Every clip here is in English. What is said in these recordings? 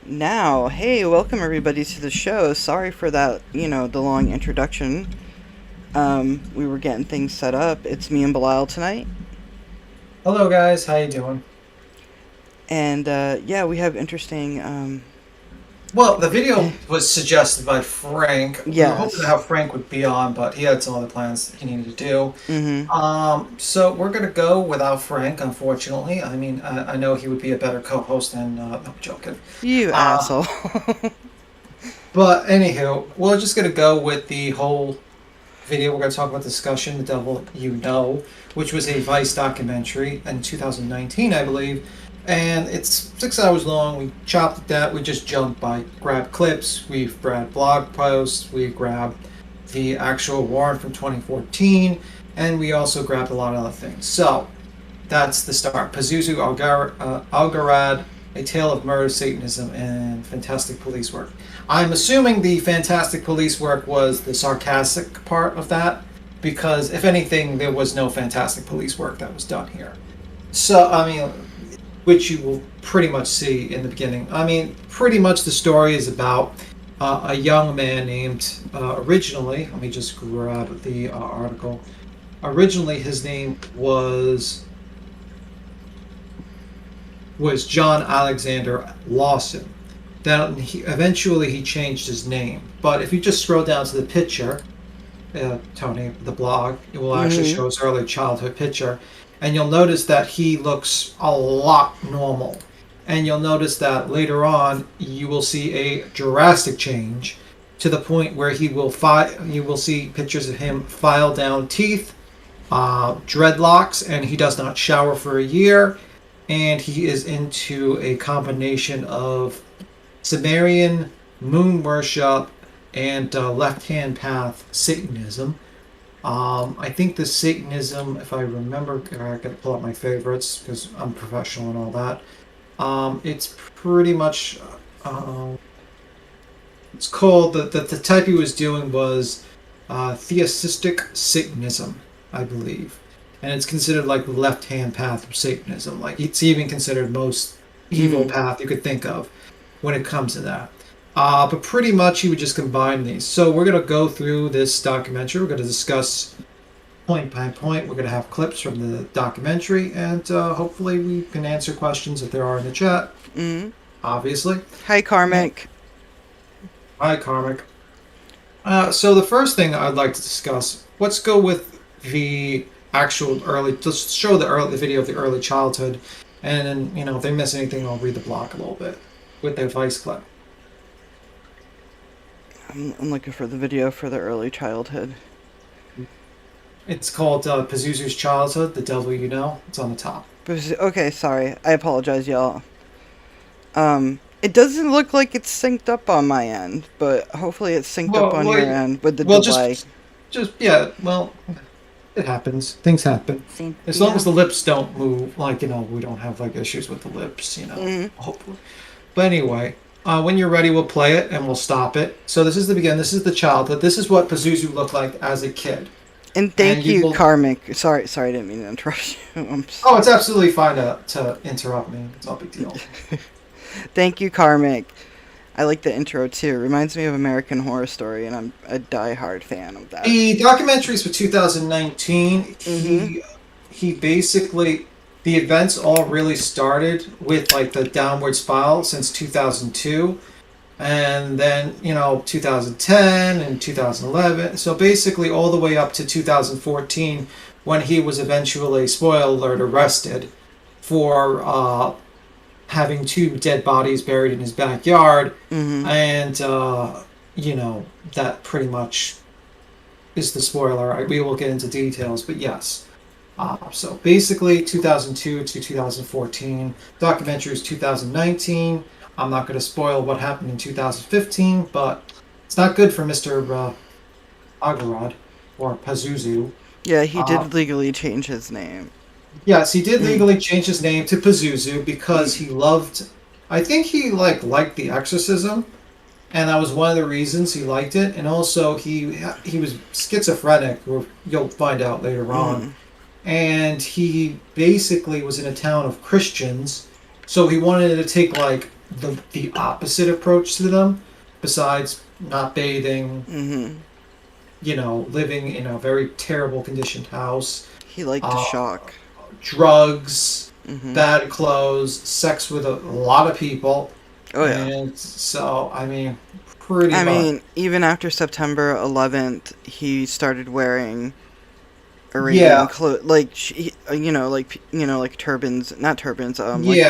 Now, hey, welcome everybody to the show. Sorry for that, the long introduction. We were getting things set up. It's me and Bilal tonight. Hello guys, how you doing? And, we have interesting, Well, the video was suggested by Frank. We were hoping yes. to have Frank would be on, but he had some other plans that he needed to do. Mm-hmm. So we're gonna go without Frank, unfortunately. I mean, I know he would be a better co-host than. No, I'm joking. You Uh, asshole. but anywho, we're just gonna go with the whole video. We're gonna talk about Discussion, The Devil You Know, which was a Vice documentary in 2019, I believe. And it's 6 hours long. We chopped at that. We just jumped by, grabbed clips. We've grabbed blog posts. We grabbed the actual warrant from 2014. And we also grabbed a lot of other things. So that's the start. Pazuzu Algarad, A Tale of Murder, Satanism, and Fantastic Police Work. I'm assuming the Fantastic Police Work was the sarcastic part of that, because if anything, there was no Fantastic Police Work that was done here. So, I mean, which you will pretty much see in the beginning. I mean, pretty much the story is about a young man named, originally, let me just grab the article. Originally, his name was John Alexander Lawson. Then eventually he changed his name. But if you just scroll down to the picture, Tony, the blog, it will actually Mm-hmm. show his early childhood picture. And you'll notice that he looks a lot normal. And you'll notice that later on, you will see a drastic change to the point where you will see pictures of him file down teeth, dreadlocks, and he does not shower for a year, and he is into a combination of Sumerian moon worship and left-hand path Satanism. I think the Satanism, if I remember, I gotta pull out my favorites because I'm professional and all that. It's pretty much, it's called, the type he was doing was theistic Satanism, I believe. And it's considered like the left-hand path of Satanism. Like, it's even considered most evil path you could think of when it comes to that. But pretty much he would just combine these. So we're going to go through this documentary. We're going to discuss point by point. We're going to have clips from the documentary, and hopefully we can answer questions if there are in the chat. Obviously. Hi, Karmic. Hi, Karmic. So the first thing I'd like to discuss, let's go with the actual early, let's show the video of the early childhood, and then, if they miss anything, I'll read the block a little bit with the advice clip. I'm looking for the video for the early childhood. It's called Pazuzu's Childhood, The Devil You Know. It's on the top. Okay, sorry. I apologize, y'all. It doesn't look like it's synced up on my end, but hopefully it's synced up on your end with the delay. It happens. Things happen. As long as the lips don't move, we don't have issues with the lips, hopefully. But anyway, when you're ready, we'll play it and we'll stop it. So this is the beginning. This is the childhood. This is what Pazuzu looked like as a kid. And thank you, Karmic. Sorry, I didn't mean to interrupt you. Oh, it's absolutely fine to interrupt me. It's no big deal. Thank you, Karmic. I like the intro too. It reminds me of American Horror Story, and I'm a die-hard fan of that. The documentaries for 2019. He basically, the events all really started with the downward spiral since 2002, and then 2010 and 2011. So basically all the way up to 2014, when he was eventually, spoiler alert, arrested for having 2 dead bodies buried in his backyard, and that pretty much is the spoiler. We will get into details, but yes. So basically 2002 to 2014, documentary is 2019. I'm not going to spoil what happened in 2015, but it's not good for Mr. Agorod, or Pazuzu. Yeah, he did legally change his name. Yes, he did legally change his name to Pazuzu because he loved, I think he liked the exorcism, and that was one of the reasons he liked it. And also he was schizophrenic, or you'll find out later on. And he basically was in a town of Christians, so he wanted to take the opposite approach to them, besides not bathing, living in a very terrible conditioned house. He liked the shock. Drugs, bad clothes, sex with a lot of people. Oh yeah. And so, pretty much. Even after September 11th, he started wearing Iranian clothes, like turbans, not turbans. He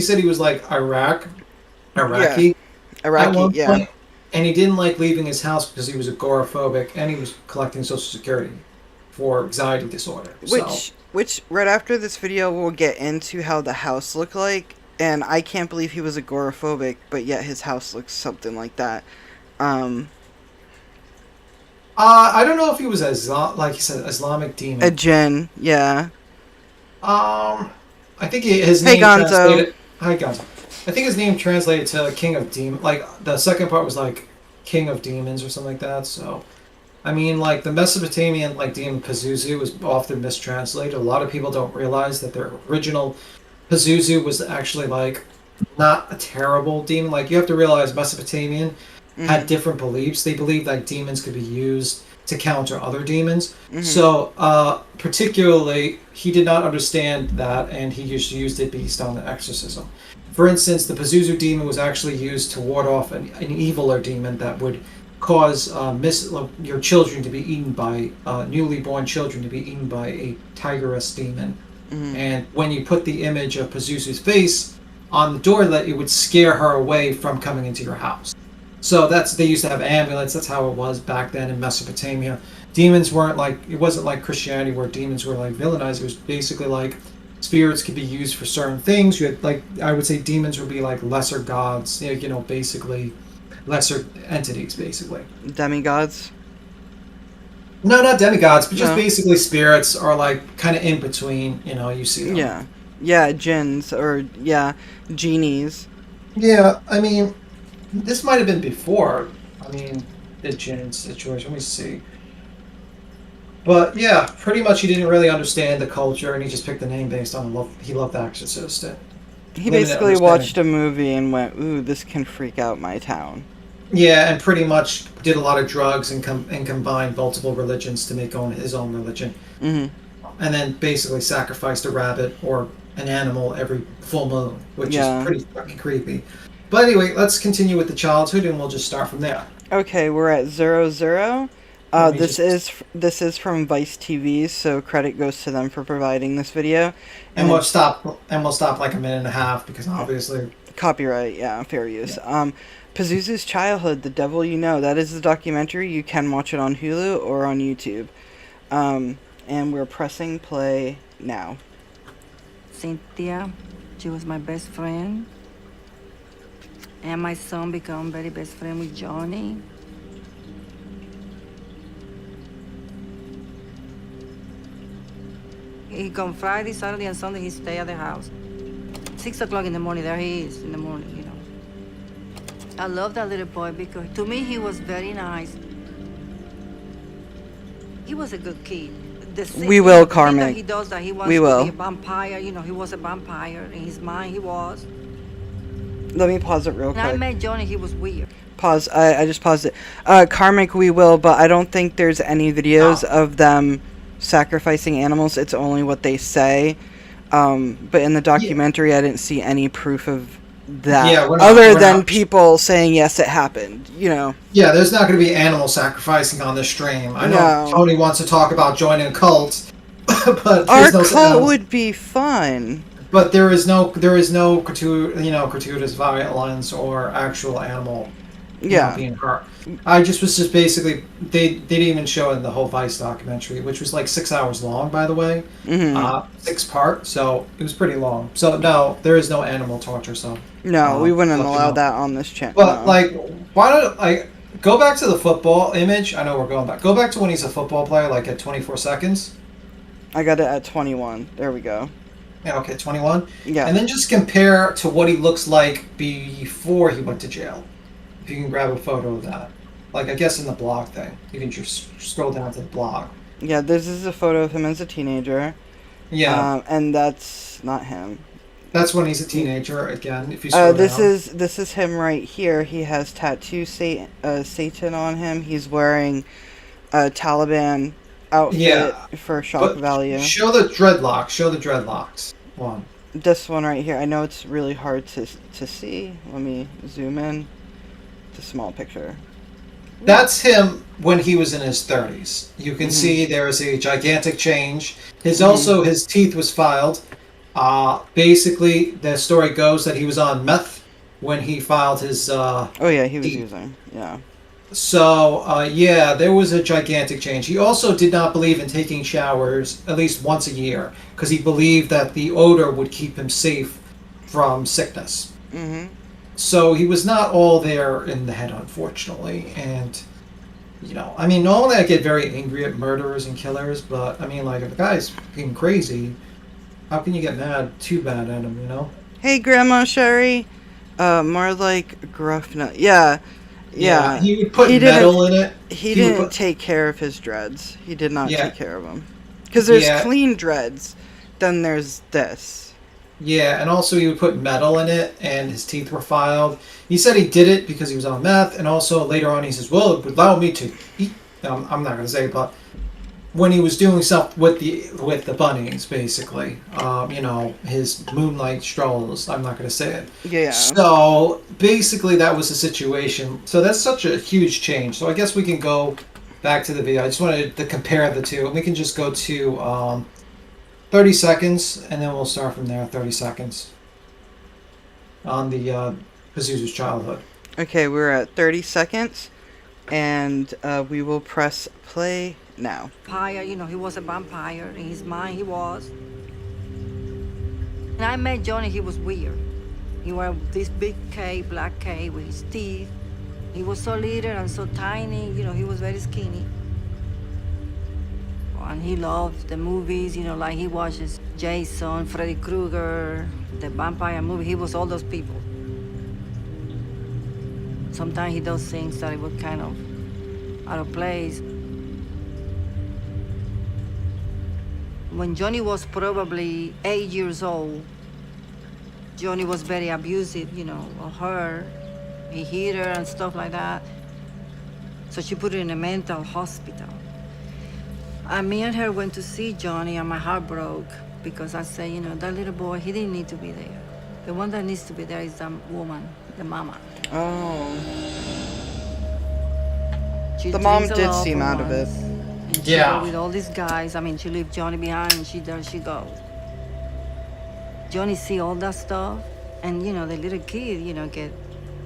said he was Iraqi. Iraqi, point, and he didn't like leaving his house because he was agoraphobic, and he was collecting Social Security for anxiety disorder. Which right after this video we'll get into how the house looked like, and I can't believe he was agoraphobic, but yet his house looks something like that. I don't know if he was like he said, Islamic demon. A jinn, yeah. I think his name translated. Hi Gonzo. I think his name translated to King of Demons. The second part was King of Demons or something like that. So, the Mesopotamian demon Pazuzu was often mistranslated. A lot of people don't realize that their original Pazuzu was actually not a terrible demon. You have to realize Mesopotamian had different beliefs. They believed that demons could be used to counter other demons. So, particularly, he did not understand that, and he just used it based on the exorcism. For instance, the Pazuzu demon was actually used to ward off an eviler demon that would cause your children to be eaten by, newly born children to be eaten by a tigeress demon. And when you put the image of Pazuzu's face on the door, that it would scare her away from coming into your house. So they used to have amulets. That's how it was back then in Mesopotamia. demons weren't like, it wasn't like Christianity where demons were like villainized. It was basically like spirits could be used for certain things. You had like, I would say demons would be like lesser gods, you know, basically lesser entities, basically. Demigods? No, not demigods, but just No. basically spirits are like kind of in between. You know, you see them. Yeah. Yeah, jinns, or, yeah, genies. Yeah, I mean, this might have been before. I mean, the Jin situation. Let me see. But yeah, pretty much he didn't really understand the culture, and he just picked the name based on he loved The Exorcist. And He limited basically understanding. watched a movie and went, ooh, this can freak out my town. Yeah, and pretty much did a lot of drugs and combined multiple religions to make his own religion. Mm-hmm. And then basically sacrificed a rabbit or an animal every full moon, which is pretty fucking creepy. But anyway, let's continue with the childhood, and we'll just start from there. Okay, we're at 00. This is from Vice TV, so credit goes to them for providing this video. And we'll stop like a minute and a half because obviously copyright, yeah, fair use. Yeah. Pazuzu's Childhood, The Devil You Know. That is the documentary. You can watch it on Hulu or on YouTube. And we're pressing play now. Cynthia, she was my best friend. And my son became very best friend with Johnny. He come Friday, Saturday, and Sunday. He stay at the house. 6 o'clock in the morning, there he is in the morning, you know. I love that little boy because to me he was very nice. He was a good kid. We will, Carmen. That he does that he wants to be a vampire. You know, he was a vampire in his mind. He was. Let me pause it real quick. When I met Johnny, he was weird. Pause. I just paused it. Karmic, we will, but I don't think there's any videos of them sacrificing animals. It's only what they say. But in the documentary, I didn't see any proof of that. Yeah, other than people saying, yes, it happened, you know. Yeah, there's not going to be animal sacrificing on this stream. I know Tony wants to talk about joining a cult, but our cult would be fun. But there is no gratuitous violence or actual animal being hurt. I was just basically they didn't even show in the whole Vice documentary, which was like 6 hours long, by the way, 6 part, so it was pretty long. So no, there is no animal torture. So no, we wouldn't allow that on this channel. But like, why don't I go back to the football image? I know we're going back. Go back to when he's a football player, like at 24 seconds. I got it at 21. There we go. Yeah, okay, 21. Yeah. And then just compare to what he looks like before he went to jail. If you can grab a photo of that. Like, I guess in the blog thing. You can just scroll down to the blog. Yeah, this is a photo of him as a teenager. Yeah. And that's not him. That's when he's a teenager, again, if you scroll this down. This is him right here. He has tattoo Satan on him. He's wearing a Taliban outfit for shock value. Show the dreadlocks. Show the dreadlocks. One. This one right here. I know it's really hard to see. Let me zoom in. It's a small picture. That's him when he was in his 30s. You can see there is a gigantic change. Also his teeth was filed. Basically, the story goes that he was on meth when he filed his. He was using. Yeah. So, there was a gigantic change. He also did not believe in taking showers at least once a year because he believed that the odor would keep him safe from sickness. Mm-hmm. So he was not all there in the head, unfortunately. And, I mean, normally I get very angry at murderers and killers, but, I mean, like, if a guy's being crazy, how can you get too bad at him, Hey, Grandma Sherry. More like Gruffnut. Yeah. He would put metal in it. He didn't take care of his dreads. He did not take care of them. Because there's clean dreads, then there's this. Yeah, and also he would put metal in it, and his teeth were filed. He said he did it because he was on meth, and also later on he says, well, it would allow me to eat. I'm not going to say it, but when he was doing stuff with the bunnies, basically, his moonlight strolls, I'm not going to say it. Yeah. So basically that was the situation. So that's such a huge change. So I guess we can go back to the video. I just wanted to compare the two. And we can just go to 30 seconds, and then we'll start from there, 30 seconds, on the Pazuzu's Childhood. Okay, we're at 30 seconds, and we will press play now. vampire, he was a vampire. In his mind, he was. And I met Johnny, he was weird. He wore this big cape, black cape with his teeth. He was so little and so tiny, he was very skinny. And he loved the movies, like he watches Jason, Freddy Krueger, the vampire movie. He was all those people. Sometimes he does things that it was kind of out of place. When Johnny was probably 8 years old, Johnny was very abusive, of her. He hit her and stuff like that. So she put her in a mental hospital. And me and her went to see Johnny, and my heart broke because I said, that little boy, he didn't need to be there. The one that needs to be there is the woman, the mama. Oh. She The mom drinks a did lot seem for out of it. once, and she Yeah. go with all these guys. I mean, she left Johnny behind, and there she goes. Johnny see all that stuff, and the little kid, get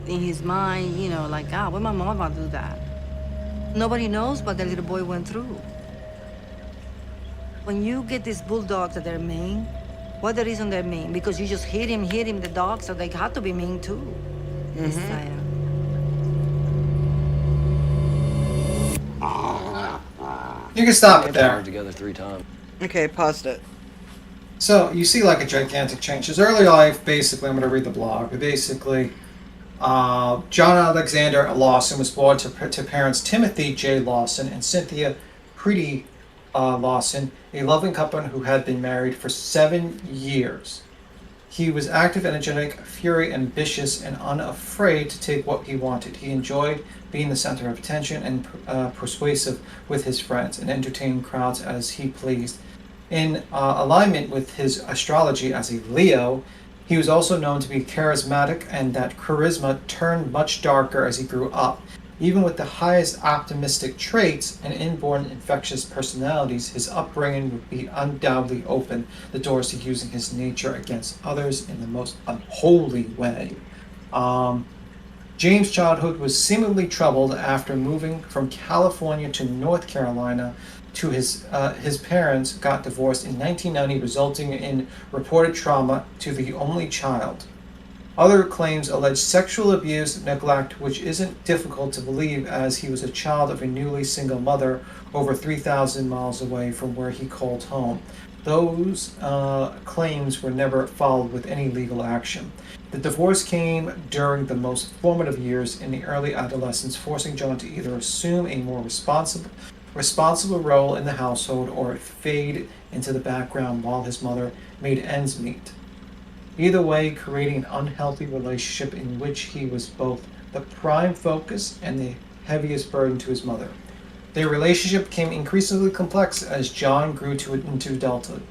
in his mind, like, when my mom about to do that? Nobody knows what the little boy went through. When you get these bulldogs that they're mean, what the reason they're mean? Because you just hit him, the dog, so they have to be mean too. It's sad. You can stop it They there. were together 3 times. Okay, paused it. So you see like a gigantic change. His early life, basically, I'm going to read the blog. But basically, John Alexander Lawson was born to parents Timothy J. Lawson and Cynthia Preety Lawson, a loving couple who had been married for 7 years. He was active, energetic, fiery, ambitious, and unafraid to take what he wanted. He enjoyed being the center of attention and persuasive with his friends and entertaining crowds as he pleased. In alignment with his astrology as a Leo, he was also known to be charismatic, and that charisma turned much darker as he grew up. Even with the highest optimistic traits and inborn infectious personalities, his upbringing would be undoubtedly open the doors to using his nature against others in the most unholy way. James' childhood was seemingly troubled after moving from California to North Carolina. His parents got divorced in 1990, resulting in reported trauma to the only child. Other claims allege sexual abuse, neglect, which isn't difficult to believe as he was a child of a newly single mother over 3,000 miles away from where he called home. Those claims were never followed with any legal action. The divorce came during the most formative years in the early adolescence, forcing John to either assume a more responsible role in the household or fade into the background while his mother made ends meet. Either way, creating an unhealthy relationship in which he was both the prime focus and the heaviest burden to his mother. Their relationship became increasingly complex as John grew into adulthood.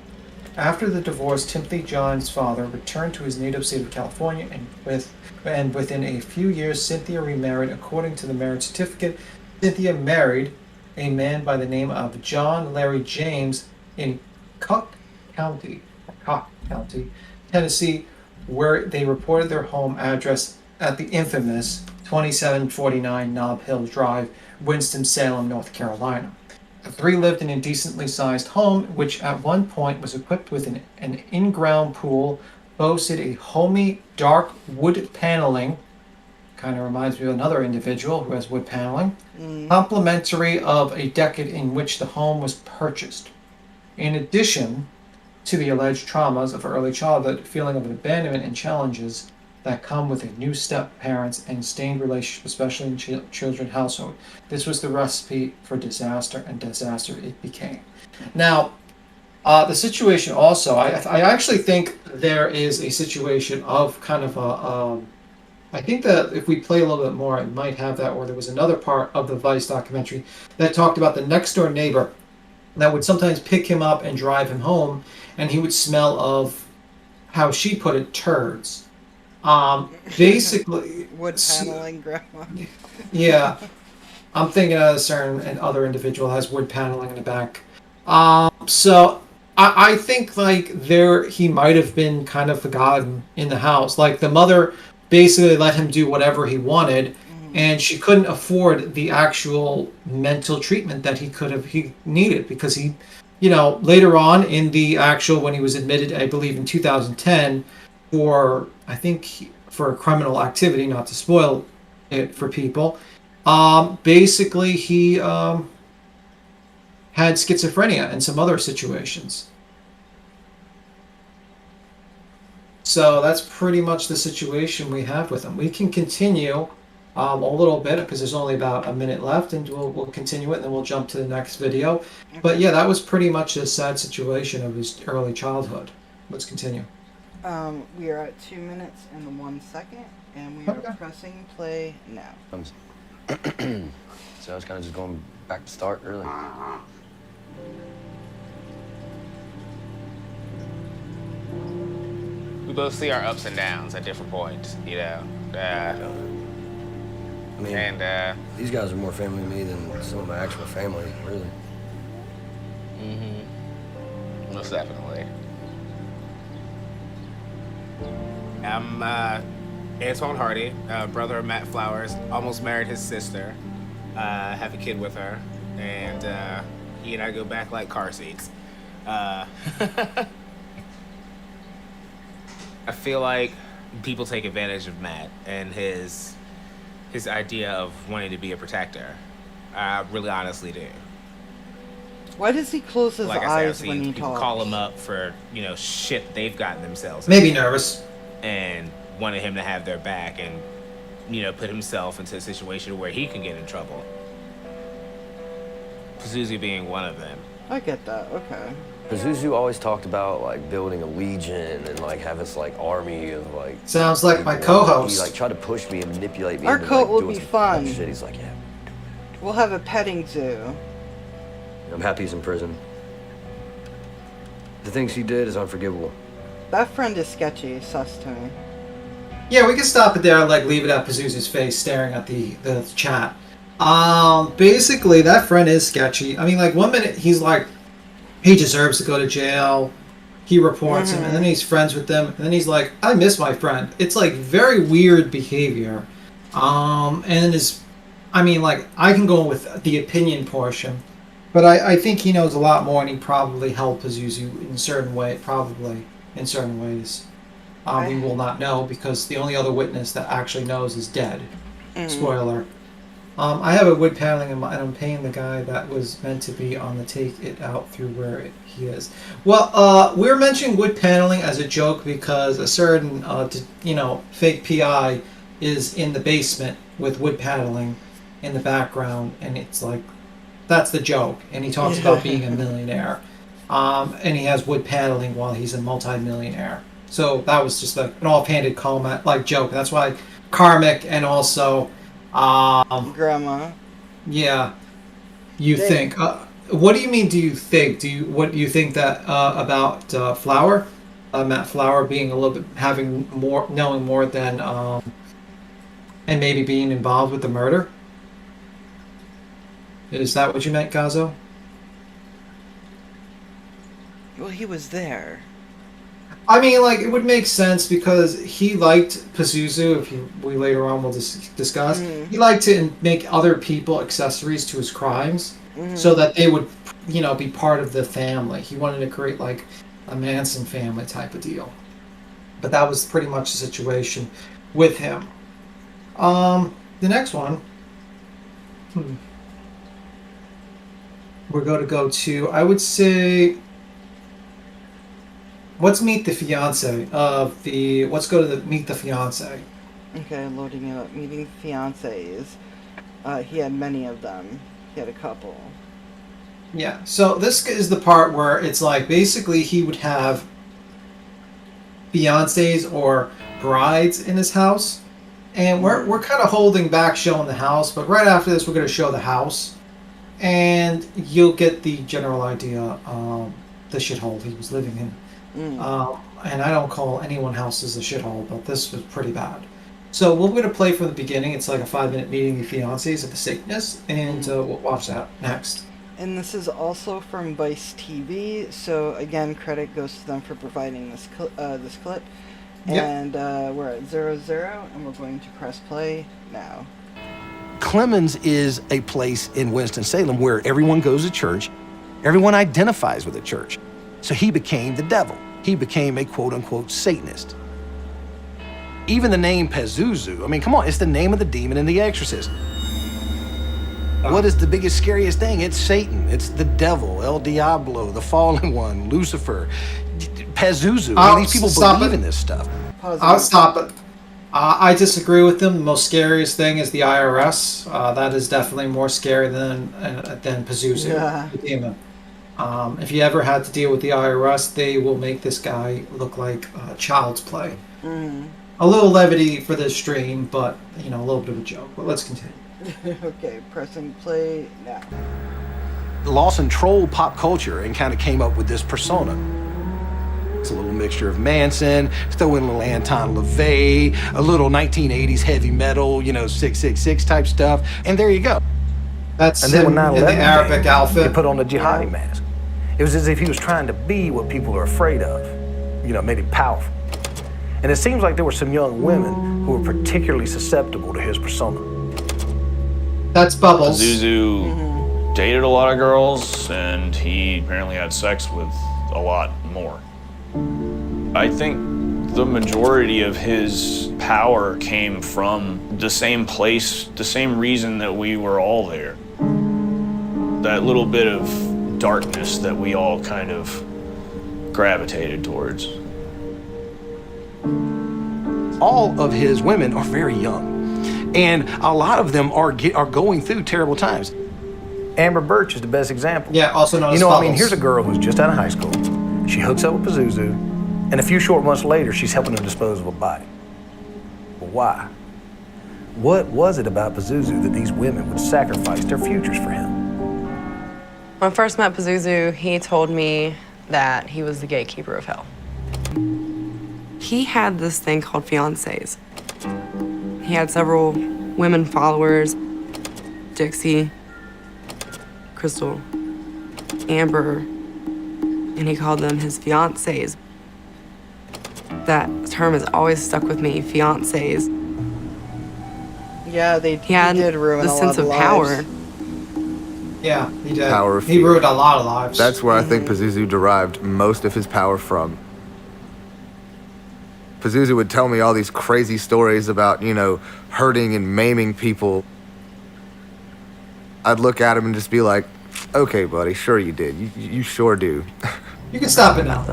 After the divorce, Timothy John's father returned to his native state of California, and within a few years, Cynthia remarried. According to the marriage certificate, Cynthia married a man by the name of John Larry James in Cook County, Tennessee, where they reported their home address at the infamous 2749 Nob Hill Drive, Winston-Salem, North Carolina. The three lived in a decently sized home, which at one point was equipped with an in-ground pool, boasted a homey, dark wood paneling. Kind of reminds me of another individual who has wood paneling, complimentary of a decade in which the home was purchased. In addition to the alleged traumas of early childhood, feeling of abandonment and challenges that come with a new step-parents and strained relationship, especially in children's household. This was the recipe for disaster, and disaster it became. Now, the situation also, I actually think there is a situation of kind of a, I think that if we play a little bit more, it might have that, or there was another part of the Vice documentary that talked about the next door neighbor that would sometimes pick him up and drive him home, and he would smell of, how she put it, turds. Basically, Wood paneling, grandma. yeah, I'm thinking of a certain and other individual has wood paneling in the back. So I think like he might have been kind of forgotten in the house. Like the mother basically let him do whatever he wanted, and she couldn't afford the actual mental treatment that he needed, because he, later on in the actual, when he was admitted, I believe in 2010, for, I think, for criminal activity, not to spoil it for people, basically he had schizophrenia and some other situations. So that's pretty much the situation we have with him. We can continue a little bit, because there's only about a minute left, and we'll continue it, and then we'll jump to the next video. Okay. But yeah, that was pretty much a sad situation of his early childhood. Let's continue. We are at 2 minutes and 1 second, and we are pressing play now. So I was kind of just going back to start early. We both see our ups and downs at different points, I mean, these guys are more family to me than some of my actual family, really. Mm-hmm. Most definitely. I'm Antoine Hardy, brother of Matt Flowers. Almost married his sister. Have a kid with her, and he and I go back like car seats. I feel like people take advantage of Matt and his idea of wanting to be a protector. I really honestly do. Why does he close his eyes I've when he people talks? call him up for, shit they've gotten themselves Maybe into, nervous. and wanted him to have their back and, put himself into a situation where he can get in trouble. Pazuzu being one of them. I get that, okay. Pazuzu always talked about, like, building a legion and, like, have this, like, army of, like... Sounds like my people. co-host. He, like, tried to push me and manipulate me Our into, cult like, will doing be some fun. shit. He's like, yeah. We'll have a petting zoo. I'm happy he's in prison. The things he did is unforgivable. That friend is sketchy, sus to me. Yeah, we can stop it there and leave it at Pazuzu's face staring at the chat. Basically, that friend is sketchy. I mean, 1 minute he's like, he deserves to go to jail. He reports him, and then he's friends with them, and then he's like, I miss my friend. It's very weird behavior. And I can go with the opinion portion, but I think he knows a lot more, and he probably helped Pazuzu in certain ways. We will not know, because the only other witness that actually knows is dead. Spoiler. I have a wood paneling, and I'm paying the guy that was meant to be on the take it out through where he is. Well, we're mentioning wood paneling as a joke because a certain, fake PI is in the basement with wood paneling in the background, and it's that's the joke. And he talks about being a millionaire, and he has wood paneling while he's a multi-millionaire. So that was just an offhanded comment, joke. That's why Karmic and also Grandma. Yeah, you think. What do you mean? Do you think? What do you think that about Flower, Matt Flower being a little bit knowing more than, and maybe being involved with the murder? Is that what you meant, Gazo? Well, he was there. I mean, it would make sense because he liked Pazuzu, we later on will discuss. He liked to make other people accessories to his crimes so that they would, be part of the family. He wanted to create, a Manson family type of deal. But that was pretty much the situation with him. The next one. We're going to go to, I would say... Let's meet the fiance of the... Let's go to meet the fiance. Okay, loading it up. Meeting fiancés. He had many of them. He had a couple. Yeah, so this is the part where it's basically he would have fiancés or brides in his house. And we're kind of holding back showing the house, but right after this we're going to show the house. And you'll get the general idea of the shithole he was living in. And I don't call anyone houses a shithole, but this was pretty bad. So we're going to play from the beginning. It's a 5-minute meeting the fiancés at the Satanist, and we'll watch that next. And this is also from Vice TV, so again, credit goes to them for providing this clip. And we're at 0-0, and we're going to press play now. Clemens is a place in Winston-Salem where everyone goes to church, everyone identifies with the church. So he became the devil. He became a quote-unquote Satanist. Even the name Pazuzu, I mean, come on, it's the name of the demon in The Exorcist. What is the biggest, scariest thing? It's Satan. It's the devil, El Diablo, the fallen one, Lucifer, Pazuzu. I mean, these people believe in this stuff. I'll stop it. I disagree with them. The most scariest thing is the IRS. That is definitely more scary than Pazuzu, the demon. If you ever had to deal with the IRS, they will make this guy look like child's play. A little levity for this stream, but a little bit of a joke. But let's continue. Okay, pressing play now. Lawson trolled pop culture and kind of came up with this persona. It's a little mixture of Manson, throw in a little Anton LaVey, a little 1980s heavy metal, 666 type stuff, and there you go. That's And then when him in the 9/11 Arabic came, outfit. he put on the jihadi mask. It was as if he was trying to be what people are afraid of, made him powerful. And it seems like there were some young women who were particularly susceptible to his persona. That's Bubbles. Pazuzu dated a lot of girls, and he apparently had sex with a lot more. I think the majority of his power came from the same place, the same reason that we were all there. That little bit of darkness that we all kind of gravitated towards. All of his women are very young, and a lot of them are going through terrible times. Amber Birch is the best example. Yeah, also known as Bubbles. Here's a girl who's just out of high school. She hooks up with Pazuzu, and a few short months later, she's helping him dispose of a body. But why? What was it about Pazuzu that these women would sacrifice their futures for him? When I first met Pazuzu, he told me that he was the gatekeeper of hell. He had this thing called fiancés. He had several women followers, Dixie, Crystal, Amber, and he called them his fiancés. That term has always stuck with me, fiancés. Yeah, he did ruin the a sense lot of of power. lives. Yeah, he did. Power of He fear. ruined a lot of lives. That's where I think Pazuzu derived most of his power from. Pazuzu would tell me all these crazy stories about, hurting and maiming people. I'd look at him and just be like, okay, buddy, sure you did. You sure do. You can stop it now.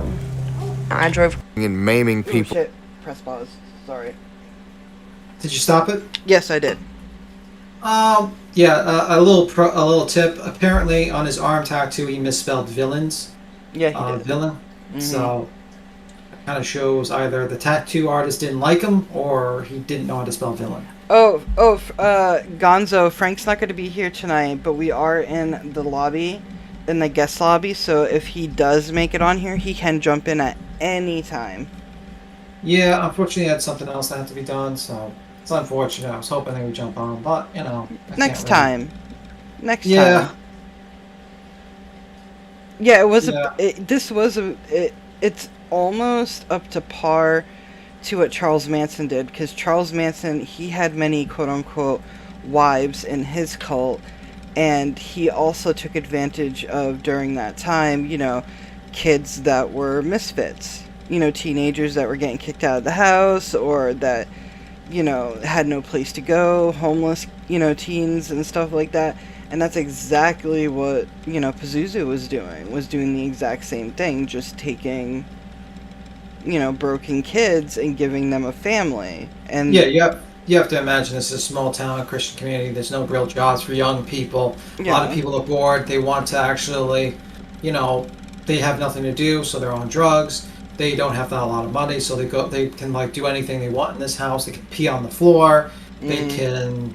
I drove. And maiming Oh, people. shit. Press pause. Sorry. Did you stop it? Yes, I did. Yeah. A little tip. Apparently, on his arm tattoo, he misspelled villains. Yeah, he did. Villain. So it kind of shows either the tattoo artist didn't like him or he didn't know how to spell villain. Gonzo, Frank's not going to be here tonight, but we are in the lobby, in the guest lobby, so if he does make it on here, he can jump in at any time. Yeah, unfortunately, he had something else that had to be done, so it's unfortunate. I was hoping they would jump on, but, I Next can't time. Next Yeah. time. Yeah, it was Yeah. it's almost up to par to what Charles Manson did, because Charles Manson, he had many quote-unquote wives in his cult, and he also took advantage of, during that time, kids that were misfits, teenagers that were getting kicked out of the house, or that, had no place to go, homeless, teens and stuff like that. And that's exactly what, Pazuzu was doing the exact same thing, just taking, broken kids and giving them a family. And Yeah, you have to imagine this is a small town Christian community. There's no real jobs for young people. A lot of people are bored. They want to actually, they have nothing to do, so they're on drugs. They don't have a lot of money, so they can do anything they want in this house. They can pee on the floor. They can,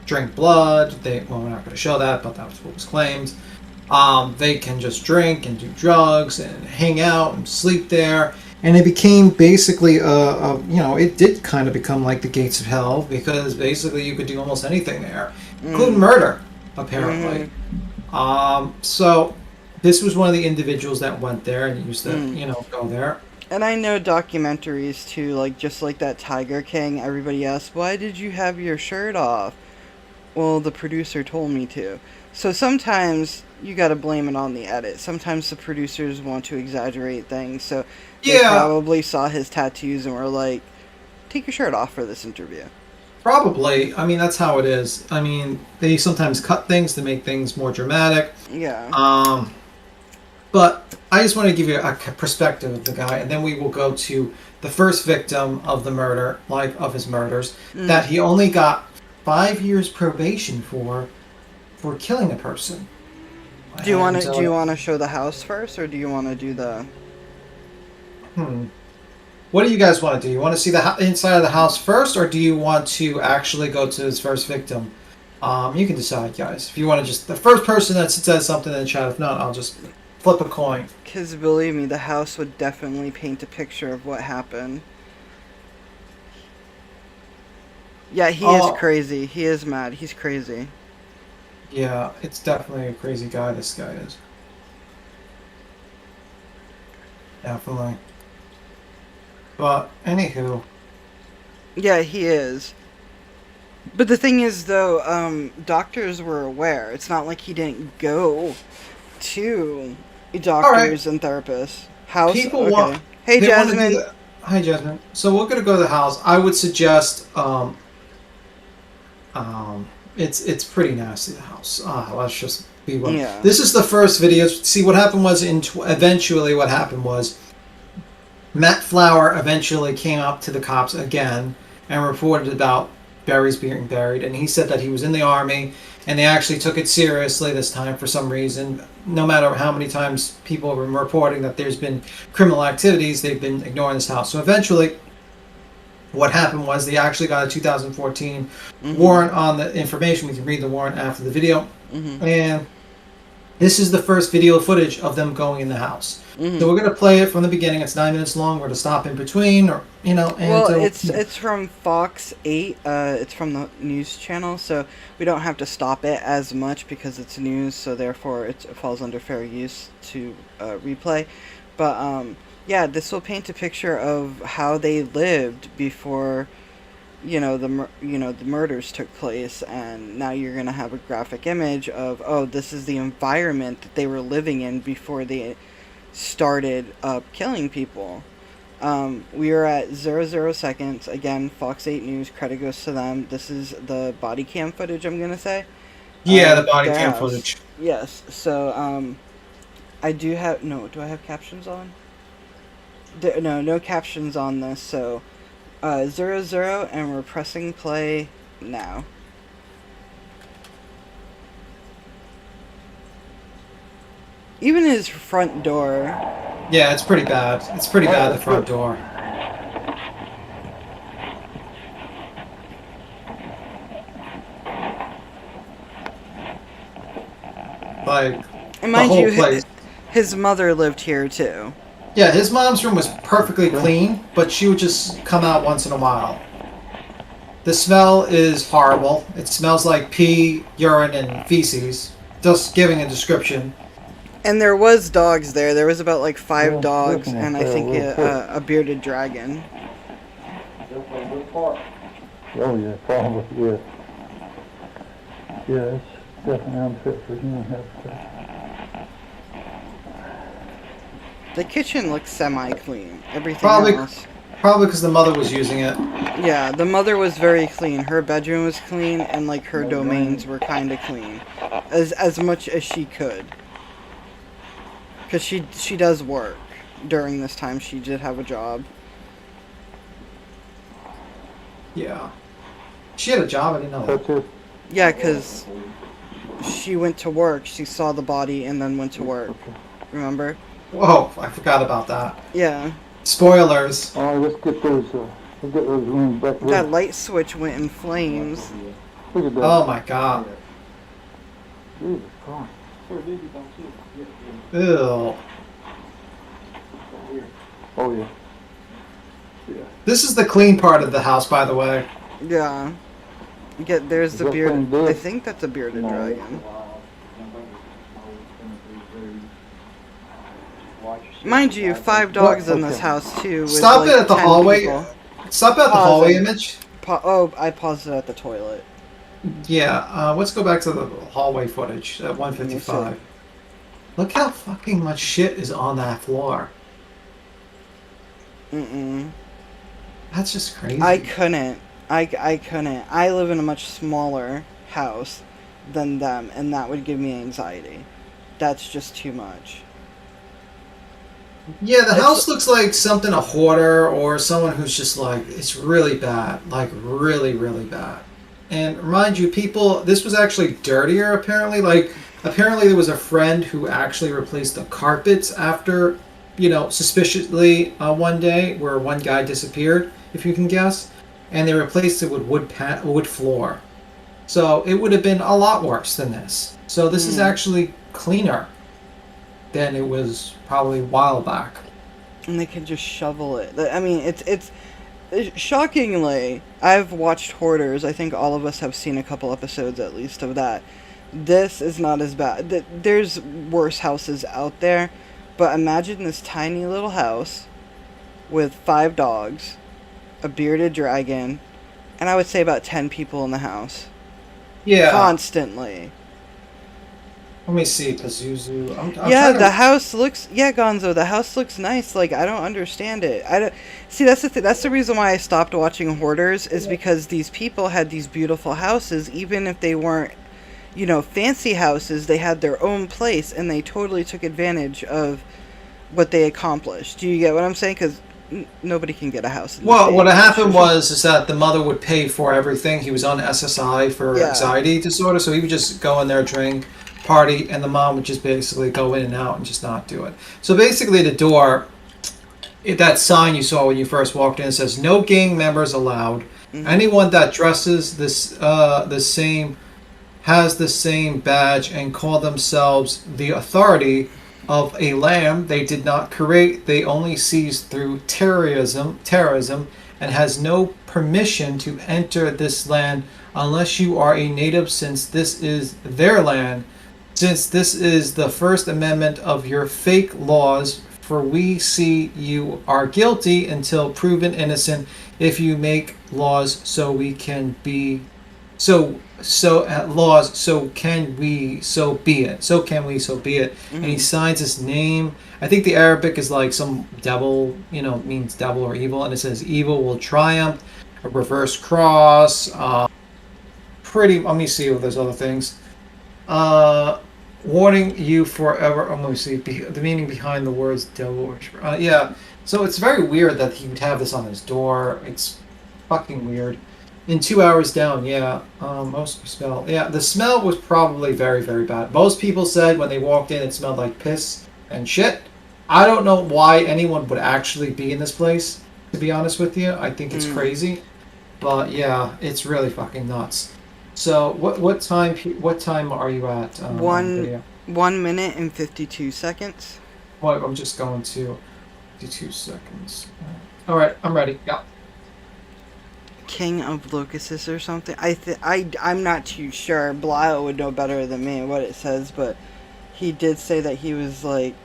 drink blood. We're not going to show that, but that was what was claimed. They can just drink and do drugs and hang out and sleep there. And it became basically, it did kind of become like the gates of hell, because basically you could do almost anything there, including murder, apparently. So this was one of the individuals that went there and used to, go there. And I know documentaries too, just like that Tiger King, everybody asks, why did you have your shirt off? Well, the producer told me to. So sometimes you gotta blame it on the edit. Sometimes the producers want to exaggerate things, so they Yeah. probably saw his tattoos and were like, take your shirt off for this interview. Probably. I mean, that's how it is. I mean, they sometimes cut things to make things more dramatic. Yeah. But I just want to give you a perspective of the guy, and then we will go to the first victim of the murder, like of his murders, that he only got 5 years probation for killing a person. Do you want to show the house first, or do you want to do the? What do you guys want to do? You want to see the inside of the house first, or do you want to actually go to his first victim? You can decide, guys. If you want to just the first person that says something in the chat. If not, I'll just flip a coin. Because believe me, the house would definitely paint a picture of what happened. Yeah, he is crazy. He is mad. He's crazy. Yeah, it's definitely a crazy guy. This guy is. Definitely. But anywho. Yeah, he is. But the thing is, though, doctors were aware. It's not like he didn't go to doctors and therapists. House. People okay. want. Hey, they want to do Jasmine. that. Hi, Jasmine. So we're gonna go to the house. I would suggest. It's pretty nasty. The house. Let's just be one. Yeah. This is the first video. See what happened was eventually what happened was. Matt Flower eventually came up to the cops again and reported about Barry's being buried, and he said that he was in the army, and they actually took it seriously this time for some reason. No matter how many times people have been reporting that there's been criminal activities, they've been ignoring this house. So eventually, what happened was they actually got a 2014 warrant on the information. We can read the warrant after the video. And this is the first video footage of them going in the house. So we're going to play it from the beginning. It's 9 minutes long. We're going to stop in between, or And well, it's from Fox 8. It's from the news channel, so we don't have to stop it as much because it's news. So therefore, it falls under fair use to replay. But yeah, this will paint a picture of how they lived before, the murders took place, and now you're gonna have a graphic image of, oh, this is the environment that they were living in before they started killing people. We are at 00 seconds. Again, Fox 8 News, credit goes to them. This is the body cam footage, I'm gonna say. Yeah, the body cam footage. Yes, so, I do have, do I have captions on? No captions on this, so, 00, and we're pressing play now. Even his front door. Yeah, it's pretty bad. It's pretty bad, the front door. Like, and mind the whole you, place. His mother lived here too. Yeah, his mom's room was perfectly clean, but she would just come out once in a while. The smell is horrible. It smells like pee, urine, and feces. Just giving a description. And there was dogs there. There was about like 5 dogs, and I think a bearded dragon. Oh yeah, probably, yeah. Yeah, it's definitely unfit for human habitat. The kitchen looks semi-clean. Everything Probably because the mother was using it. Yeah, the mother was very clean. Her bedroom was clean, and like her domains were kind of clean, as much as she could. Because she does work during this time. She did have a job. Yeah. She had a job, I didn't know that. Yeah, because she went to work. She saw the body and then went to work. Remember? Whoa, I forgot about that. Yeah. Spoilers. Alright, let's get those rooms back. That light switch went in flames. Look at that. Oh my god. Jesus Christ. Ew. Oh yeah. This is the clean part of the house, by the way. Yeah. There's the beard. I think that's a bearded dragon. Mind you, 5 dogs in this house too. With Stop like it at the 10 hallway. people. Stop at the hallway image. I paused it at the toilet. Yeah, let's go back to the hallway footage at Let me 155. see. Look how fucking much shit is on that floor. Mm-mm. That's just crazy. I couldn't. I couldn't. I live in a much smaller house than them, and that would give me anxiety. That's just too much. Yeah, the It's- house looks like something a hoarder or someone who's just like, it's really bad. Like, really, really bad. And remind you, people, this was actually dirtier, apparently. Like, apparently there was a friend who actually replaced the carpets after, suspiciously one day where one guy disappeared, if you can guess. And they replaced it with wood floor. So it would have been a lot worse than this. So this is actually cleaner than it was probably a while back. And they can just shovel it. I mean, it's shockingly. I've watched Hoarders. I think all of us have seen a couple episodes at least of that. This is not as bad. There's worse houses out there, but imagine this tiny little house with 5 dogs, a bearded dragon, and I would say about 10 people in the house. Yeah. Constantly. Let me see, Pazuzu. I'm Yeah, trying to- the house looks. Yeah, Gonzo, the house looks nice. Like, I don't understand it. I don't see. That's that's the reason why I stopped watching Hoarders, is because these people had these beautiful houses, even if they weren't, fancy houses. They had their own place, and they totally took advantage of what they accomplished. Do you get what I'm saying? Because nobody can get a house. In Well, this what age. happened is that the mother would pay for everything. He was on SSI for Yeah. anxiety disorder, so he would just go in there, drink, party, and the mom would just basically go in and out and just not do it. So basically, the door, that sign you saw when you first walked in, says "No gang members allowed." Anyone that dresses the same has the same badge and call themselves the authority of a lamb they did not create. They only seized through terrorism, and has no permission to enter this land unless you are a native, since this is their land. Since this is the First Amendment of your fake laws, for we see you are guilty until proven innocent. If you make laws, so we can be, laws, so can we, so be it. So can we, so be it. And he signs his name. I think the Arabic is like some devil, means devil or evil, and it says evil will triumph. A reverse cross. Let me see if there's other things. Warning you forever. Let me see the meaning behind the words devil. Yeah. So it's very weird that he would have this on his door. It's fucking weird. In 2 hours down, yeah. Most smell. Yeah, the smell was probably very, very bad. Most people said when they walked in, it smelled like piss and shit. I don't know why anyone would actually be in this place. To be honest with you, I think it's crazy. But yeah, it's really fucking nuts. So what time are you at? Video? 1 minute and 52 seconds. Well, I'm just going to 52 seconds. All right, I'm ready. Yeah. King of Locusts or something. I'm not too sure. Blyle would know better than me what it says, but he did say that he was like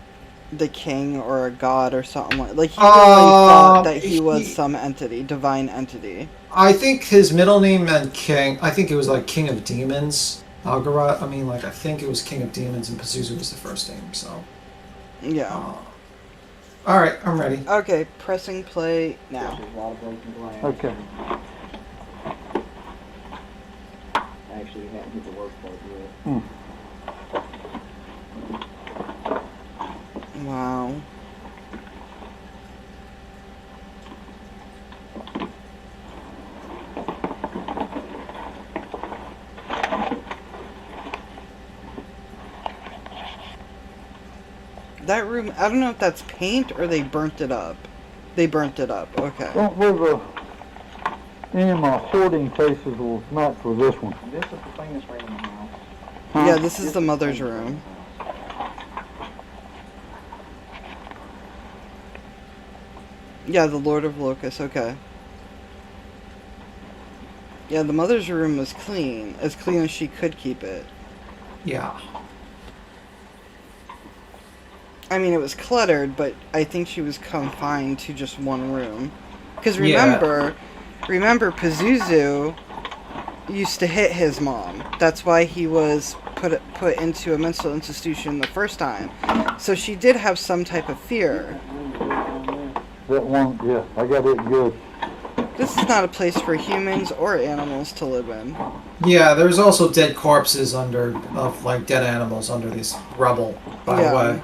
the king or a god or something like he really thought that he was some entity, divine entity. I think his middle name meant king. I think it was like King of Demons. Algarat. I think it was King of Demons, and Pazuzu was the first name. So. Yeah. All right, I'm ready. Okay, pressing play now. Okay. Actually, you haven't hit the work part yet. Wow. That room, I don't know if that's paint or they burnt it up. They burnt it up, okay. Don't believe any of my hoarding cases will match for this one. This is the cleanest room in the house. Yeah, this is the mother's room. Yeah, the Lord of Locusts, okay. Yeah, the mother's room was clean. As clean as she could keep it. Yeah. I mean, it was cluttered, but I think she was confined to just one room. Because remember Pazuzu, used to hit his mom. That's why he was put into a mental institution the first time. So she did have some type of fear. That one, yeah, I got it good. This is not a place for humans or animals to live in. Yeah, there's also dead corpses of like dead animals under this rubble, by the way.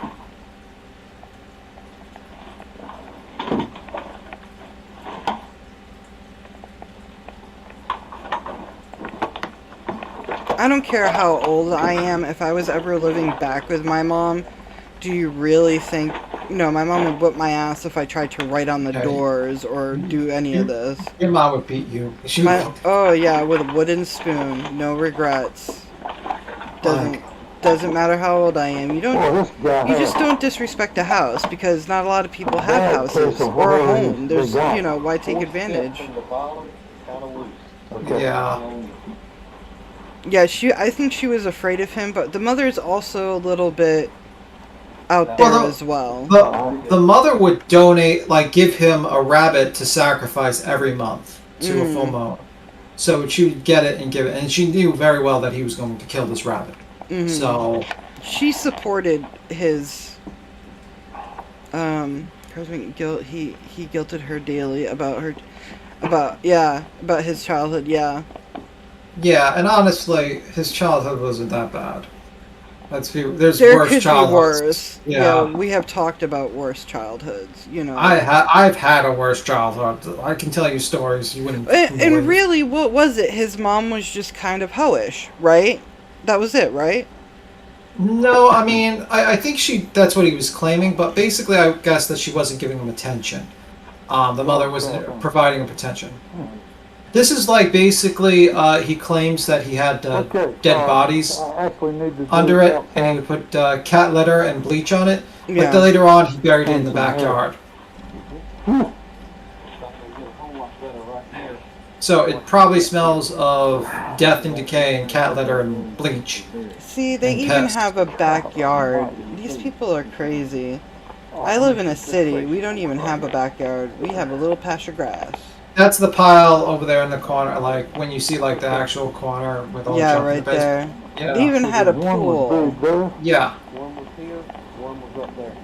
I don't care how old I am, if I was ever living back with my mom, do you really think... No, my mom would whip my ass if I tried to write on the doors or do any of this. Your mom would beat you. Oh yeah, with a wooden spoon. No regrets. Doesn't matter how old I am. You just don't disrespect a house, because not a lot of people have houses or a home. There's, why take advantage? Yeah. Yeah, I think she was afraid of him, but the mother's also a little bit out there as well. The mother would donate, like, give him a rabbit to sacrifice every month to a full moon. So she would get it and give it, and she knew very well that he was going to kill this rabbit. So she supported his guilt. He guilted her daily about his childhood. Yeah, and honestly, his childhood wasn't that bad. There's there worse could childhoods. Be worse. Yeah, we have talked about worse childhoods. I've had a worse childhood. I can tell you stories you wouldn't. And really, what was it? His mom was just kind of hoish, right? That was it, right? No, I mean, I think that's what he was claiming, but basically, I guess that she wasn't giving him attention. The mother wasn't providing him attention. This is like basically he claims that he had dead bodies under it, and he would put cat litter and bleach on it. But then later on, he buried it in the backyard. So it probably smells of death and decay and cat litter and bleach. See, they even have a backyard. These people are crazy. I live in a city. We don't even have a backyard. We have a little patch of grass. That's the pile over there in the corner, like when you see like the actual corner with all the junk right in the basement. there. They even had a pool. Yeah. One was here, one was up there.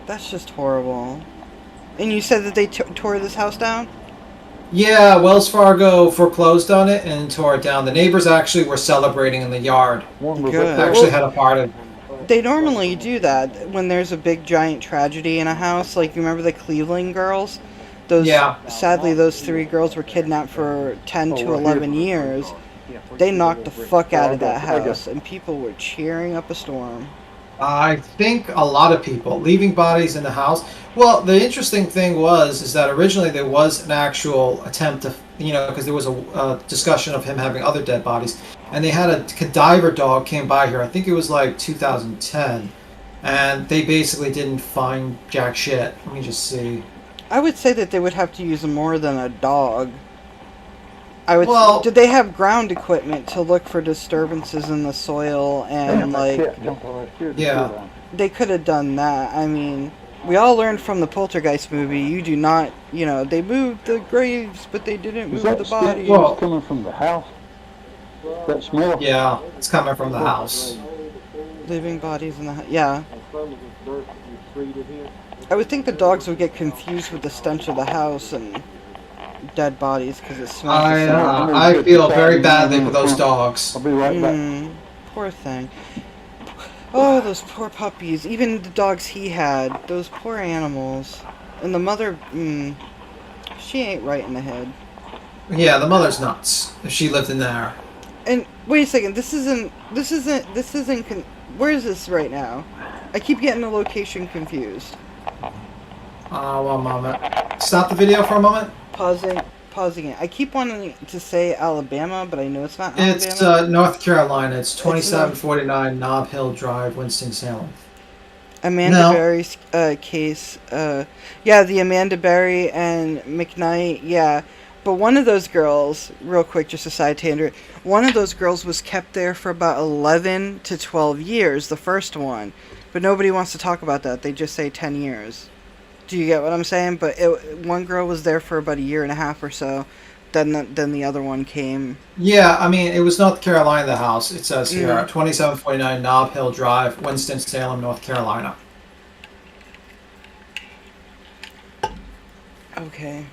That's just horrible. And you said that they tore this house down? Yeah, Wells Fargo foreclosed on it and tore it down. The neighbors actually were celebrating in the yard. Good. Actually had a party. They normally do that when there's a big giant tragedy in a house. Like, you remember the Cleveland girls? Sadly, those 3 girls were kidnapped for 10 to 11 years. They knocked the fuck out of that house, and people were cheering up a storm. I think a lot of people leaving bodies in the house. Well, the interesting thing is that originally there was an actual attempt to, because there was a discussion of him having other dead bodies, and they had a cadaver dog came by here. I think it was like 2010, and they basically didn't find jack shit. Let me just see. I would say that they would have to use more than a dog. Did they have ground equipment to look for disturbances in the soil and Yeah. They could have done that. I mean, we all learned from the Poltergeist movie. You do not, they moved the graves, but they didn't move the bodies. Well, coming from the house. That smell. Yeah, it's coming from the house. Living bodies in the house. Yeah. I would think the dogs would get confused with the stench of the house and dead bodies because it smells the same. I feel very badly for those dogs. I'll be right back. Poor thing. Oh, those poor puppies. Even the dogs he had. Those poor animals. And the mother, she ain't right in the head. Yeah, the mother's nuts. If she lived in there. And wait a second. This isn't. Where is this right now? I keep getting the location confused. 1 moment. Stop the video for a moment. Pausing it. I keep wanting to say Alabama, but I know it's not Alabama. It's North Carolina. It's 2749 Nob Hill Drive, Winston-Salem. Amanda Berry's case. The Amanda Berry and McKnight. Yeah. But one of those girls, real quick, just a side tangent, one of those girls was kept there for about 11 to 12 years, the first one. But nobody wants to talk about that. They just say 10 years. Do you get what I'm saying? But one girl was there for about 1.5 years or so. then the other one came. Yeah, I mean, it was North Carolina, the house. It says here, Mhm. 2749 Nob Hill Drive, Winston-Salem, North Carolina. Okay.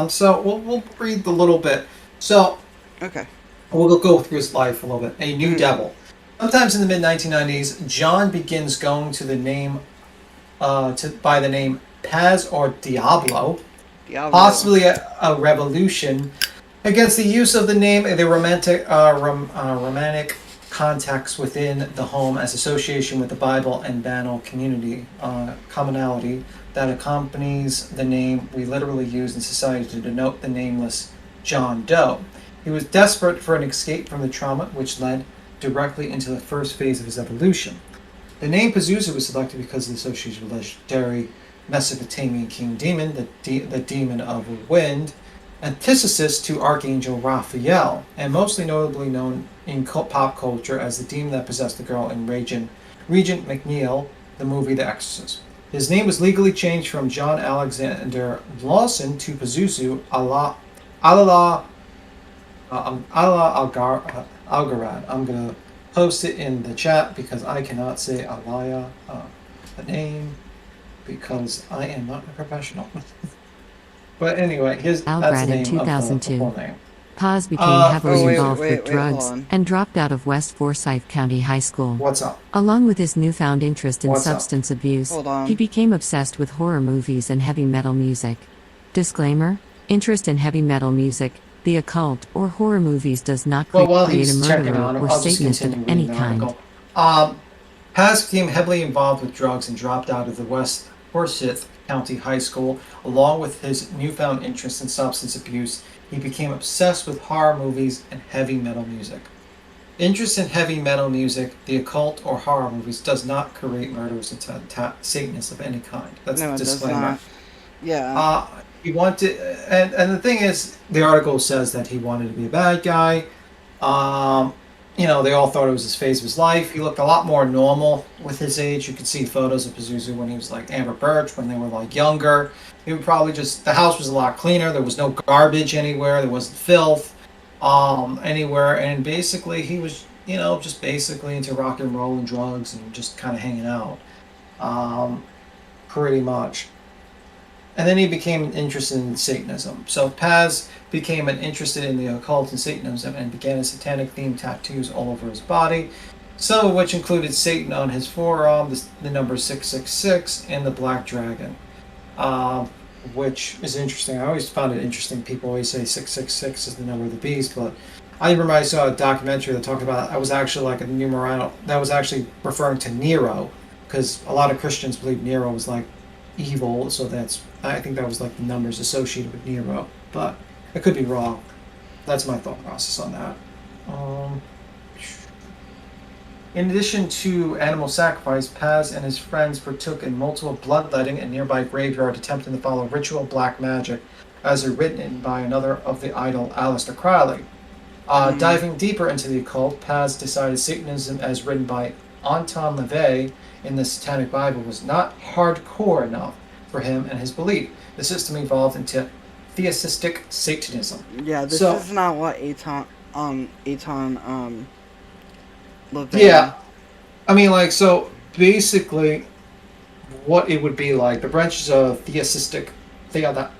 So we'll read a little bit. So Okay. we'll go through his life a little bit. A new Mhm. devil. Sometimes in the mid-1990s, John begins going to the name, by the name Paz or Diablo, possibly a revolution against the use of the name in the romantic context within the home as association with the Bible and banal commonality that accompanies the name we literally use in society to denote the nameless John Doe. He was desperate for an escape from the trauma which led directly into the first phase of his evolution. The name Pazuzu was selected because of the association with legendary Mesopotamian king demon, the demon of wind, antithesis to Archangel Raphael, and mostly notably known in pop culture as the demon that possessed the girl in Regent McNeil, the movie The Exorcist. His name was legally changed from John Alexander Lawson to Pazuzu Allah Algarad. I'm going to post it in the chat because I cannot say Alaya, the name, because I am not a professional. But anyway, that's the Algrad in name of the 2002. full name. Paz became heavily wait, involved wait, with wait, drugs hold on. and dropped out of West Forsyth County High School. What's up? Along with his newfound interest in What's up? substance abuse, Hold on. he became obsessed with horror movies and heavy metal music. Disclaimer: interest in heavy metal music, the occult, or horror movies does not Well, while create a he's checking murderer on him, or I'll just Satanist of continue any reading the kind. article. Paz became heavily involved with drugs and dropped out of the West Forsyth County High School. Along with his newfound interest in substance abuse, he became obsessed with horror movies and heavy metal music. Interest in heavy metal music, the occult, or horror movies does not create murderers and Satanists of any kind. That's No, the it does disclaimer. not. Yeah. He wanted, and the thing is, the article says that he wanted to be a bad guy. They all thought it was his phase of his life. He looked a lot more normal with his age. You could see photos of Pazuzu when he was like Amber Birch, when they were like younger. He would probably the house was a lot cleaner. There was no garbage anywhere. There wasn't filth anywhere. And basically, he was, just basically into rock and roll and drugs and just kind of hanging out. Pretty much. And then he became interested in Satanism. So Paz became interested in the occult and Satanism and began his satanic-themed tattoos all over his body, some of which included Satan on his forearm, the number 666, and the black dragon, which is interesting. I always found it interesting. People always say 666 is the number of the beast, but I remember I saw a documentary that talked about that was actually like a numeral that was actually referring to Nero, because a lot of Christians believe Nero was like evil, so I think that was like the numbers associated with Nero, but I could be wrong. That's my thought process on that. In addition to animal sacrifice, Paz and his friends partook in multiple bloodletting in nearby graveyard, attempting to follow ritual black magic, as written by another of the idol, Aleister Crowley. Diving deeper into the occult, Paz decided Satanism, as written by Anton LaVey in the Satanic Bible, was not hardcore enough for him and his belief. The system evolved into theistic Satanism. Yeah, this is not what Aton LaVey. Yeah, I mean, so basically, what it would be like, the branches of theistic Satanism.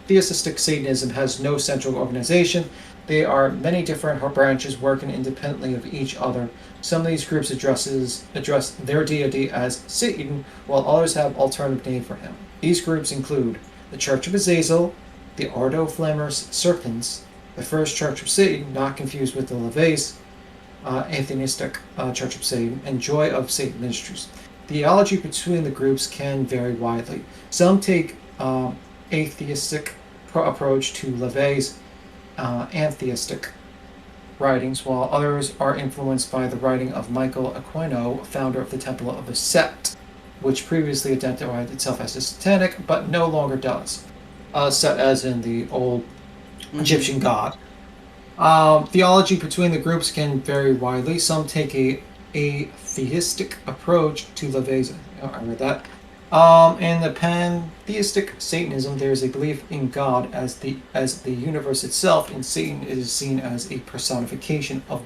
Theistic Satanism has no central organization. There are many different branches working independently of each other. Some of these groups address their deity as Satan, while others have alternative name for him. These groups include the Church of Azazel, the Ordo Flamers Serpents, the First Church of Satan, not confused with the LaVey's atheistic Church of Satan, and Joy of Satan Ministries. Theology between the groups can vary widely. Some take atheistic approach to LaVey's antheistic writings, while others are influenced by the writing of Michael Aquino, founder of the Temple of the Set, which previously identified itself as a satanic, but no longer does. Set as in the old Egyptian god. Theology between the groups can vary widely. Some take a theistic approach to LaVey's. I read that. In the pantheistic Satanism, there is a belief in God as the universe itself, and Satan is seen as a personification of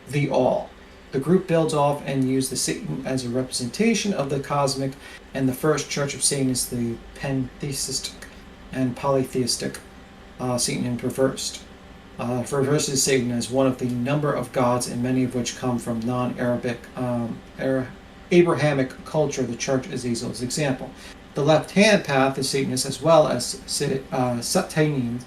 the all. The group builds off and uses the Satan as a representation of the cosmic, and the first church of Satan is the pantheistic and polytheistic Satan and reversed. Reverses Satan as one of the number of gods, and many of which come from non-Arabic Abrahamic culture. The church is Ezel's example. The left-hand path is Satanist, as well as Satanian,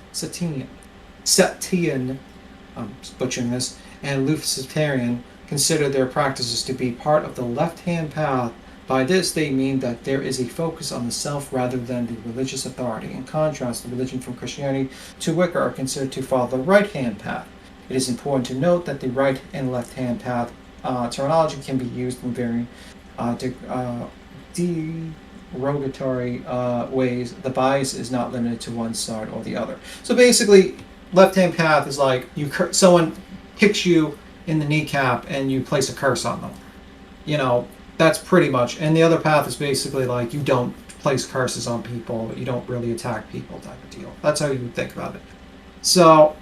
I'm butchering this, and Luciferian consider their practices to be part of the left-hand path. By this, they mean that there is a focus on the self rather than the religious authority. In contrast, the religion from Christianity to Wicca are considered to follow the right-hand path. It is important to note that the right and left-hand path terminology can be used in varying derogatory ways. The bias is not limited to one side or the other. So basically, left-hand path is like someone kicks you in the kneecap and you place a curse on them. You know, that's pretty much. And the other path is basically like you don't place curses on people, but you don't really attack people type of deal. That's how you would think about it. So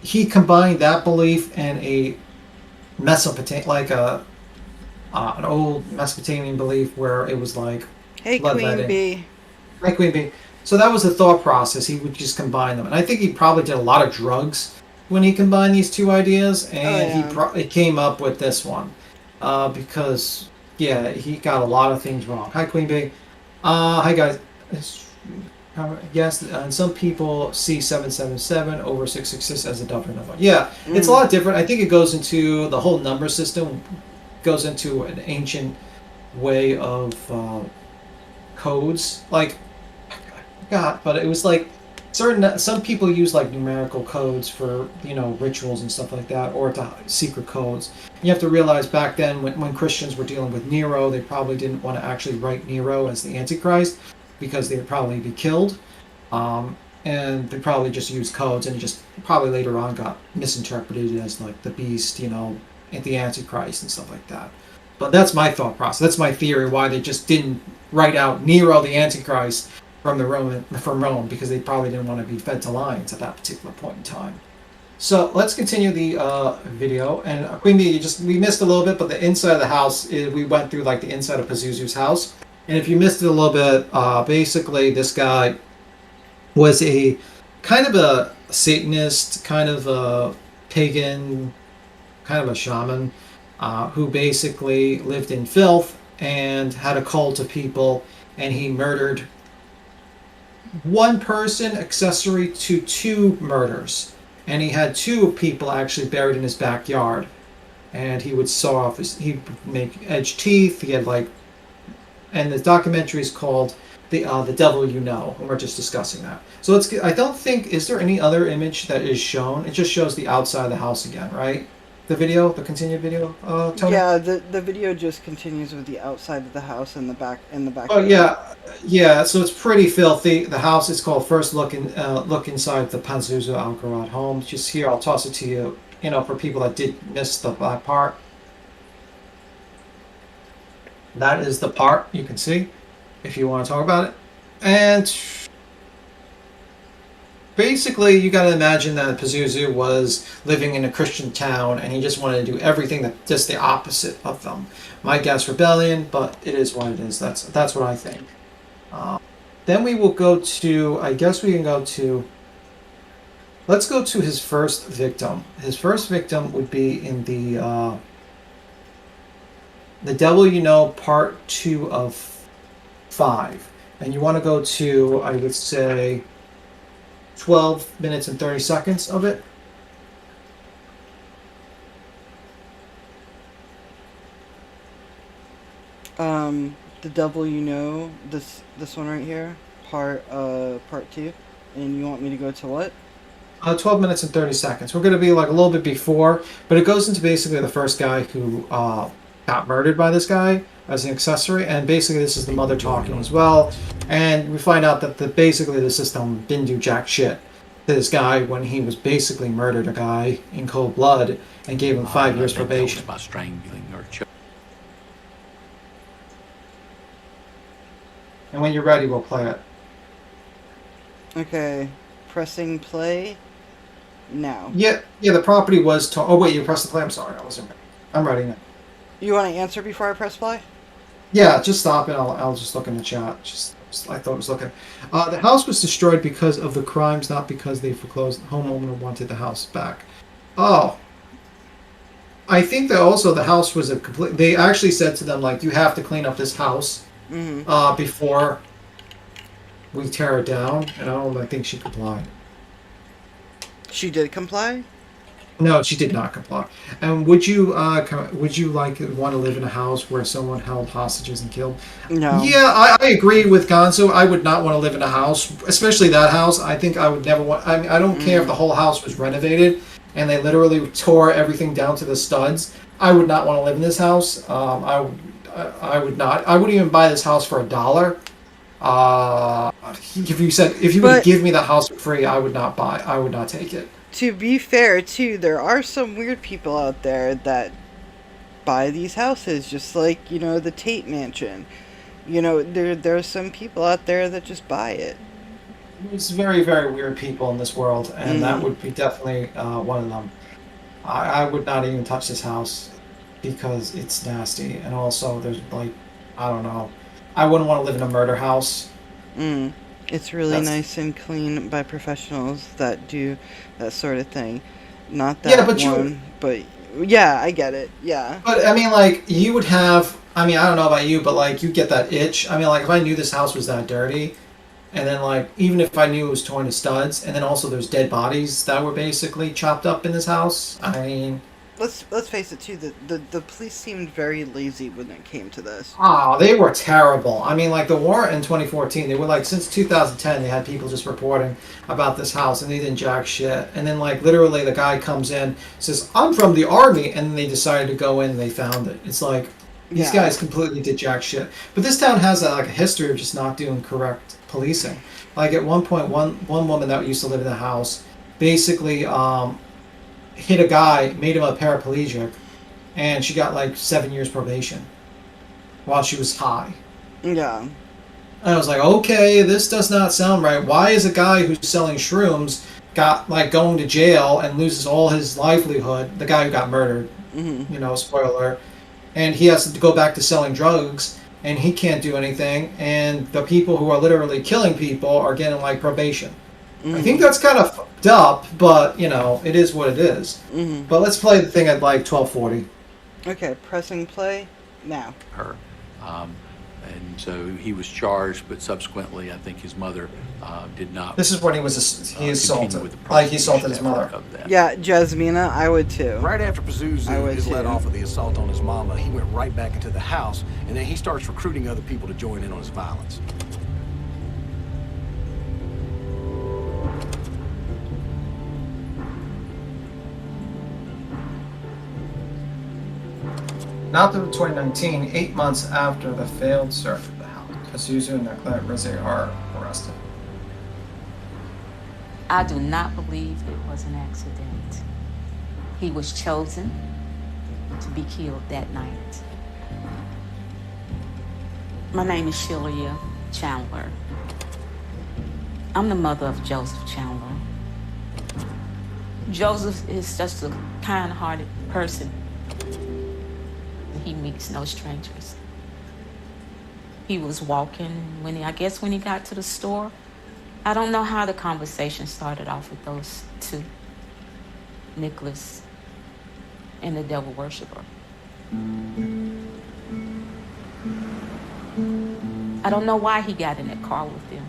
he combined that belief and a Mesopotamian, like an old Mesopotamian belief where it was like, Hey, Queen Bee. Hey, Queen Bee. So that was the thought process. He would just combine them, and I think he probably did a lot of drugs when he combined these two ideas, and he came up with this one because he got a lot of things wrong. Hi, Queen Bee. Hi, guys. Yes, and some people see 777 over 666 as a double number. Yeah, it's a lot different. I think it goes into the whole number system, goes into an ancient way of codes. Like, I forgot, but it was like some people use like numerical codes for, you know, rituals and stuff like that, or to secret codes. You have to realize back then when Christians were dealing with Nero, they probably didn't want to actually write Nero as the Antichrist, because they would probably be killed, and they probably just used codes, and it just probably later on got misinterpreted as like the beast, you know, and the Antichrist and stuff like that. But that's my thought process. That's my theory why they just didn't write out Nero the Antichrist from Rome, because they probably didn't want to be fed to lions at that particular point in time. So let's continue the video. And Queen Bee, we missed a little bit, but the inside of the house, we went through like the inside of Pazuzu's house. And if you missed it a little bit, basically this guy was a kind of a Satanist, kind of a pagan, kind of a shaman, who basically lived in filth and had a cult of people, and he murdered one person accessory to 2 murders. And he had 2 people actually buried in his backyard. And he would saw off he'd make edge teeth, he had like, and the documentary is called the Devil You Know, and we're just discussing that. So I don't think, is there any other image that is shown? It just shows the outside of the house again, right? The continued video, Tony? Yeah, the video just continues with the outside of the house and the back. Oh yeah. So it's pretty filthy. The house is called First Look Inside the Pazuzu Algarad home. Just here, I'll toss it to you. You know, for people that did miss the black part. That is the part you can see, if you want to talk about it. And basically, you got to imagine that Pazuzu was living in a Christian town, and he just wanted to do everything just the opposite of them. My guess, rebellion, but it is what it is. That's what I think. Then we will go to, I guess we can go to, let's go to his first victim. His first victim would be in the Devil You Know part 2 of 5. And you want to go to, I would say, 12 minutes and 30 seconds of it. The Devil You Know, this one right here, part 2. And you want me to go to what? 12 minutes and 30 seconds. We're going to be like a little bit before, but it goes into basically the first guy who got murdered by this guy as an accessory, and basically this is the mother talking as well, and we find out that basically the system didn't do jack shit to this guy when he was basically murdered a guy in cold blood and gave him 5 years probation. By strangling or And when you're ready, we'll play it. Okay, pressing play now. Yeah, the property was... Oh, wait, you pressed the play? I'm sorry, I wasn't ready. I'm ready now. You want to answer before I press play? Yeah, just stop it. I'll just look in the chat. I thought it was looking. The house was destroyed because of the crimes, not because they foreclosed. The homeowner wanted the house back. Oh. I think that also the house was a complete... They actually said to them, like, you have to clean up this house before we tear it down. And I think she complied. She did comply? No, she did not comply. And would you want to live in a house where someone held hostages and killed? No. Yeah, I agree with Gonzo. I would not want to live in a house, especially that house. I think I would never want. I mean, I don't care if the whole house was renovated and they literally tore everything down to the studs. I would not want to live in this house. I would not. I wouldn't even buy this house for $1. If you would give me the house for free, I would not buy. I would not take it. To be fair, too, there are some weird people out there that buy these houses, just like, the Tate Mansion. There are some people out there that just buy it. There's very, very weird people in this world, and that would be definitely one of them. I would not even touch this house because it's nasty, and also there's I don't know. I wouldn't want to live in a murder house. It's really nice and clean by professionals that do that sort of thing. Not that but yeah, I get it. Yeah. But I mean, you would have. I mean, I don't know about you, but you get that itch. I mean, if I knew this house was that dirty, and then even if I knew it was torn to studs, and then also there's dead bodies that were basically chopped up in this house. I mean. Let's face it too. The police seemed very lazy when it came to this. Oh, they were terrible. I mean, the warrant in 2014, they were since 2010, they had people just reporting about this house, and they didn't jack shit. And then literally the guy comes in, says, "I'm from the army," and then they decided to go in and they found it. It's these guys completely did jack shit. But this town has a history of just not doing correct policing. At one point, one woman that used to live in the house basically hit a guy, made him a paraplegic, and she got 7 years probation while she was high. Yeah. And I was like, okay, this does not sound right. Why is a guy who's selling shrooms going to jail and loses all his livelihood? The guy who got murdered, spoiler, and he has to go back to selling drugs, and he can't do anything. And the people who are literally killing people are getting probation. I think that's kind of fucked up, but it is what it is. But let's play the thing at 12:40. Okay, pressing play now. Her, and so he was charged, but subsequently, I think his mother did not. This is when he assaulted. He assaulted his mother. Yeah, Jasmina, I would too. Right after Pazuzu is let off of the assault on his mama, he went right back into the house, and then he starts recruiting other people to join in on his violence. Not until 2019, 8 months after the failed search of the house, Pazuzu and Claire Rizzi are arrested. I do not believe it was an accident. He was chosen to be killed that night. My name is Shelia Chandler. I'm the mother of Joseph Chandler. Joseph is just a kind-hearted person. He meets no strangers. He was walking when he got to the store. I don't know how the conversation started off with those two, Nicholas and the devil worshiper. I don't know why he got in that car with them.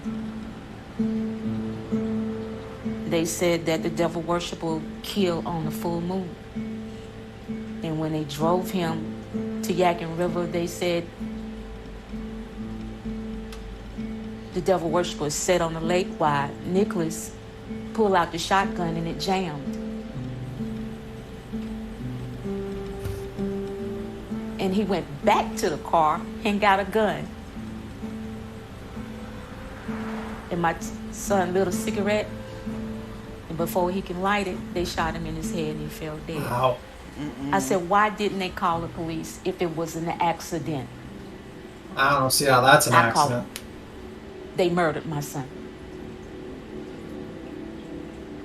They said that the devil worshiper will kill on the full moon. And when they drove him to Yakin River, they said the devil worshiper was set on the lake while Nicholas pulled out the shotgun and it jammed. And he went back to the car and got a gun. And my son lit a cigarette, and before he can light it, they shot him in his head and he fell dead. Wow. I said, why didn't they call the police if it was an accident? I don't see how that's an accident. they murdered my son.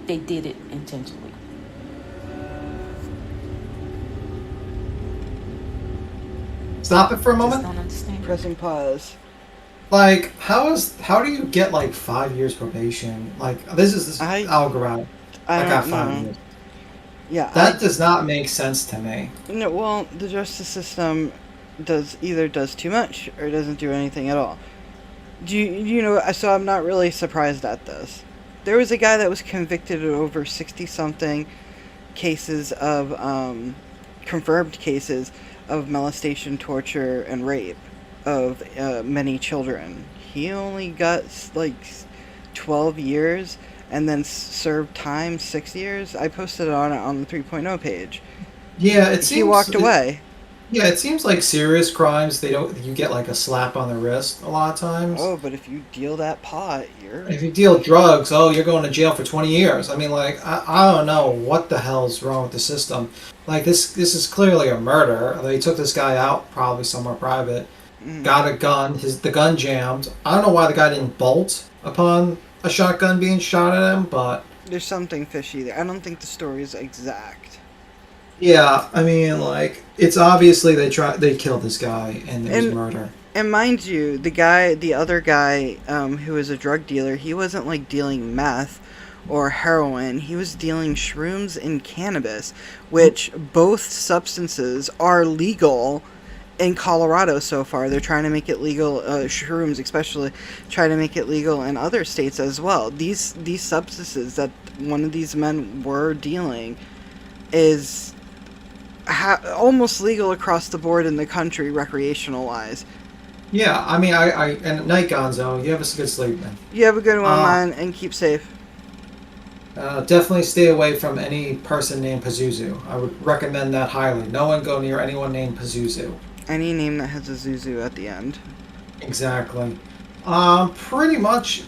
They did it intentionally. Stop it for a Just moment. don't understand. Pressing pause. Like, how do you get like 5 years probation? Like, this algorithm. I got don't 5 know. years. Yeah, That does not make sense to me. No, well, the justice system either does too much or doesn't do anything at all. You know? So I'm not really surprised at this. There was a guy that was convicted of over 60-something cases of confirmed cases of molestation, torture, and rape of many children. He only got like 12 years. And then served time 6 years. I posted it on the 3.0 page. Yeah, it seems he walked away. Yeah, it seems like serious crimes. You get like a slap on the wrist a lot of times. Oh, but if you deal that pot, if you deal drugs, you're going to jail for 20 years. I mean, like I don't know what the hell's wrong with the system. Like this is clearly a murder. They took this guy out probably somewhere private. Got a gun. The gun jammed. I don't know why the guy didn't bolt upon a shotgun being shot at him, but there's something fishy there. I don't think the story is exact. Yeah, I mean, like, it's obviously they killed this guy and it was murder. And mind you, the other guy, who was a drug dealer, he wasn't like dealing meth or heroin. He was dealing shrooms and cannabis, which both substances are legal in Colorado so far. They're trying to make it legal, shrooms especially, trying to make it legal in other states as well. These substances that one of these men were dealing is almost legal across the board in the country, recreational-wise. Yeah, I mean, and night, Gonzo. You have a good sleep, man. You have a good one, man, and keep safe. Definitely stay away from any person named Pazuzu. I would recommend that highly. No one go near anyone named Pazuzu. Any name that has a Zuzu at the end. Exactly. Pretty much.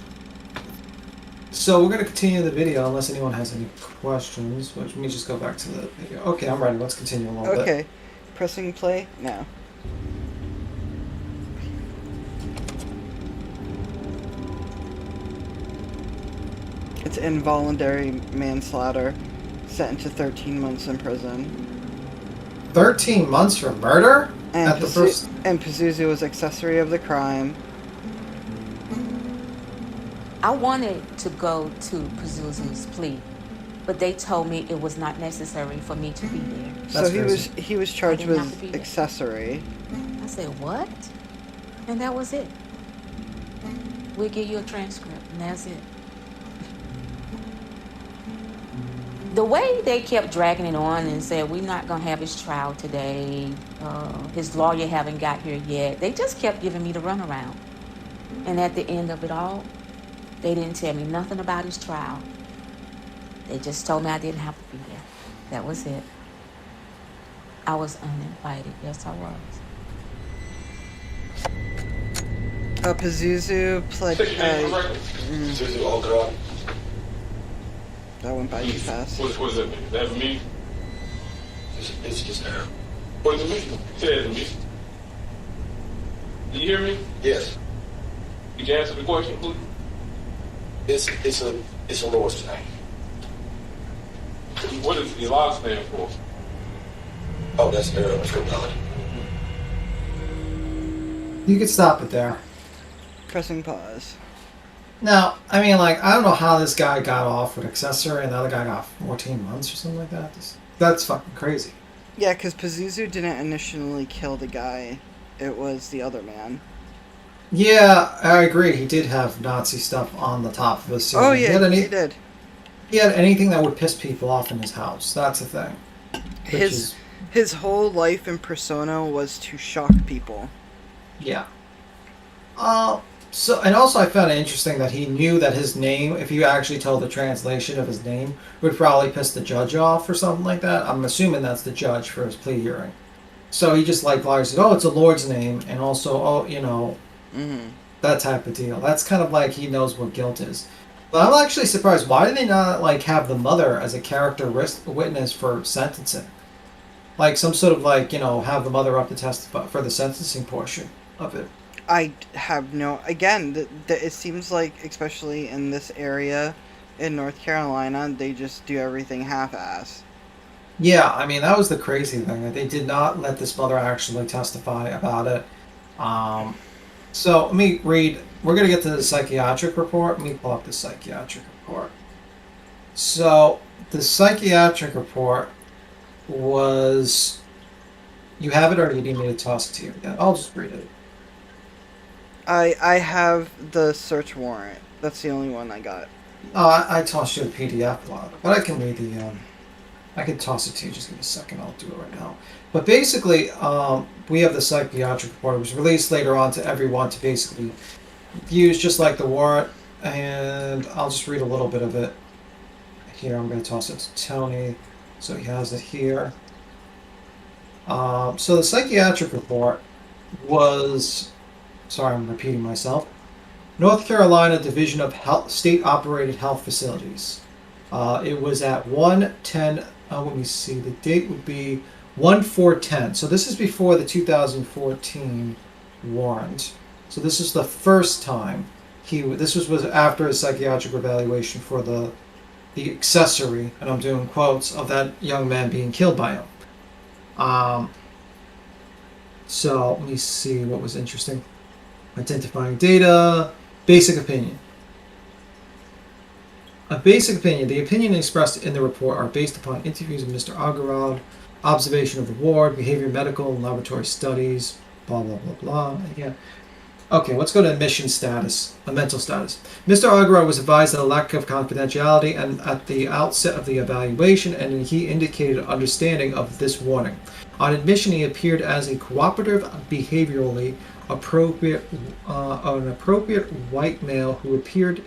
So we're going to continue the video unless anyone has any questions. Let me just go back to the video. Okay, I'm ready. Let's continue a little bit. Okay. Pressing play now. It's involuntary manslaughter. Sentenced to 13 months in prison. 13 months for murder? And Pazuzu was accessory of the crime. I wanted to go to Pazuzu's plea, but they told me it was not necessary for me to be there. So he was charged with accessory. I said, what? And that was it. We'll give you a transcript, and that's it. The way they kept dragging it on and said, we're not going to have his trial today, his lawyer haven't got here yet, they just kept giving me the runaround. And at the end of it all, they didn't tell me nothing about his trial. They just told me I didn't have to be there. That was it. I was uninvited. Yes, I was. Pazuzu pled. That went by too fast. What does that mean? Is that me? It's just her. What does it mean? Say it to me. Do you hear me? Yes. Could you answer the question, please? It's a Lord's name. What does the law stand for? Oh, that's error for God. You could stop it there. Pressing pause. Now, I mean, like, I don't know how this guy got off with accessory and the other guy got 14 months or something like that. That's fucking crazy. Yeah, because Pazuzu didn't initially kill the guy. It was the other man. Yeah, I agree. He did have Nazi stuff on the top of his ceiling. Oh, yeah, he did. He had anything that would piss people off in his house. That's the thing. His whole life and persona was to shock people. Yeah. So, and also I found it interesting that he knew that his name, if you actually told the translation of his name, would probably piss the judge off or something like that. I'm assuming that's the judge for his plea hearing. So he just like lies, said, oh, it's a Lord's name, and also, oh, you know, that type of deal. That's kind of like he knows what guilt is. But I'm actually surprised. Why did they not like have the mother as a character witness for sentencing? Like some sort of like, you know, have the mother up to testify for the sentencing portion of it. I have no. Again, it seems like, especially in this area in North Carolina, they just do everything half-ass. Yeah, I mean, that was the crazy thing. That they did not let this mother actually testify about it. So let me read. We're going to get to the psychiatric report. Let me pull up the psychiatric report. So the psychiatric report was. You have it, or do you need me to toss it to you again? I'll just read it. I have the search warrant. That's the only one I got. I tossed you a PDF file, but I can read the. I can toss it to you. Just give me a second. I'll do it right now. But basically, we have the psychiatric report. It was released later on to everyone to basically use, just like the warrant. And I'll just read a little bit of it here. I'm going to toss it to Tony, so he has it here. So the psychiatric report was. Sorry, I'm repeating myself. North Carolina Division of Health, State-Operated Health Facilities. It was at 110. Let me see. The date would be 1/4/10. So this is before the 2014 warrant. So this is the first time this was after his psychiatric evaluation for the accessory, and I'm doing quotes, of that young man being killed by him. So let me see what was interesting. Identifying data, basic opinion. A basic opinion. The opinion expressed in the report are based upon interviews of Mr. Agarwal, observation of the ward, behavior, medical, and laboratory studies, blah, blah, blah, blah. Yeah. Okay, let's go to admission status, mental status. Mr. Agarwal was advised of a lack of confidentiality and at the outset of the evaluation, and he indicated understanding of this warning. On admission, he appeared as a cooperative, behaviorally an appropriate white male who appeared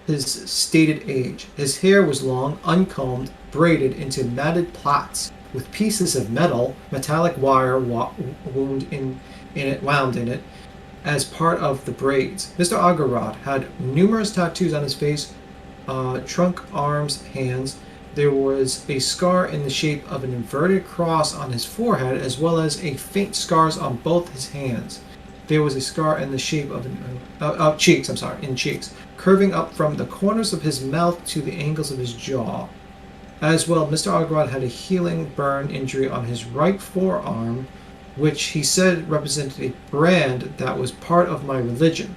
his stated age. His hair was long, uncombed, braided into matted plaits, with pieces of metallic wire wound in it as part of the braids. Mr. Agarwal had numerous tattoos on his face, trunk, arms, hands. There was a scar in the shape of an inverted cross on his forehead, as well as a faint scars on both his hands. There was a scar in the shape of cheeks, curving up from the corners of his mouth to the angles of his jaw. As well, Mr. Agarwal had a healing burn injury on his right forearm, which he said represented a brand that was part of my religion.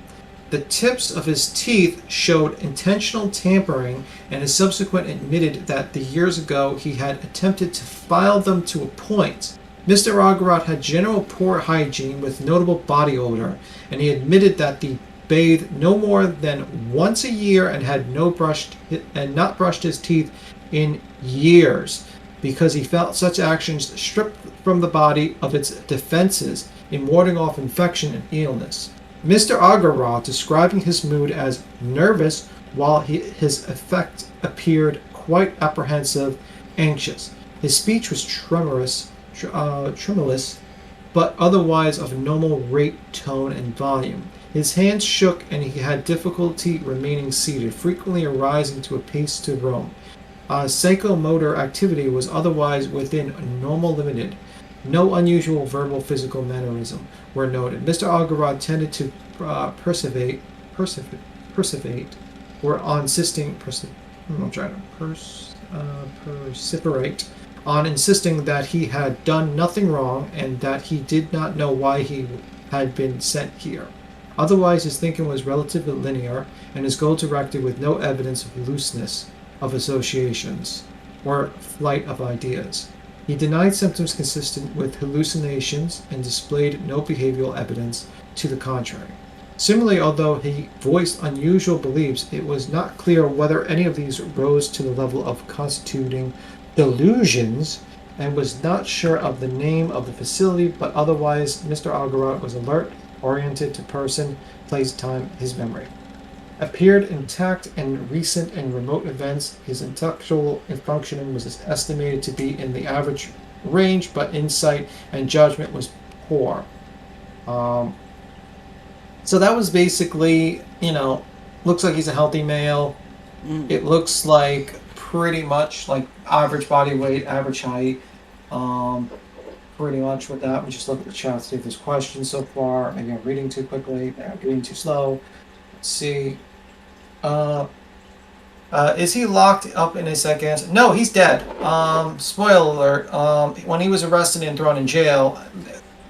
The tips of his teeth showed intentional tampering, and his subsequent admitted that years ago he had attempted to file them to a point. Mr. Agarwal had general poor hygiene with notable body odor, and he admitted that he bathed no more than once a year and had not brushed his teeth in years, because he felt such actions stripped from the body of its defenses in warding off infection and illness. Mr. Agarwal describing his mood as nervous, while his effect appeared quite apprehensive, anxious. His speech was tremulous, but otherwise of normal rate, tone, and volume. His hands shook, and he had difficulty remaining seated, frequently arising to a pace to roam. Psychomotor activity was otherwise within normal limited. No unusual verbal physical mannerism were noted. Mr. Agarwal tended to persevere, or on insisting, perseverate on insisting that he had done nothing wrong and that he did not know why he had been sent here. Otherwise, his thinking was relatively linear, and his goal directed with no evidence of looseness of associations or flight of ideas. He denied symptoms consistent with hallucinations and displayed no behavioral evidence to the contrary. Similarly, although he voiced unusual beliefs, it was not clear whether any of these rose to the level of constituting delusions, and was not sure of the name of the facility, but otherwise Mr. Agarwal was alert, oriented to person, place, time, his memory. Appeared intact in recent and remote events. His intellectual functioning was estimated to be in the average range, but insight and judgment was poor. So that was basically, looks like he's a healthy male. It looks like pretty much like average body weight, average height. pretty much with that. We just look at the chat, see if there's questions so far. Maybe I'm reading too quickly, maybe I'm reading too slow. Let's see. Is he locked up in a psychiatric? No, he's dead. Spoiler alert. When he was arrested and thrown in jail,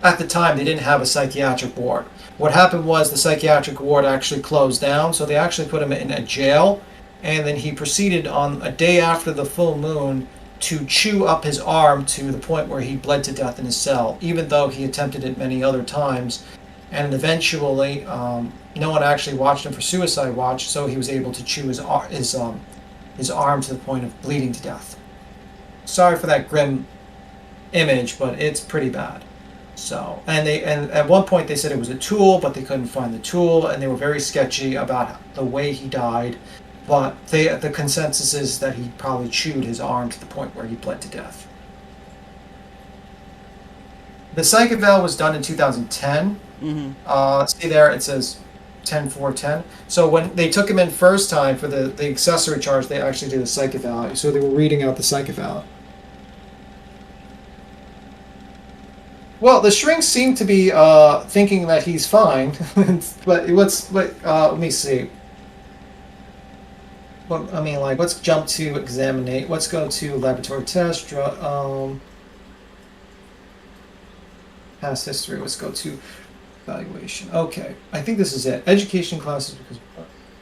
at the time they didn't have a psychiatric ward. What happened was the psychiatric ward actually closed down, so they actually put him in a jail, and then he proceeded on a day after the full moon to chew up his arm to the point where he bled to death in his cell, even though he attempted it many other times. And eventually, no one actually watched him for suicide watch, so he was able to chew his arm to the point of bleeding to death. Sorry for that grim image, but it's pretty bad. So, and at one point they said it was a tool, but they couldn't find the tool, and they were very sketchy about the way he died. But the consensus is that he probably chewed his arm to the point where he bled to death. The psych eval was done in 2010. See there, it says 10/4/10. So when they took him in first time for the accessory charge, they actually did a psych eval. So they were reading out the psych eval. Well, the shrinks seem to be thinking that he's fine, but let me see. Well, I mean, like, let's jump to examinate. Let's go to laboratory test. Past history. Let's go to evaluation. Okay, I think this is it. Education classes.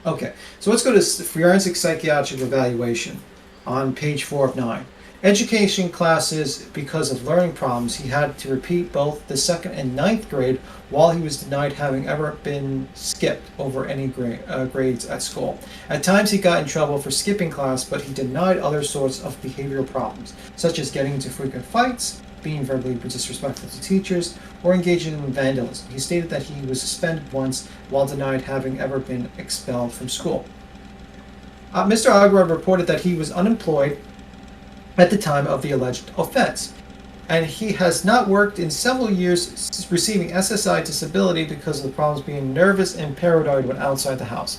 Okay, so let's go to forensic psychiatric evaluation on page 4 of 9. Education classes, because of learning problems, he had to repeat both the 2nd and 9th grade while he was denied having ever been skipped over any grades at school. At times he got in trouble for skipping class, but he denied other sorts of behavioral problems, such as getting into frequent fights, being verbally disrespectful to teachers, or engaging in vandalism. He stated that he was suspended once while denied having ever been expelled from school. Mr. Agra reported that he was unemployed at the time of the alleged offense, and he has not worked in several years, receiving SSI disability because of the problems being nervous and paranoid when outside the house.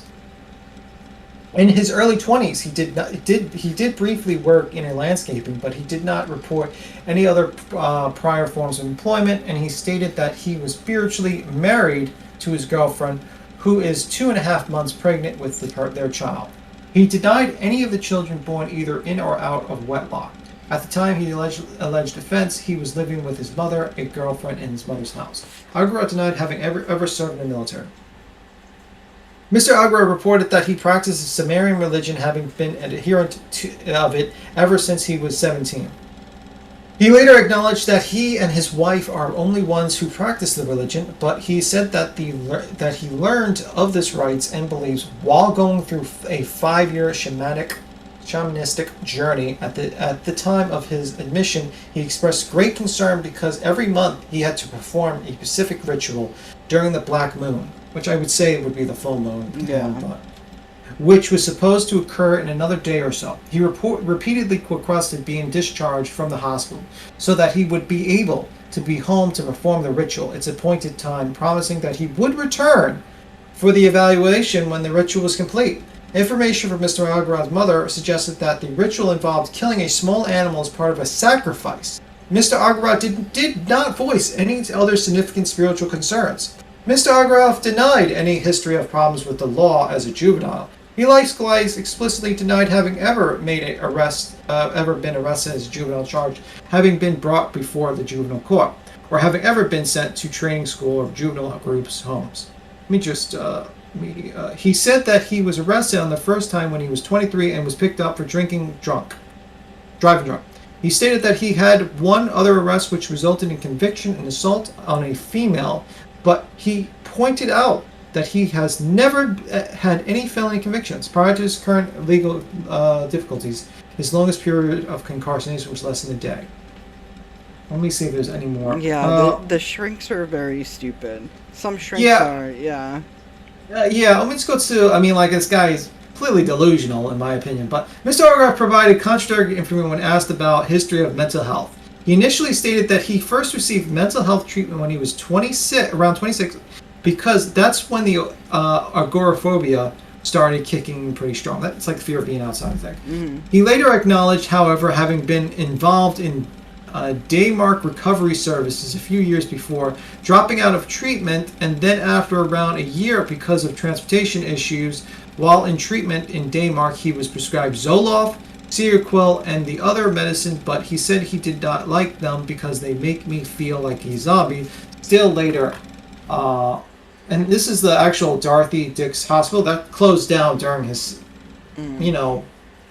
In his early 20s, he did briefly work in a landscaping, but he did not report any other prior forms of employment, and he stated that he was spiritually married to his girlfriend, who is 2.5 months pregnant with their child. He denied any of the children born either in or out of wedlock. At the time he alleged offense, he was living with his mother, a girlfriend, in his mother's house. Agra denied having ever served in the military. Mr. Agra reported that he practiced Sumerian religion, having been an adherent of it ever since he was 17. He later acknowledged that he and his wife are only ones who practice the religion, but he said that he learned of this rites and beliefs while going through a 5-year shamanistic journey. At the time of his admission, he expressed great concern because every month he had to perform a specific ritual during the black moon, which I would say would be the full moon. Which was supposed to occur in another day or so. He repeatedly requested being discharged from the hospital so that he would be able to be home to perform the ritual its appointed time, promising that he would return for the evaluation when the ritual was complete. Information from Mr. Agra's mother suggested that the ritual involved killing a small animal as part of a sacrifice. Mr. Agra did not voice any other significant spiritual concerns. Mr. Agra denied any history of problems with the law as a juvenile. He likewise explicitly denied having ever been arrested as a juvenile charge, having been brought before the juvenile court, or having ever been sent to training school or juvenile groups' homes. He said that he was arrested on the first time when he was 23 and was picked up for driving drunk. He stated that he had one other arrest which resulted in conviction and assault on a female, but he pointed out that he has never had any felony convictions. Prior to his current legal difficulties, his longest period of incarceration was less than a day. Let me see if there's any more. Yeah, the shrinks are very stupid. Some shrinks are, yeah. Let's go to, this guy is clearly delusional in my opinion, but Mr. Orgoff provided contradictory information when asked about history of mental health. He initially stated that he first received mental health treatment when he was around 26, because that's when the agoraphobia started kicking pretty strong. That's like the fear of being outside thing. He later acknowledged, however, having been involved in Daymark Recovery Services a few years before, dropping out of treatment, and then after around a year because of transportation issues, while in treatment in Daymark, he was prescribed Zoloft, Seroquel, and the other medicine, but he said he did not like them because they make me feel like a zombie. Still later, and this is the actual Dorothy Dix Hospital that closed down during his,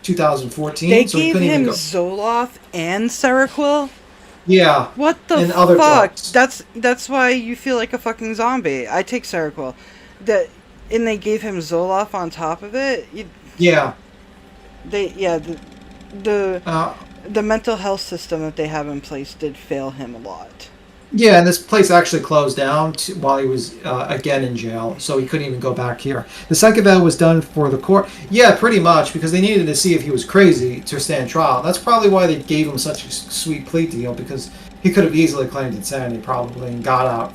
2014. They so he gave couldn't him even go. Zoloft and Seroquel? Yeah. What the and other fuck? drugs. That's why you feel like a fucking zombie. I take Seroquel. And they gave him Zoloft on top of it? Yeah. The mental health system that they have in place did fail him a lot. Yeah, and this place actually closed down while he was again in jail, so he couldn't even go back here. The psych eval was done for the court. Yeah, pretty much, because they needed to see if he was crazy to stand trial. That's probably why they gave him such a sweet plea deal, because he could have easily claimed insanity probably and got out,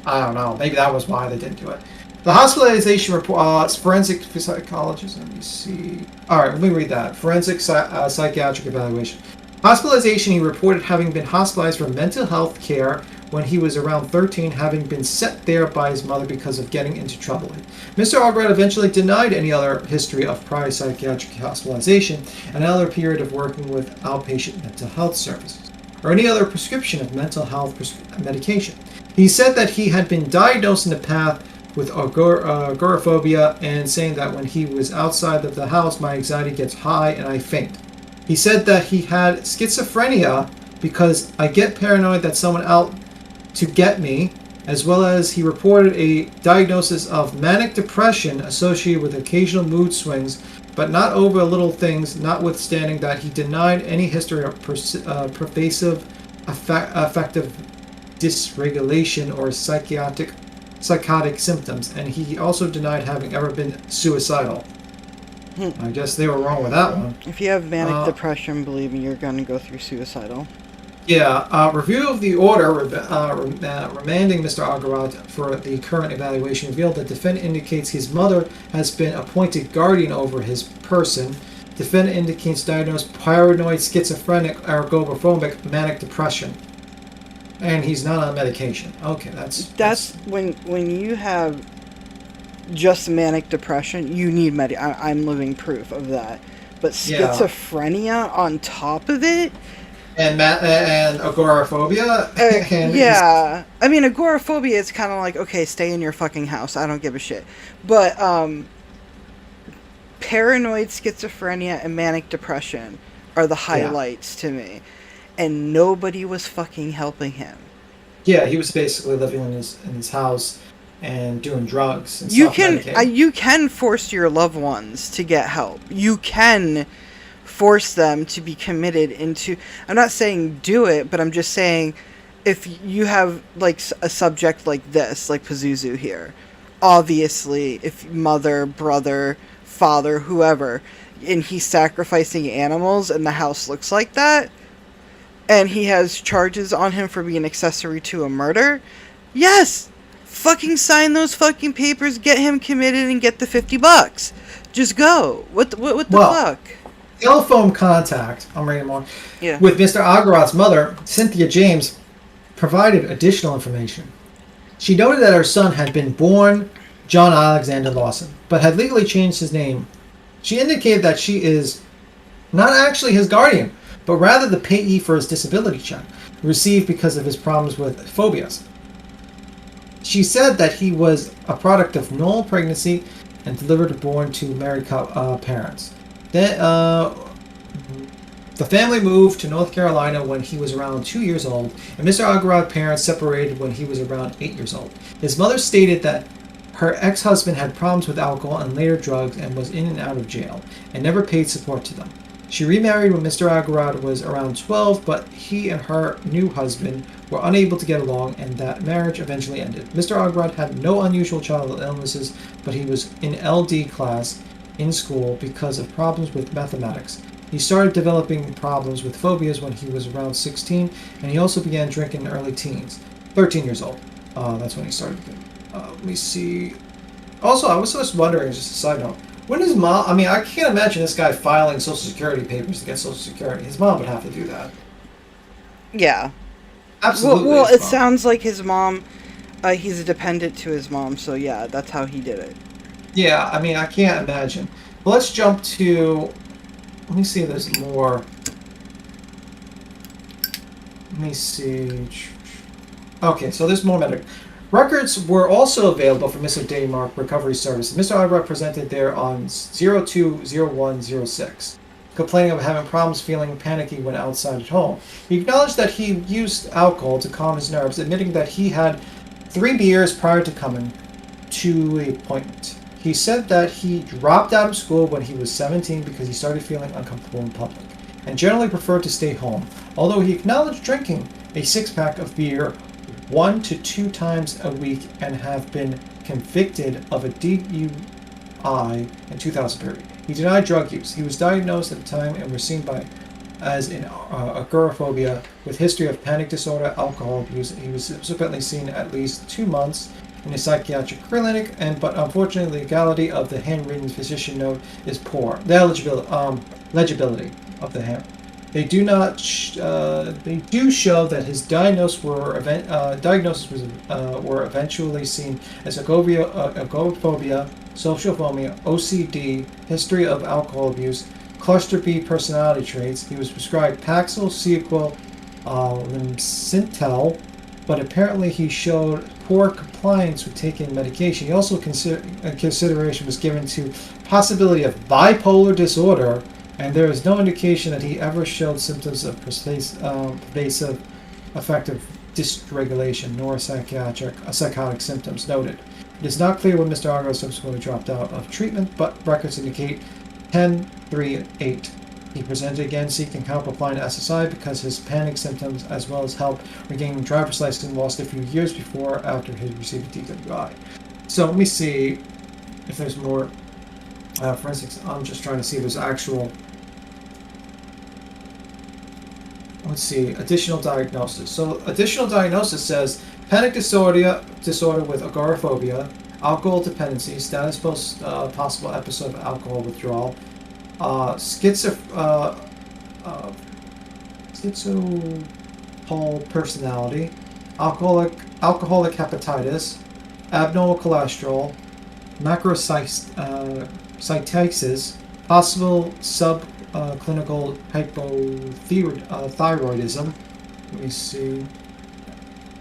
I don't know. Maybe that was why they didn't do it. The hospitalization report, forensic psychologist, let me see. All right, let me read that. Forensic psychiatric evaluation. Hospitalization, he reported having been hospitalized for mental health care when he was around 13, having been sent there by his mother because of getting into trouble. Mr. Albright eventually denied any other history of prior psychiatric hospitalization, another period of working with outpatient mental health services, or any other prescription of mental health medication. He said that he had been diagnosed in the past with agoraphobia, and saying that when he was outside of the house, my anxiety gets high and I faint. He said that he had schizophrenia because I get paranoid that someone out to get me, as well as he reported a diagnosis of manic depression associated with occasional mood swings, but not over little things, notwithstanding that he denied any history of pervasive affective dysregulation or psychotic symptoms, and he also denied having ever been suicidal. I guess they were wrong with that one. If you have manic depression, believe me, you're going to go through suicidal. Yeah, review of the order remanding Mr. Agarat for the current evaluation revealed that defendant indicates his mother has been appointed guardian over his person. Defendant indicates diagnosed paranoid, schizophrenic, agoraphobic, manic depression. And he's not on medication. Okay, that's when you have just manic depression, you need I'm living proof of that. But schizophrenia on top of it, and agoraphobia. Yeah, I mean agoraphobia is kind of like, okay, stay in your fucking house. I don't give a shit. But paranoid schizophrenia and manic depression are the highlights to me, and nobody was fucking helping him. Yeah, he was basically living in his house and doing drugs and you can force your loved ones to get help. You can force them to be committed into, I'm not saying do it, but I'm just saying if you have like a subject like this, like Pazuzu here, obviously if mother, brother, father, whoever, and he's sacrificing animals and the house looks like that, and he has charges on him for being accessory to a murder, yes, fucking sign those fucking papers, get him committed, and get the $50. Just go. What the fuck? Telephone contact, I'm reading more, with Mr. Agarat's mother, Cynthia James, provided additional information. She noted that her son had been born John Alexander Lawson, but had legally changed his name. She indicated that she is not actually his guardian, but rather the payee for his disability check, received because of his problems with phobias. She said that he was a product of normal pregnancy and delivered born to married parents. Then, the family moved to North Carolina when he was around 2 years old, and Mr. Agarat's parents separated when he was around 8 years old. His mother stated that her ex-husband had problems with alcohol and later drugs and was in and out of jail, and never paid support to them. She remarried when Mr. Agarat was around 12, but he and her new husband were unable to get along, and that marriage eventually ended. Mr. Agarat had no unusual childhood illnesses, but he was in LD class in school because of problems with mathematics. He started developing problems with phobias when he was around 16, and he also began drinking in early teens. 13 years old. That's when he started. Let me see. Also, I was just wondering, just a side note, when his mom, I mean, I can't imagine this guy filing Social Security papers to get Social Security. His mom would have to do that. Yeah. Absolutely. Well, his it mom. sounds like his mom. He's a dependent to his mom, so yeah, that's how he did it. Yeah, I mean, I can't imagine. But let's jump to. Let me see if there's more. Let me see. Okay, so there's more medical. Records were also available for Mr. Daymark Recovery Services. Mr. Arbroath presented there on 02/01/06, complaining of having problems feeling panicky when outside at home. He acknowledged that he used alcohol to calm his nerves, admitting that he had 3 beers prior to coming to the appointment. He said that he dropped out of school when he was 17 because he started feeling uncomfortable in public, and generally preferred to stay home, although he acknowledged drinking a 6-pack of beer 1 to 2 times a week and have been convicted of a DUI in 2003. He denied drug use. He was diagnosed at the time and was seen as in agoraphobia with history of panic disorder, alcohol abuse. He was subsequently seen at least 2 months in a psychiatric clinic, but unfortunately the legality of the handwritten physician note is poor. The legibility of the hand. They do not. They do show that his diagnosis were eventually seen as agoraphobia, social phobia, OCD, history of alcohol abuse, cluster B personality traits. He was prescribed Paxil, Sequel, Limcintel, but apparently he showed poor compliance with taking medication. He also consideration was given to possibility of bipolar disorder, and there is no indication that he ever showed symptoms of pervasive affective dysregulation nor psychotic symptoms noted. It is not clear when Mr. Argo subsequently dropped out of treatment, but records indicate 10/3/8. He presented again seeking help applying to SSI because his panic symptoms, as well as help regaining driver's license, lost a few years before after he received a DWI. So let me see if there's more. For instance, I'm just trying to see if there's actual. Let's see, additional diagnosis. So additional diagnosis says panic disorder with agoraphobia, alcohol dependency, status post possible episode of alcohol withdrawal, schizophol personality, alcoholic hepatitis, abnormal cholesterol, macrocytosis, possible subclinical hypothyroidism. Let me see.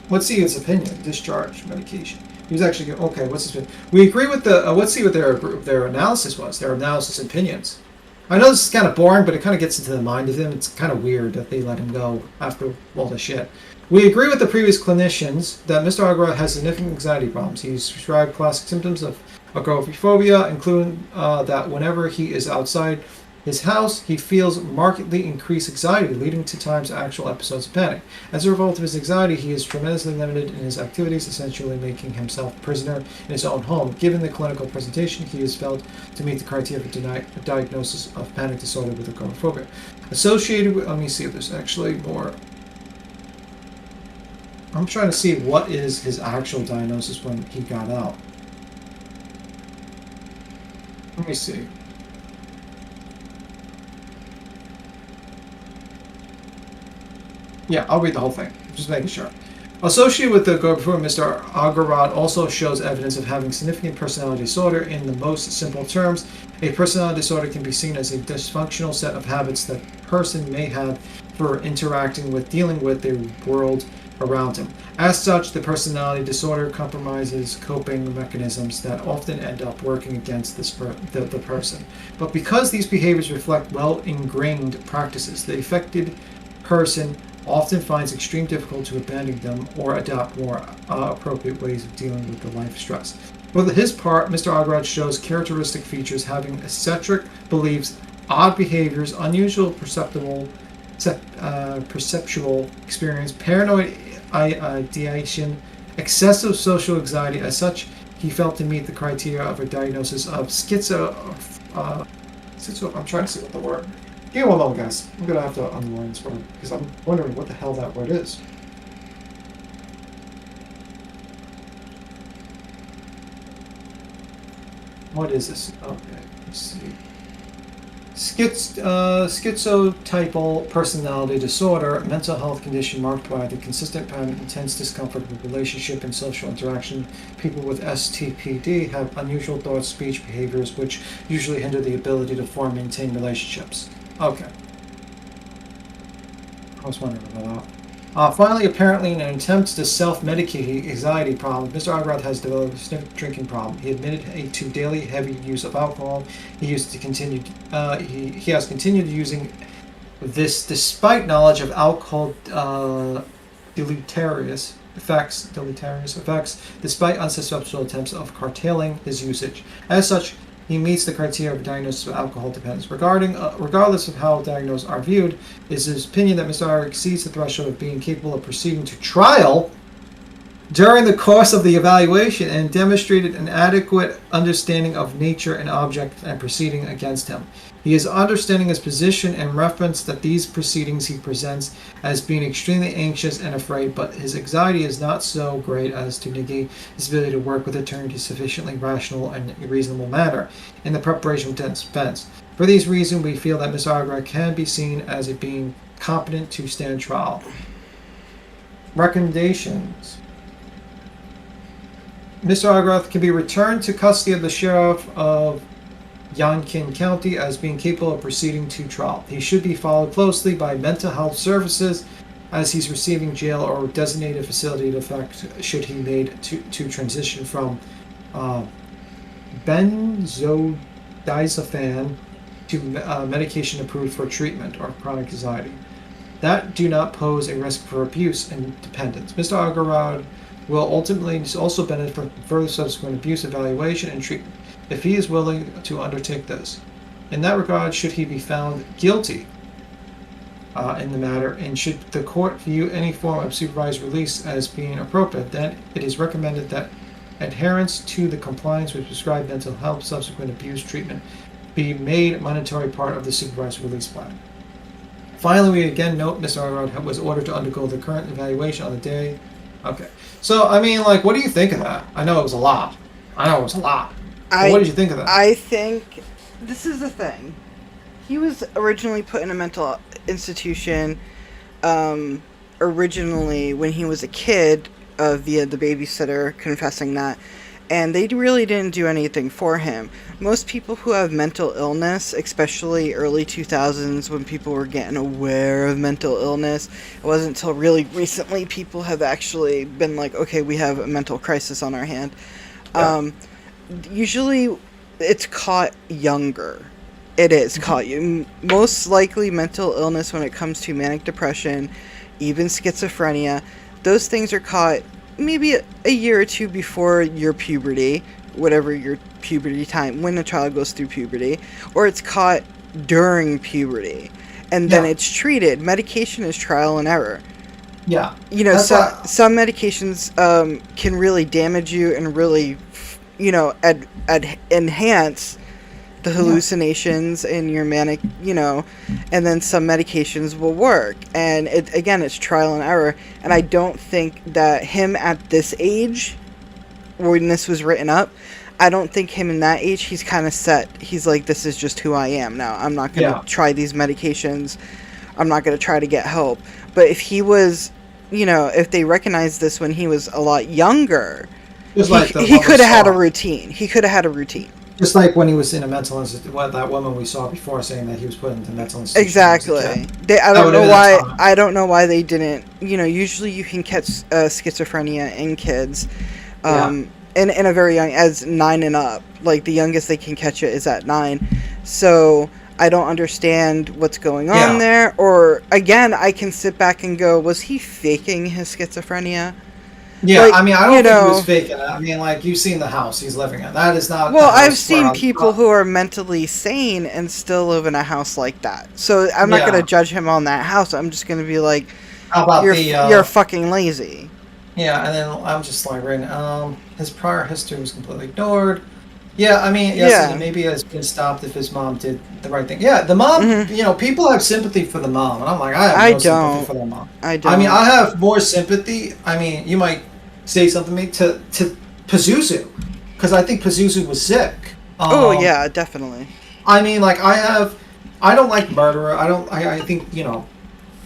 Let's see his opinion. Discharge medication. He was actually okay. What's his opinion? We agree with the. Let's see what their analysis was. Their analysis opinions. I know this is kind of boring, but it kind of gets into the mind of him. It's kind of weird that they let him go after all the shit. We agree with the previous clinicians that Mr. Agrawal has significant anxiety problems. He's described classic symptoms of agoraphobia, including that whenever he is outside his house, he feels markedly increased anxiety, leading to times actual episodes of panic. As a result of his anxiety, he is tremendously limited in his activities, essentially making himself a prisoner in his own home. Given the clinical presentation, he is felt to meet the criteria for diagnosis of panic disorder with agoraphobia. Associated with, let me see if there's actually more. I'm trying to see what is his actual diagnosis when he got out. Let me see. Yeah, I'll read the whole thing. Just making sure. Associated with the agoraphobia, Mr. Agarwal also shows evidence of having significant personality disorder. In the most simple terms, a personality disorder can be seen as a dysfunctional set of habits that a person may have for interacting with, dealing with the world around him. As such, the personality disorder compromises coping mechanisms that often end up working against the person. But because these behaviors reflect well-ingrained practices, the affected person often finds extreme difficult to abandon them or adopt more appropriate ways of dealing with the life stress. For his part, Mr. Agrad shows characteristic features having eccentric beliefs, odd behaviors, unusual perceptual experience, paranoid ideation, excessive social anxiety. As such, he felt to meet the criteria of a diagnosis of schizo. I'm trying to see what the word. Give me one moment, guys. I'm gonna have to underline this word because I'm wondering what the hell that word is. What is this? Okay, let's see. Schizotypal personality disorder, a mental health condition marked by the consistent pattern of intense discomfort with relationship and social interaction. People with STPD have unusual thoughts, speech, behaviors, which usually hinder the ability to form and maintain relationships. Okay. I was wondering about that. Finally, apparently in an attempt to self-medicate his anxiety problem, Mr. Agrath has developed a drinking problem. He admitted to daily heavy use of alcohol. He has continued using this despite knowledge of alcohol deleterious effects, despite unsuccessful attempts of curtailing his usage. As such, he meets the criteria of diagnosis of alcohol dependence. Regardless of how diagnosed are viewed, it is his opinion that Mr. R exceeds the threshold of being capable of proceeding to trial during the course of the evaluation and demonstrated an adequate understanding of nature and object and proceeding against him. He is understanding his position and reference that these proceedings he presents as being extremely anxious and afraid, but his anxiety is not so great as to negate his ability to work with attorney in a sufficiently rational and reasonable manner in the preparation of defense. For these reasons, we feel that Mr. Agra can be seen as being competent to stand trial. Recommendations. Mr. Agrath can be returned to custody of the sheriff of Yonkin County as being capable of proceeding to trial. He should be followed closely by mental health services as he's receiving jail or designated facility to effect should he made to transition from benzodiazepine to medication approved for treatment or chronic anxiety that do not pose a risk for abuse and dependence. Mr. Agarwal will ultimately also benefit from further subsequent abuse evaluation and treatment if he is willing to undertake this. In that regard, should he be found guilty in the matter, and should the court view any form of supervised release as being appropriate, then it is recommended that adherence to the compliance with prescribed mental health subsequent abuse treatment be made a mandatory part of the supervised release plan. Finally, we again note Mr. Arad was ordered to undergo the current evaluation on the day. Okay. So, I mean, like, what do you think of that? I know it was a lot. What did you think of that? I think this is the thing. He was originally put in a mental institution originally when he was a kid via the babysitter confessing that. And they really didn't do anything for him. Most people who have mental illness, especially early 2000s when people were getting aware of mental illness, it wasn't until really recently people have actually been like, okay, we have a mental crisis on our hand. Yeah. Usually it's caught younger. It is caught you. Most likely mental illness when it comes to manic depression, even schizophrenia, those things are caught maybe a year or two before your puberty, whatever your puberty time, when a child goes through puberty, or it's caught during puberty, and then it's treated. Medication is trial and error. Yeah. You know, some medications can really damage you and really, enhance the hallucinations in your manic, and then some medications will work. And it's trial and error. And I don't think that him at this age, when this was written up, I don't think him in that age, he's kind of set. He's like, this is just who I am now. I'm not going to try these medications. I'm not going to try to get help. But if he was, if they recognized this when he was a lot younger, he could have had a routine. Just like when he was in a mental institution, that woman we saw before saying that he was put into mental institution. Exactly. I don't know why they didn't. Usually you can catch schizophrenia in kids, in a very young, as 9 and up. Like the youngest they can catch it is at 9. So I don't understand what's going on there. Or again, I can sit back and go, was he faking his schizophrenia? Yeah, like, I mean, I don't think he was faking it. I mean, like, you've seen the house he's living in. That is not. Well, I've seen people who are mentally sane and still live in a house like that. So I'm not going to judge him on that house. I'm just going to be like, how about you're fucking lazy. Yeah, and then I'm just like, his prior history was completely ignored. Yeah, I mean, yes, maybe has been stopped if his mom did the right thing. Yeah, the mom, people have sympathy for the mom. And I'm like, I have no sympathy for the mom. I don't. I mean, I have more sympathy. I mean, you might say something to me to Pazuzu, because I think Pazuzu was sick. Yeah, definitely. I mean, like, I have I don't like murderer. I think,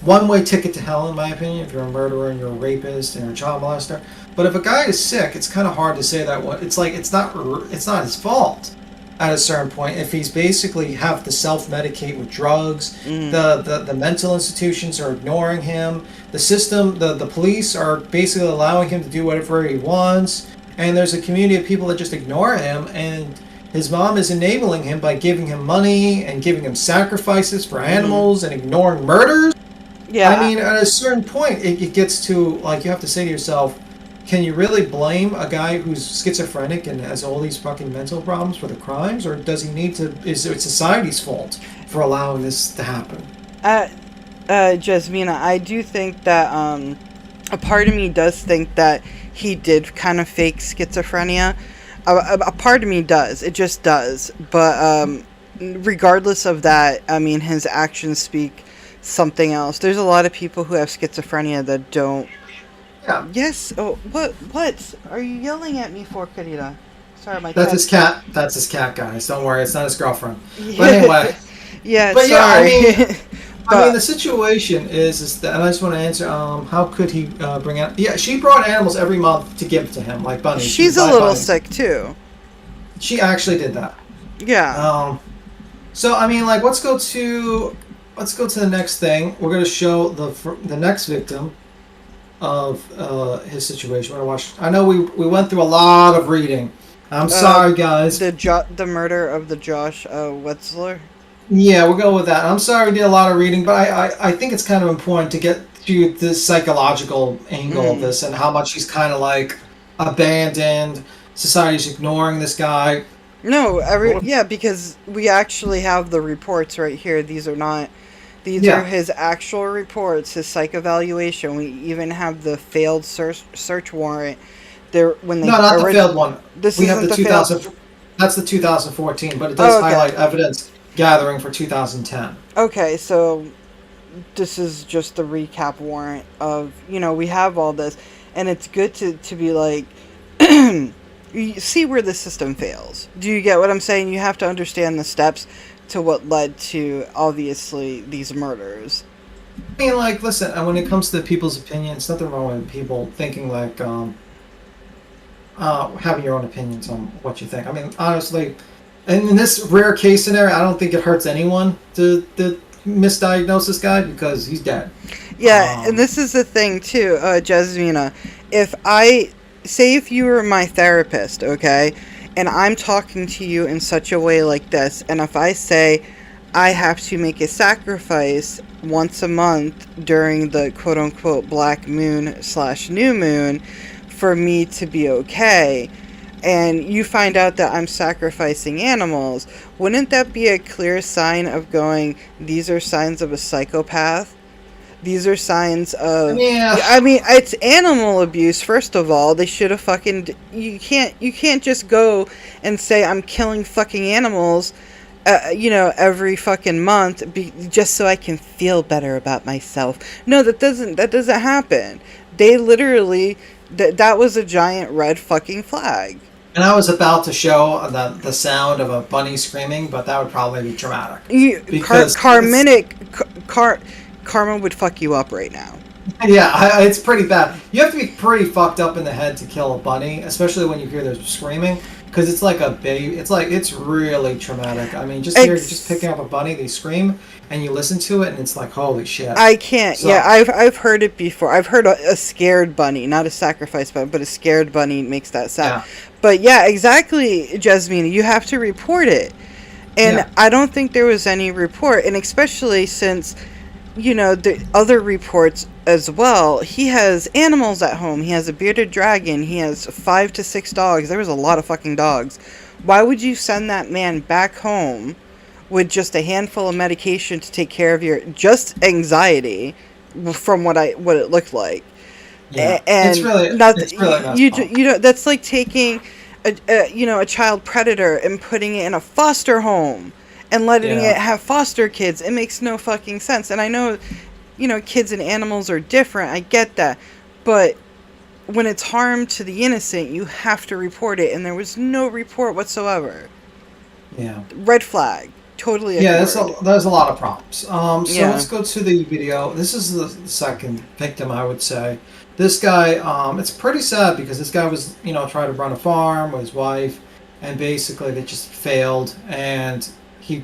one-way ticket to hell, in my opinion, if you're a murderer and you're a rapist and you're a child molester. But if a guy is sick, it's kind of hard to say that one. It's like it's not his fault at a certain point. If he's basically have to self-medicate with drugs, the mental institutions are ignoring him. The system, the police are basically allowing him to do whatever he wants. And there's a community of people that just ignore him. And his mom is enabling him by giving him money and giving him sacrifices for animals and ignoring murders. Yeah. I mean, at a certain point, it gets to, like, you have to say to yourself, can you really blame a guy who's schizophrenic and has all these fucking mental problems for the crimes? Or does he need to, is it society's fault for allowing this to happen? Jasmina, I do think that, a part of me does think that he did kind of fake schizophrenia. A part of me does. It just does. But, regardless of that, I mean, his actions speak something else. There's a lot of people who have schizophrenia that don't. Yeah. Yes. Oh, what are you yelling at me for, Karina? Sorry, my That's cat. his cat. That's his cat, guys. Don't worry, it's not his girlfriend. But anyway. Yeah. But sorry. yeah, I mean, the situation is that, and I just want to answer. How could he bring out? Yeah, she brought animals every month to give to him, like bunnies. She's a little sick too. She actually did that. Yeah. So I mean, like, let's go to the next thing. We're gonna show the next victim of his situation. We're gonna watch. I know we went through a lot of reading. I'm sorry, guys. The murder of the Josh Wetzler. Yeah, we'll go with that. I'm sorry we did a lot of reading, but I think it's kind of important to get to the psychological angle of this and how much he's kind of like abandoned. Society's ignoring this guy. No, because we actually have the reports right here. These are his actual reports, his psych evaluation. We even have the failed search warrant. Not the failed one. We have the 2000. That's the 2014, but it does highlight evidence gathering for 2010. Okay, so this is just the recap warrant of, we have all this, and it's good to be like, you see where the system fails. Do you get what I'm saying? You have to understand the steps to what led to, obviously, these murders. I mean, like, listen, and when it comes to people's opinions, nothing wrong with people thinking, like, having your own opinions on what you think. I mean, honestly, and in this rare case scenario, I don't think it hurts anyone to misdiagnose this guy because he's dead. Yeah, and this is the thing, too, Jasmina. If you were my therapist, okay, and I'm talking to you in such a way like this, and if I say I have to make a sacrifice once a month during the quote-unquote black moon/new moon for me to be okay, and you find out that I'm sacrificing animals, wouldn't that be a clear sign of going, these are signs of a psychopath? These are signs of... Yeah. I mean, it's animal abuse, first of all. They should have fucking... You can't just go and say, I'm killing fucking animals, every fucking month, just so I can feel better about myself. No, that doesn't happen. They literally... That was a giant red fucking flag. And I was about to show the sound of a bunny screaming, but that would probably be dramatic. Karma would fuck you up right now. Yeah, it's pretty bad. You have to be pretty fucked up in the head to kill a bunny, especially when you hear them screaming, because it's like a baby. It's really traumatic. I mean, just picking up a bunny, they scream, and you listen to it, and it's like, holy shit. I can't. So, yeah, I've heard it before. I've heard a scared bunny, not a sacrifice bunny, but a scared bunny makes that sound. Yeah. But yeah, exactly, Jasmine. You have to report it, and I don't think there was any report, and especially since, the other reports as well. He has animals at home. He has a bearded dragon. He has 5 to 6 dogs. There was a lot of fucking dogs. Why would you send that man back home with just a handful of medication to take care of your just anxiety, from what it looked like? Yeah, and it's really not that's like taking a child predator and putting it in a foster home and letting it have foster kids. It makes no fucking sense. And I know, kids and animals are different. I get that. But when it's harm to the innocent, you have to report it. And there was no report whatsoever. Yeah. Red flag. totally Yeah, ignored. there's a lot of problems. So Yeah. let's go to the video. This is the second victim, I would say. This guy, it's pretty sad because this guy was, trying to run a farm with his wife, and basically they just failed. And he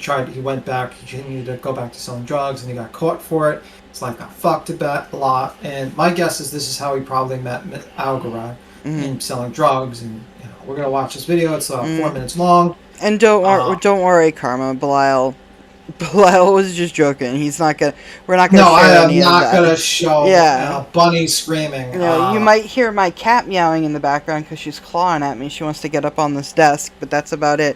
went back, he needed to go back to selling drugs, and he got caught for it. His life got fucked a lot. And my guess is this is how he probably met Algarad in selling drugs. And we're gonna watch this video. It's 4 minutes long. And don't worry, Karma. Belial was just joking. He's not gonna. We're not gonna. No, I share am any not of that. gonna show Bunny screaming. You might hear my cat meowing in the background because she's clawing at me. She wants to get up on this desk, but that's about it.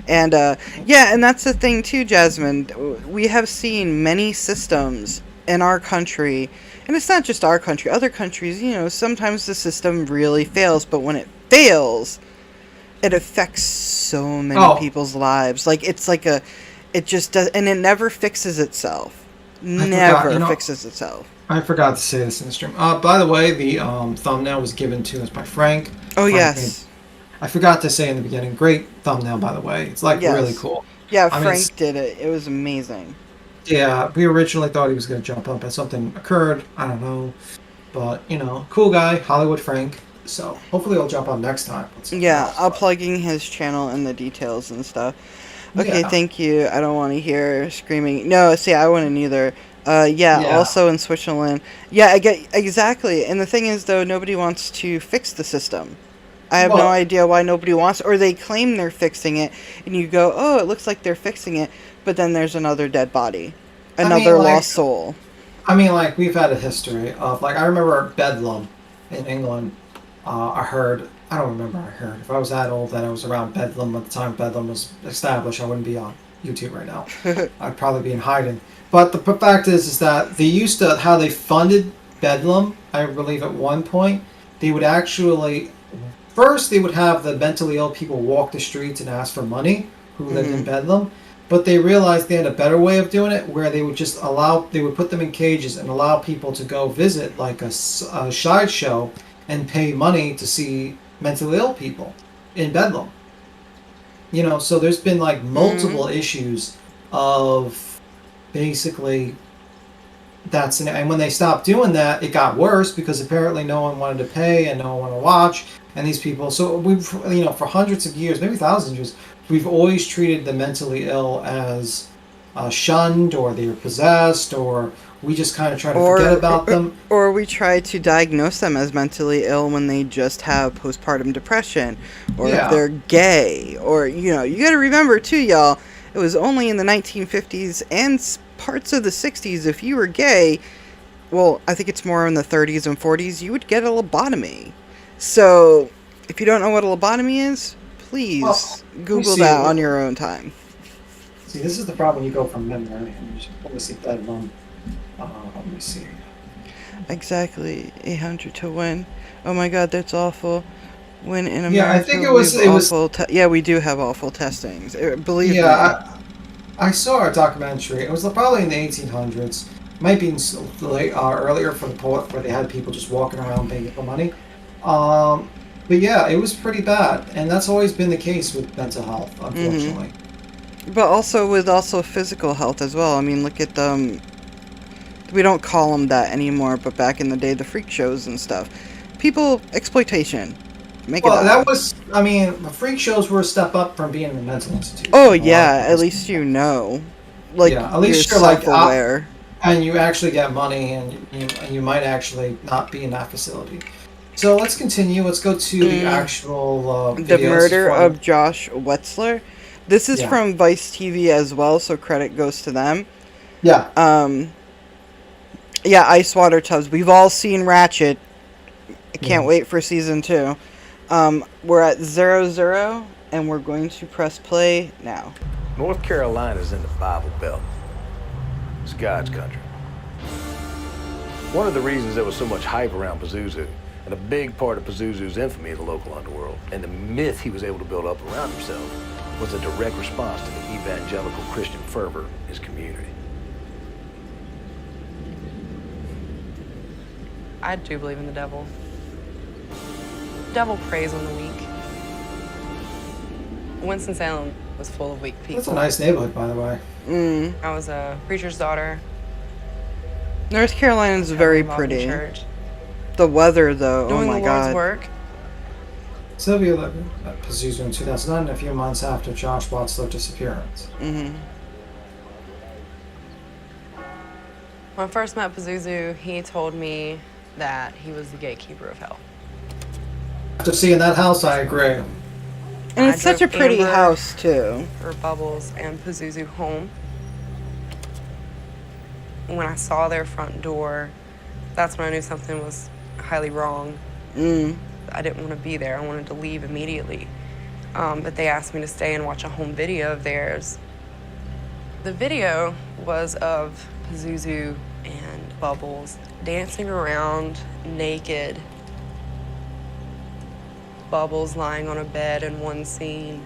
And and that's the thing too, Jasmine. We have seen many systems in our country, and it's not just our country. Other countries, sometimes the system really fails, but when it fails, it affects so many people's lives. Like it just does, and it never fixes itself. Never fixes itself. I forgot to say this in the stream. By the way, the thumbnail was given to us by Frank. Oh, Frank yes. I forgot to say in the beginning. Great thumbnail, by the way. It's really cool. Yeah, Frank did it. It was amazing. Yeah, we originally thought he was going to jump up, but something occurred. I don't know. But, cool guy, Hollywood Frank. So hopefully he'll jump on next time. I'll plugging his channel in the details and stuff. Okay, thank you. I don't want to hear screaming. No, see, I wouldn't either. Also in Switzerland. Yeah, I get exactly. And the thing is, though, nobody wants to fix the system. I have no idea why nobody wants, or they claim they're fixing it, and you go, oh, it looks like they're fixing it, but then there's another dead body, another lost soul. I mean, we've had a history of, I remember Bedlam in England. I don't remember I heard. If I was that old that I was around Bedlam at the time Bedlam was established, I wouldn't be on YouTube right now. I'd probably be in hiding. But the fact is that they used to, how they funded Bedlam, I believe at one point, they would actually, first they would have the mentally ill people walk the streets and ask for money who lived in Bedlam. But they realized they had a better way of doing it, where they would just they would put them in cages and allow people to go visit a sideshow and pay money to see mentally ill people in Bedlam. So there's been multiple issues of basically and when they stopped doing that, it got worse because apparently no one wanted to pay and no one wanted to watch, and these people. So we've for hundreds of years, maybe thousands of years, we've always treated the mentally ill as shunned, or they're possessed, or we just kind of try to forget about them. Or we try to diagnose them as mentally ill when they just have postpartum depression, or if they're gay, or, you got to remember too, y'all, it was only in the 1950s and parts of the 60s, if you were gay, well, I think it's more in the 30s and 40s, you would get a lobotomy. So, if you don't know what a lobotomy is, please Google that on your own time. See, this is the problem when you go from memory. Let me see that one. Let me see. Exactly, 800 to win. Oh my God, that's awful. When in America, I think it was awful. We do have awful testings. Believe me. I saw a documentary. It was probably in the 1800s. Might be earlier for the poet, where they had people just walking around begging for money. But yeah, it was pretty bad, and that's always been the case with mental health, unfortunately. But also with physical health as well. I mean, look at them. We don't call them that anymore, but back in the day, the freak shows and stuff. Exploitation. The freak shows were a step up from being in the mental institute. Oh yeah, at least you know. At least you're self-aware. And you actually get money, and you might actually not be in that facility. So let's continue. Let's go to the actual the murder of Josh Wetzler. This is from Vice TV as well, so credit goes to them. Yeah. Ice water tubs. We've all seen Ratchet. I can't wait for season 2. We're at 0-0, and we're going to press play now. North Carolina's in the Bible Belt. It's God's country. One of the reasons there was so much hype around Pazuzu, and a big part of Pazuzu's infamy in the local underworld, and the myth he was able to build up around himself, was a direct response to the evangelical Christian fervor in his community. I do believe in the devil. The devil preys on the weak. Winston-Salem was full of weak people. That's a nice neighborhood, by the way. I was a preacher's daughter. North Carolina's heavily very involved in pretty. church, The weather, though, doing oh my the Lord's god. work. Sylvia lived at Pazuzu in 2009, a few months after Josh Watsler's disappearance. Mm-hmm. When I first met Pazuzu, he told me that he was the gatekeeper of hell. After seeing that house, I agree. And it's such a drove pretty Amber, house, too. her Bubbles, and Pazuzu home. When I saw their front door, that's when I knew something was highly wrong. I didn't want to be there. I wanted to leave immediately. But they asked me to stay and watch a home video of theirs. The video was of Pazuzu and Bubbles dancing around naked. Bubbles lying on a bed in one scene,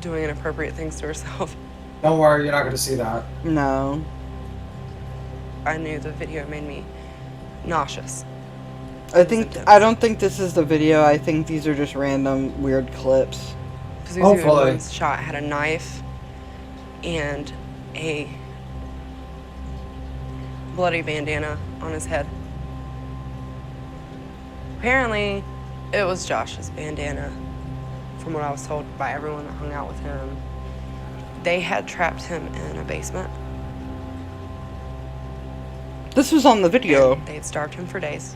doing inappropriate things to herself. Don't worry, you're not going to see that. No. I knew the video made me nauseous. I don't think this is the video. I think these are just random weird clips. Pazuzu in one shot had a knife and a bloody bandana on his head. Apparently, it was Josh's bandana, from what I was told by everyone that hung out with him. They had trapped him in a basement. This was on the video. They had starved him for days.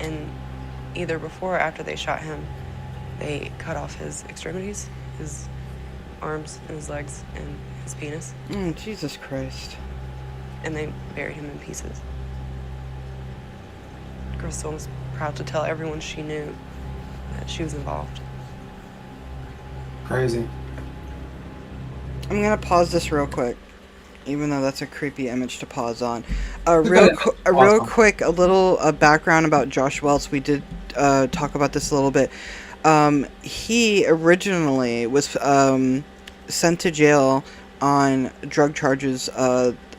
And either before or after they shot him, they cut off his extremities, his arms and his legs and his penis. Jesus Christ. And they buried him in pieces. Crystal was proud to tell everyone she knew that she was involved. Crazy. I'm gonna pause this real quick, even though that's a creepy image to pause on. Real quick, a little background about Josh Welts. We did talk about this a little bit. He originally was sent to jail on drug charges.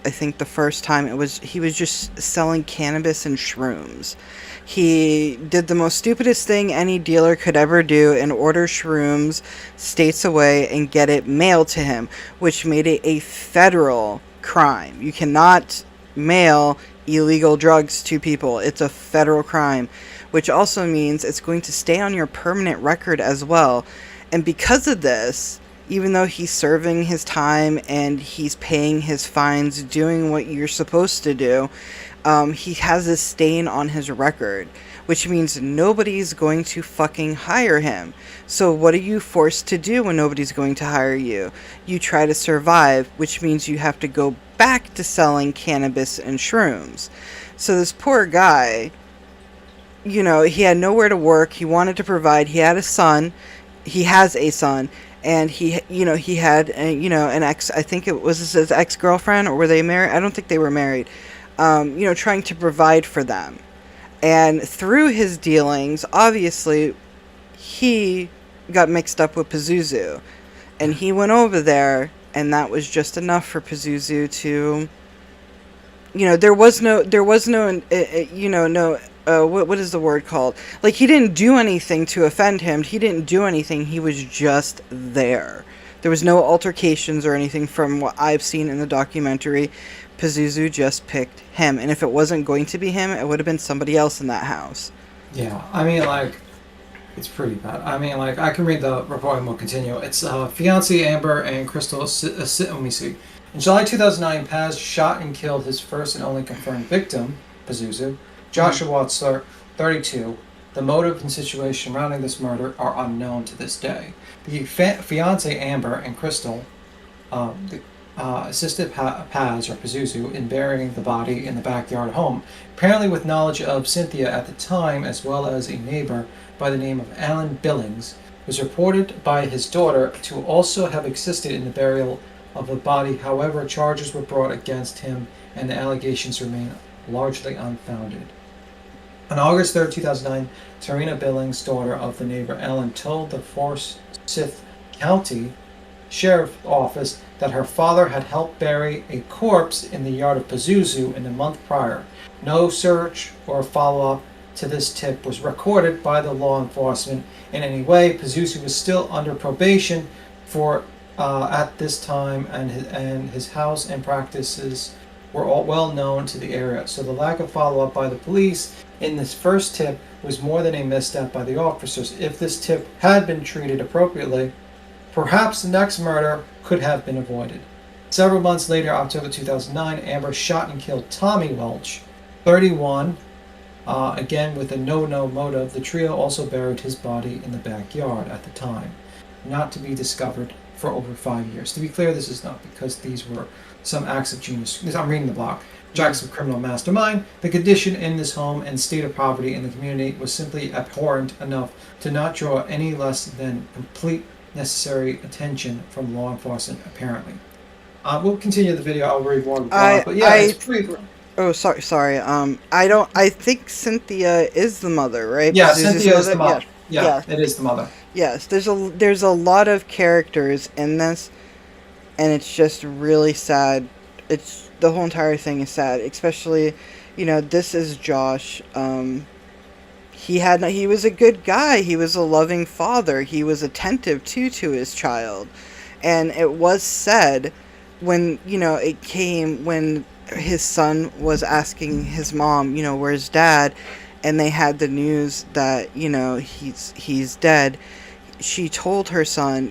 I think the first time he was just selling cannabis and shrooms. He did the most stupidest thing any dealer could ever do and order shrooms states away and get it mailed to him, which made it a federal crime. You cannot mail illegal drugs to people. It's a federal crime, which also means it's going to stay on your permanent record as well. And because of this, even though he's serving his time and he's paying his fines, doing what you're supposed to do, he has a stain on his record, which means nobody's going to fucking hire him. So what are you forced to do when nobody's going to hire you? You try to survive, which means you have to go back to selling cannabis and shrooms. So this poor guy, you know, he had nowhere to work. He wanted to provide. He had a son. He has a son. And he had, an ex, I think it was his ex-girlfriend, or were they married? I don't think they were married. Trying to provide for them. And through his dealings, obviously, he got mixed up with Pazuzu. And he went over there, and that was just enough for Pazuzu to, there was no, what is the word called? Like, he didn't do anything to offend him. He didn't do anything. He was just there. There was no altercations or anything from what I've seen in the documentary. Pazuzu just picked him. And if it wasn't going to be him, it would have been somebody else in that house. Yeah, I mean, it's pretty bad. I mean, I can read the report and we'll continue. It's fiancée Amber and Crystal. Let me see. In July 2009, Paz shot and killed his first and only confirmed victim, Pazuzu, Joshua Watsler, 32. The motive and situation surrounding this murder are unknown to this day. The fiancée Amber and Crystal assisted Paz or Pazuzu in burying the body in the backyard home, apparently with knowledge of Cynthia at the time, as well as a neighbor by the name of Alan Billings, was reported by his daughter to also have assisted in the burial of the body. However, charges were brought against him and the allegations remain largely unfounded. On August 3, 2009, Tarina Billings, daughter of the neighbor Ellen, told the Forsyth County Sheriff's Office that her father had helped bury a corpse in the yard of Pazuzu in the month prior. No search or follow-up to this tip was recorded by the law enforcement in any way. Pazuzu was still under probation for at this time, and his house and practices were all well known to the area. So the lack of follow-up by the police in this first tip was more than a misstep by the officers. If this tip had been treated appropriately, perhaps the next murder could have been avoided. Several months later, October 2009, Amber shot and killed Tommy Welch, 31, again with a no motive. The trio also buried his body in the backyard at the time, not to be discovered for over 5 years. To be clear, this is not because these were some acts of genius. I'm reading the block. Acts of criminal mastermind. The condition in this home and state of poverty in the community was simply abhorrent enough to not draw any less than complete necessary attention from law enforcement, apparently. We'll continue the video. I'll read more of the blog, but yeah, it's pretty. Oh, sorry. I think Cynthia is the mother, right? Yeah, Susie's Cynthia is the mother. Yeah, it is the mother. Yes, there's a lot of characters in this, and it's just really sad. It's the whole entire thing is sad, especially, this is Josh. He was a good guy. He was a loving father. He was attentive to his child, and it was said when when his son was asking his mom, where's dad, and they had the news that he's dead. She told her son,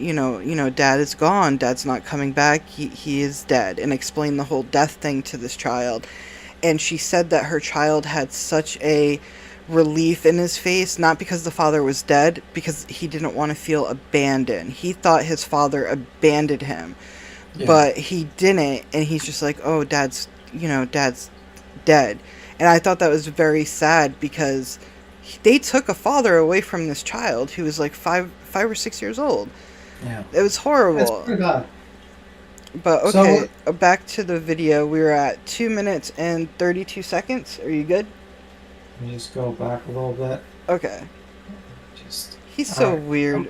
dad is gone, dad's not coming back, he is dead, and explained the whole death thing to this child. And she said that her child had such a relief in his face, not because the father was dead, because he didn't want to feel abandoned. He thought his father abandoned him, but he didn't, and he's just like, oh, dad's dead. And I thought that was very sad, because they took a father away from this child who was like 5 or 6 years old. Yeah. It was horrible. It's pretty bad. But okay, back to the video. We were at 2 minutes and 32 seconds. Are you good? Let me just go back a little bit. Okay. He's so weird.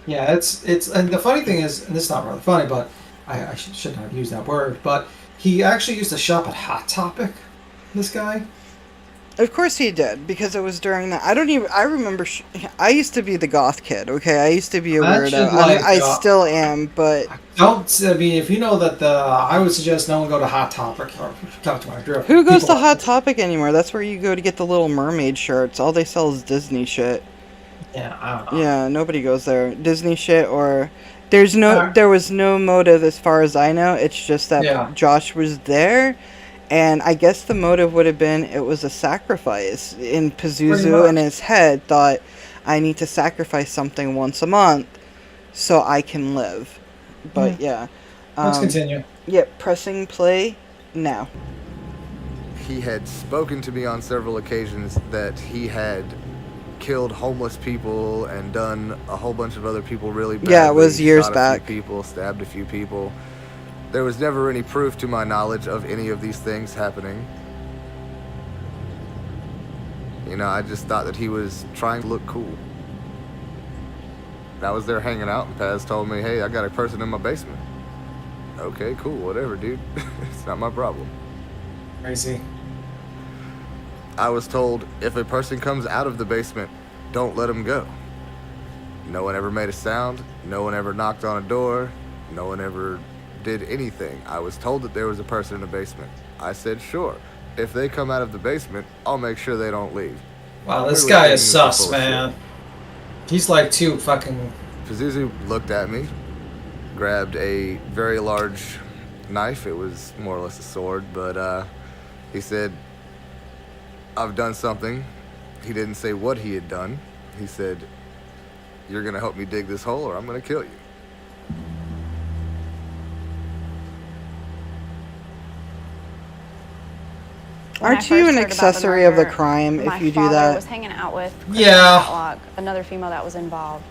Yeah, it's and the funny thing is, and it's not really funny, but I shouldn't have used that word, but he actually used to shop at Hot Topic, this guy. Of course he did, because it was during that. I remember, I used to be the goth kid, okay? I used to be a weirdo. I still am, but... if you know that I would suggest no one go to Hot Topic, or come to my drift. Who goes to Hot Topic anymore? That's where you go to get the Little Mermaid shirts. All they sell is Disney shit. Yeah, I don't know. Yeah, nobody goes there. Disney shit, or... there was no motive as far as I know. It's just that Josh was there. And I guess the motive would have been it was a sacrifice. In Pazuzu in his head thought, I need to sacrifice something once a month so I can live. But yeah. Let's continue. Yep, pressing play now. He had spoken to me on several occasions that he had killed homeless people and done a whole bunch of other people really badly. Yeah, it was years back. Shot a few people, stabbed a few people. There was never any proof to my knowledge of any of these things happening. I just thought that he was trying to look cool. I was there hanging out, and Paz told me, hey, I got a person in my basement. Okay, cool, whatever, dude. It's not my problem. Crazy. I was told, if a person comes out of the basement, don't let them go. No one ever made a sound. No one ever knocked on a door. No one ever did anything. I was told that there was a person in the basement. I said, sure. If they come out of the basement, I'll make sure they don't leave. Wow, this guy is sus, man. He's like too fucking... Pazuzu looked at me, grabbed a very large knife. It was more or less a sword, but he said, I've done something. He didn't say what he had done. He said, you're gonna help me dig this hole or I'm gonna kill you. Aren't you an accessory of the crime if you do that? My father was hanging out with another female that was involved.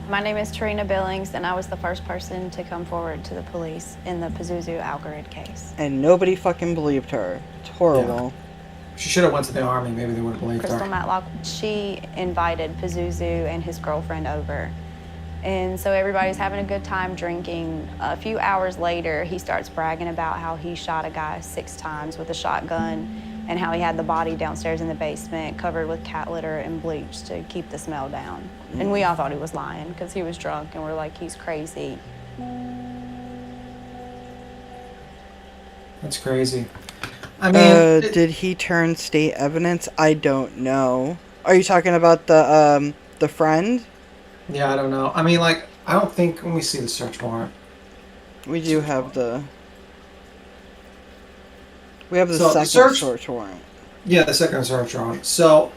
My name is Tarina Billings, and I was the first person to come forward to the police in the Pazuzu Algarid case. And nobody fucking believed her. It's horrible. Yeah. She should have went to the army. Maybe they would have believed Crystal her. Matlock, she invited Pazuzu and his girlfriend over. And so everybody's having a good time drinking. A few hours later, he starts bragging about how he shot a guy 6 times with a shotgun and how he had the body downstairs in the basement covered with cat litter and bleach to keep the smell down. And we all thought he was lying because he was drunk, and we're like, he's crazy. That's crazy. I mean, did he turn state evidence? I don't know. Are you talking about the friend? Yeah, I don't know. I mean, like, I don't think when we see the search warrant. We do have the. We have the So, second search warrant. Yeah, the second search warrant. So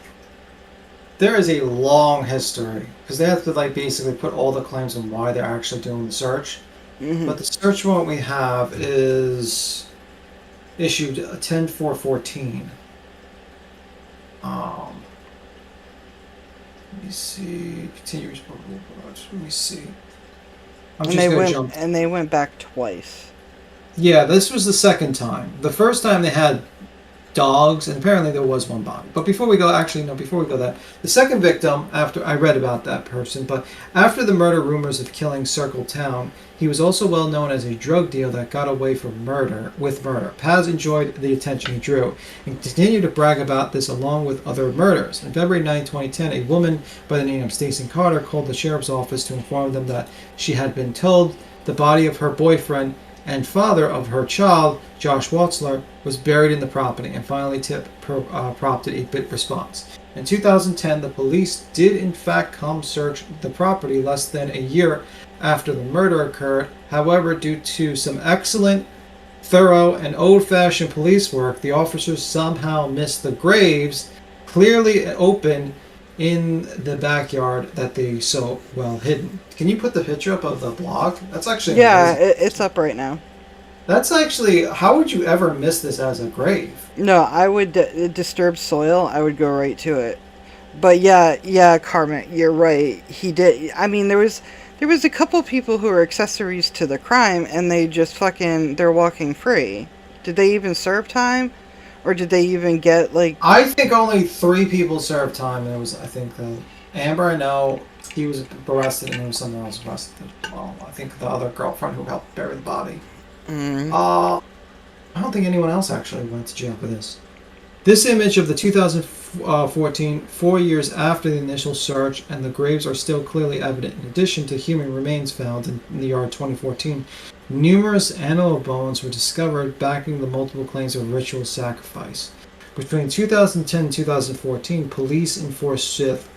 there is a long history because they have to like basically put all the claims on why they're actually doing the search. But the search warrant we have is issued 10/4/14. Let me see. Continuous. Let me see. And they went back twice. Yeah, this was the second time. The first time they had dogs, and apparently there was one body. But before we go that, the second victim, after I read about that person, but after the murder rumors of killing Circle Town, he was also well known as a drug dealer that got away with murder. Paz enjoyed the attention he drew and continued to brag about this along with other murders. On February 9, 2010, a woman by the name of Stacey Carter called the sheriff's office to inform them that she had been told the body of her boyfriend and father of her child, Josh Watzler, was buried in the property, and finally tip prompted a bit response. In 2010, the police did in fact come search the property less than a year after the murder occurred. However, due to some excellent, thorough, and old-fashioned police work, the officers somehow missed the graves clearly open in the backyard that they so well hidden. Can you put the picture up of the blog? That's actually amazing. It's up right now. That's actually, how would you ever miss this as a grave? No, I would disturb soil. I would go right to it. But yeah, Carmen, you're right. He did. I mean, there was a couple people who were accessories to the crime, and they just they're walking free. Did they even serve time? Or did they even get, like... I think only 3 people served time, and it was, I think, Amber, I know, he was arrested, and there was someone else arrested. Well, I think the other girlfriend who helped bury the body. I don't think anyone else actually went to jail for this. This image of the 2014, 4 years after the initial search, and the graves are still clearly evident. In addition to human remains found in the yard 2014, numerous animal bones were discovered backing the multiple claims of ritual sacrifice. Between 2010 and 2014, police in Forsyth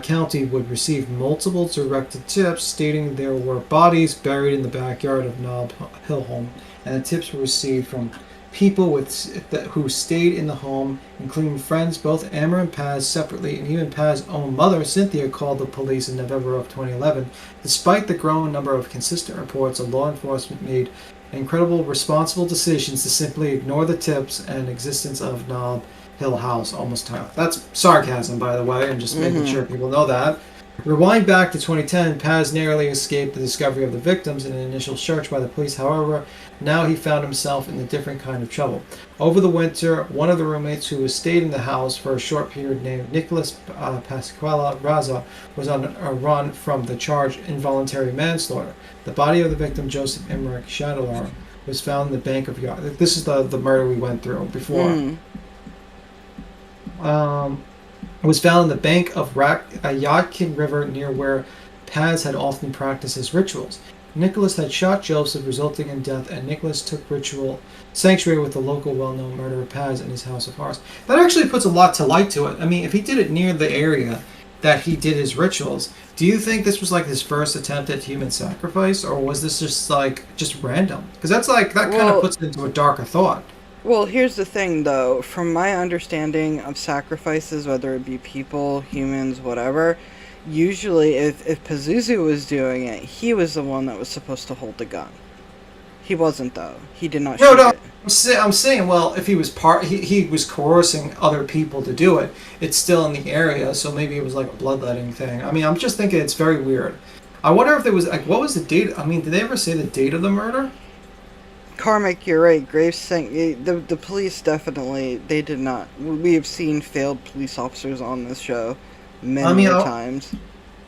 County would receive multiple directed tips stating there were bodies buried in the backyard of Nob Hill home, and the tips were received from people who stayed in the home, including friends. Both Amber and Paz separately, and even Paz's own mother, Cynthia, called the police in November of 2011. Despite the growing number of consistent reports, law enforcement made incredible responsible decisions to simply ignore the tips and existence of Nob Hill House almost entirely. That's sarcasm, by the way, and just making sure people know that. Rewind back to 2010, Paz narrowly escaped the discovery of the victims in an initial search by the police. However, now he found himself in a different kind of trouble. Over the winter, one of the roommates who was stayed in the house for a short period named Nicholas Pasquala Raza was on a run from the charge involuntary manslaughter. The body of the victim, Joseph Emmerich Shadler, was found in the bank of Yard. This is the murder we went through before. Was found in the bank of Yadkin River near where Paz had often practiced his rituals. Nicholas had shot Joseph, resulting in death, and Nicholas took ritual sanctuary with the local well-known murderer Paz in his house of horrors. That actually puts a lot to light to it. I mean, if he did it near the area that he did his rituals, do you think this was like his first attempt at human sacrifice, or was this just random? Because that kind of puts it into a darker thought. Well, here's the thing, though. From my understanding of sacrifices, whether it be people, humans, whatever, usually if Pazuzu was doing it, he was the one that was supposed to hold the gun. He wasn't, though. He did not shoot it. I'm saying, well, if he was he was coercing other people to do it, it's still in the area, so maybe it was like a bloodletting thing. I mean, I'm just thinking it's very weird. I wonder if there was, what was the date? I mean, did they ever say the date of the murder? Carmick, you're right. Graves saying the police definitely, they did not. We have seen failed police officers on this show many times.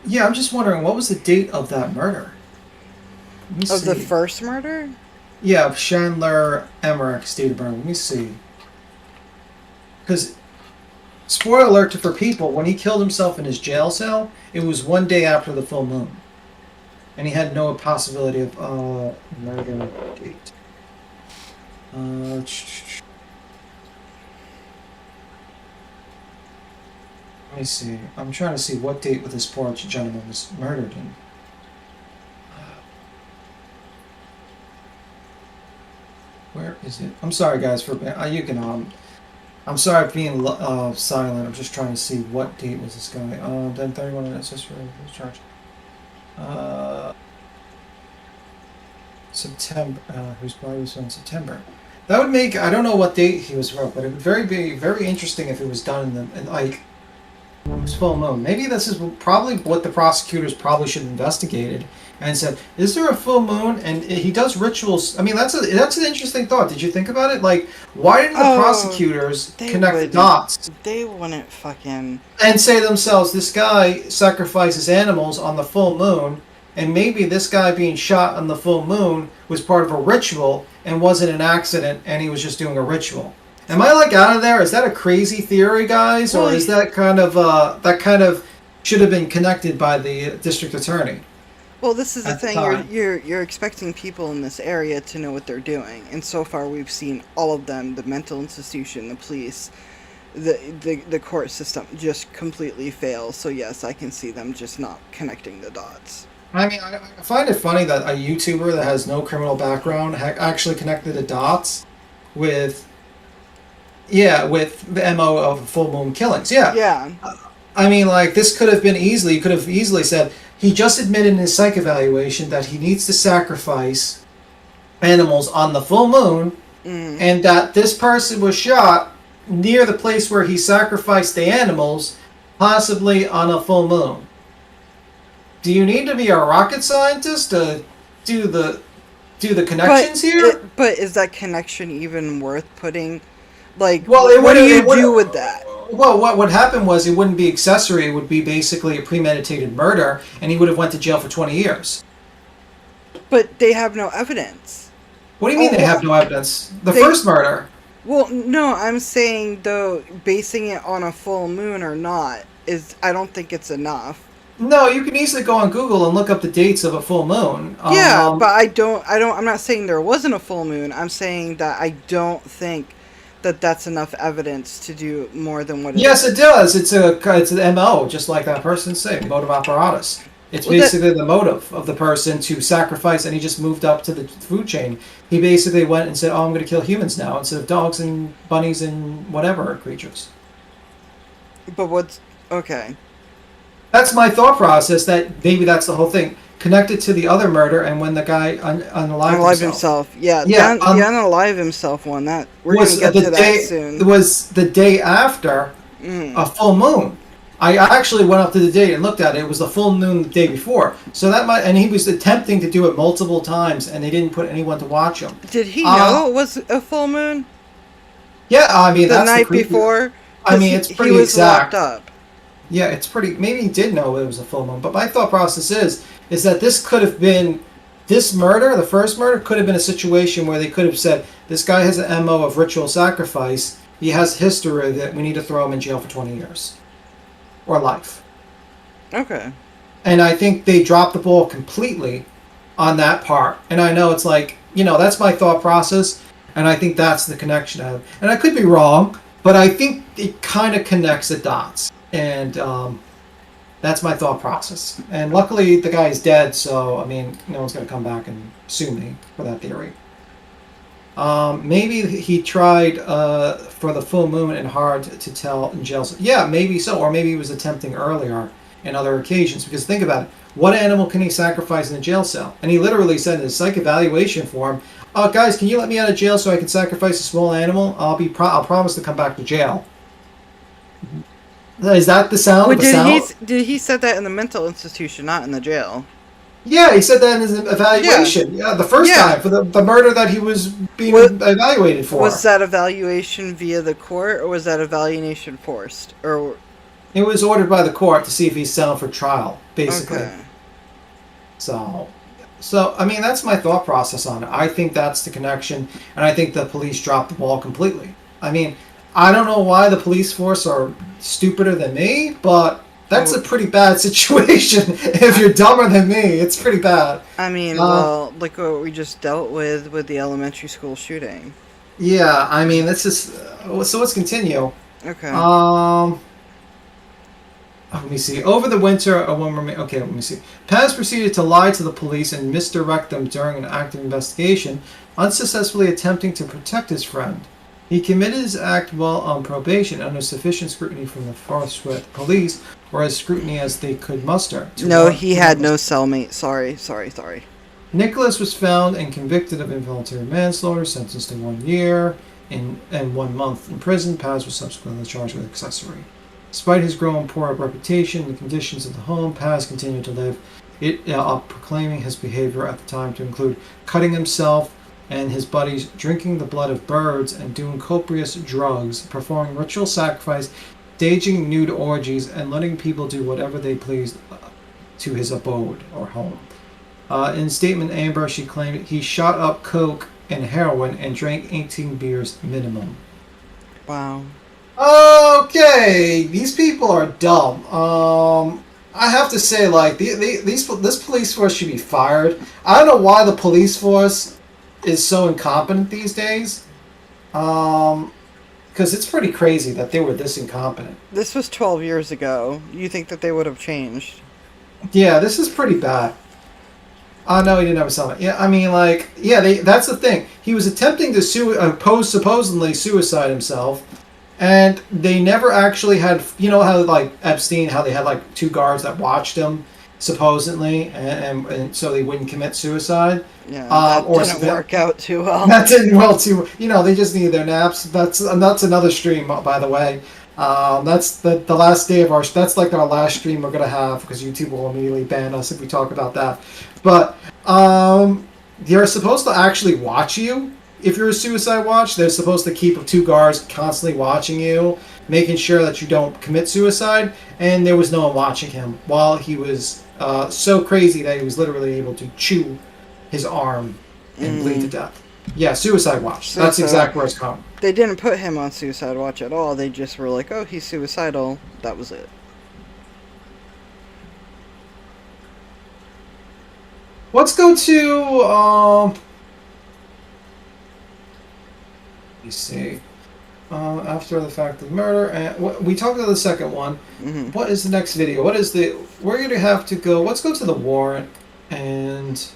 Yeah, I'm just wondering, what was the date of that murder? Of the first murder? Yeah, Chandler Emmerich, state of Berlin. Let me see. because spoiler alert for people, when he killed himself in his jail cell, it was one day after the full moon. And he had no possibility of murder date. Let me see. I'm trying to see what date this poor gentleman was murdered in. Where is it? I'm sorry, guys, for you can I'm sorry for being silent. I'm just trying to see what date was this guy. Then 31 minutes. Just for charge. September. Whose body was in September. That would make, I don't know what date he was wrote, but it would be very interesting if it was done in like it was full moon. Maybe this is probably what the prosecutors probably should have investigated and said, is there a full moon? And he does rituals. I mean, that's an interesting thought. Did you think about it? Like, why didn't the prosecutors connect the dots? They wouldn't fucking... And say to themselves, this guy sacrifices animals on the full moon, and maybe this guy being shot on the full moon was part of a ritual and wasn't an accident, and he was just doing a ritual. Am I like out of there? Is that a crazy theory, guys, or is that kind of should have been connected by the district attorney? Well, this is the thing. You're expecting people in this area to know what they're doing, and so far we've seen all of them: the mental institution, the police, the court system, just completely fail. So yes, I can see them just not connecting the dots. I mean, I find it funny that a YouTuber that has no criminal background actually connected the dots with the MO of full moon killings. Yeah. I mean, like, this could have been you could have easily said, he just admitted in his psych evaluation that he needs to sacrifice animals on the full moon, and that this person was shot near the place where he sacrificed the animals, possibly on a full moon. Do you need to be a rocket scientist to do the connections here? But is that connection even worth putting? Like, well, what do you do with that? Well, what would happen was it wouldn't be accessory. It would be basically a premeditated murder, and he would have went to jail for 20 years. But they have no evidence. What do you mean they have no evidence? The first murder. Well, no, I'm saying, though, basing it on a full moon or not, I don't think it's enough. No, you can easily go on Google and look up the dates of a full moon. Yeah, but I'm not saying there wasn't a full moon. I'm saying that I don't think that's enough evidence to do more than what it is. Yes, it does. It's an MO, just like that person said, motive apparatus. It's basically the motive of the person to sacrifice, and he just moved up to the food chain. He basically went and said, oh, I'm going to kill humans now, instead of dogs and bunnies and whatever creatures. But okay. That's my thought process, that maybe that's the whole thing. Connected to the other murder, and when the guy unalived himself. Yeah, the unalive himself one. That we're going to get to that soon. It was the day after a full moon. I actually went up to the date and looked at it. It was the full moon the day before. So and he was attempting to do it multiple times, and they didn't put anyone to watch him. Did he know it was a full moon? Yeah, I mean, the night before. I mean, it's pretty exact. Locked up. Yeah, it's pretty. Maybe he did know it was a full moon, but my thought process is that this could have been, this murder, the first murder, could have been a situation where they could have said, this guy has an MO of ritual sacrifice. He has history that we need to throw him in jail for 20 years. Or life. Okay. And I think they dropped the ball completely on that part. And I know it's like, that's my thought process, and I think that's the connection of it. And I could be wrong, but I think it kind of connects the dots. And that's my thought process. And luckily, the guy's dead, so, I mean, no one's going to come back and sue me for that theory. Maybe he tried for the full moon and hard to tell in jail. Yeah, maybe so. Or maybe he was attempting earlier in other occasions. Because think about it. What animal can he sacrifice in a jail cell? And he literally said in his psych evaluation form, oh, guys, can you let me out of jail so I can sacrifice a small animal? I'll promise to come back to jail. Is that the sound? Did he said that in the mental institution, not in the jail? Yeah, he said that in his evaluation. Yeah, the first time for the murder that he was being evaluated for. Was that evaluation via the court, or was that evaluation forced? Or it was ordered by the court to see if he's sound for trial, basically. Okay. So I mean, that's my thought process on it. I think that's the connection, and I think the police dropped the ball completely. I mean, I don't know why the police force are stupider than me, but that's a pretty bad situation. If you're dumber than me, it's pretty bad. I mean, well, look what we just dealt with the elementary school shooting. Yeah, I mean, this is... so let's continue. Okay. Let me see. Over the winter, a woman remained... Okay, let me see. Paz proceeded to lie to the police and misdirect them during an active investigation, unsuccessfully attempting to protect his friend. He committed his act while on probation under sufficient scrutiny from the force with police, or as scrutiny as they could muster. No, he had no cellmate. Sorry. Nicholas was found and convicted of involuntary manslaughter, sentenced to 1 year and 1 month in prison. Paz was subsequently charged with accessory. Despite his growing poor reputation and the conditions of the home, Paz continued to live it up, proclaiming his behavior at the time to include cutting himself and his buddies, drinking the blood of birds, and doing copious drugs, performing ritual sacrifice, staging nude orgies, and letting people do whatever they pleased to his abode or home. In statement, Amber, she claimed he shot up coke and heroin and drank 18 beers minimum. Wow. Okay, these people are dumb. I have to say, like, this police force should be fired. I don't know why the police force is so incompetent these days. Because it's pretty crazy that they were this incompetent. This was 12 years ago. You think that they would have changed? Yeah, this is pretty bad. Oh, no, he didn't have a cellmate. Yeah, I mean, like, yeah, that's the thing. He was attempting to supposedly suicide himself, and they never actually had, you know how, like, Epstein, how they had, like, 2 guards that watched him, supposedly, and so they wouldn't commit suicide. Yeah, that didn't work out too well. That didn't well too. You know, they just need their naps. That's another stream, by the way. That's the last day of our. That's like our last stream we're gonna have because YouTube will immediately ban us if we talk about that. But they're supposed to actually watch you if you're a suicide watch. They're supposed to keep 2 guards constantly watching you, making sure that you don't commit suicide. And there was no one watching him while he was so crazy that he was literally able to chew his arm and bleed to death. Yeah, suicide watch. That's exactly where it's come. They didn't put him on suicide watch at all. They just were like, oh, he's suicidal. That was it. Let's go to, let me see. After the fact of murder, and we talked about the second one. Mm-hmm. What is the next video? We're going to have to go, let's go to the warrant, and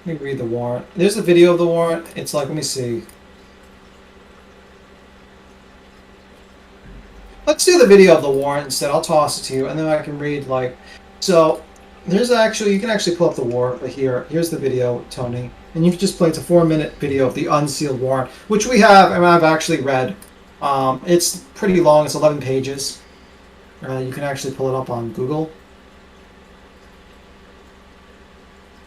let me read the warrant. There's a video of the warrant. It's like, let me see. Let's do the video of the warrant instead. I'll toss it to you, and then I can read, like, so, there's actually, you can actually pull up the warrant, but here's the video, Tony, and you can just play, it's a 4-minute video of the unsealed warrant, which we have, and I've actually read. It's pretty long, it's 11 pages. You can actually pull it up on Google.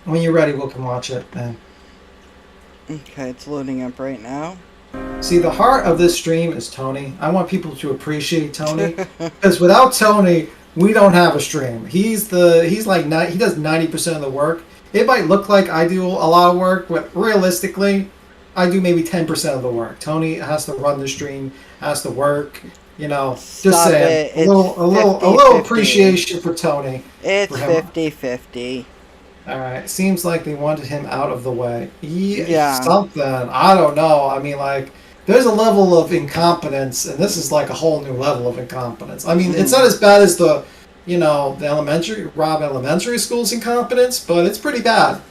When you're ready, we'll come watch it, man. Okay, it's loading up right now. See, the heart of this stream is Tony. I want people to appreciate Tony, because without Tony, we don't have a stream. He does 90% of the work. It might look like I do a lot of work, but realistically, I do maybe 10% of the work. Tony has to run the stream, has to work. You know, just saying. A little appreciation for Tony. It's 50-50. All right. Seems like they wanted him out of the way. Yeah. Something. I don't know. I mean, like, there's a level of incompetence, and this is like a whole new level of incompetence. I mean, it's not as bad as the Rob Elementary School's incompetence, but it's pretty bad.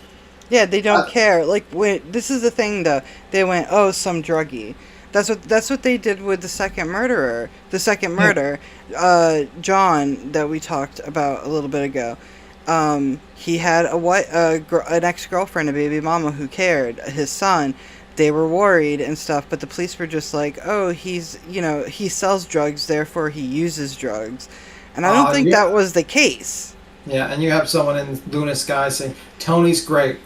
Yeah, they don't care. Like, this is the thing, though. They went, oh, some druggie. That's what they did with the second murderer. The second murder, John, that we talked about a little bit ago. He had an ex-girlfriend, a baby mama who cared. His son, they were worried and stuff, but the police were just like, oh, he sells drugs, therefore he uses drugs. And I don't think that was the case. Yeah, and you have someone in Luna Sky saying, Tony's great.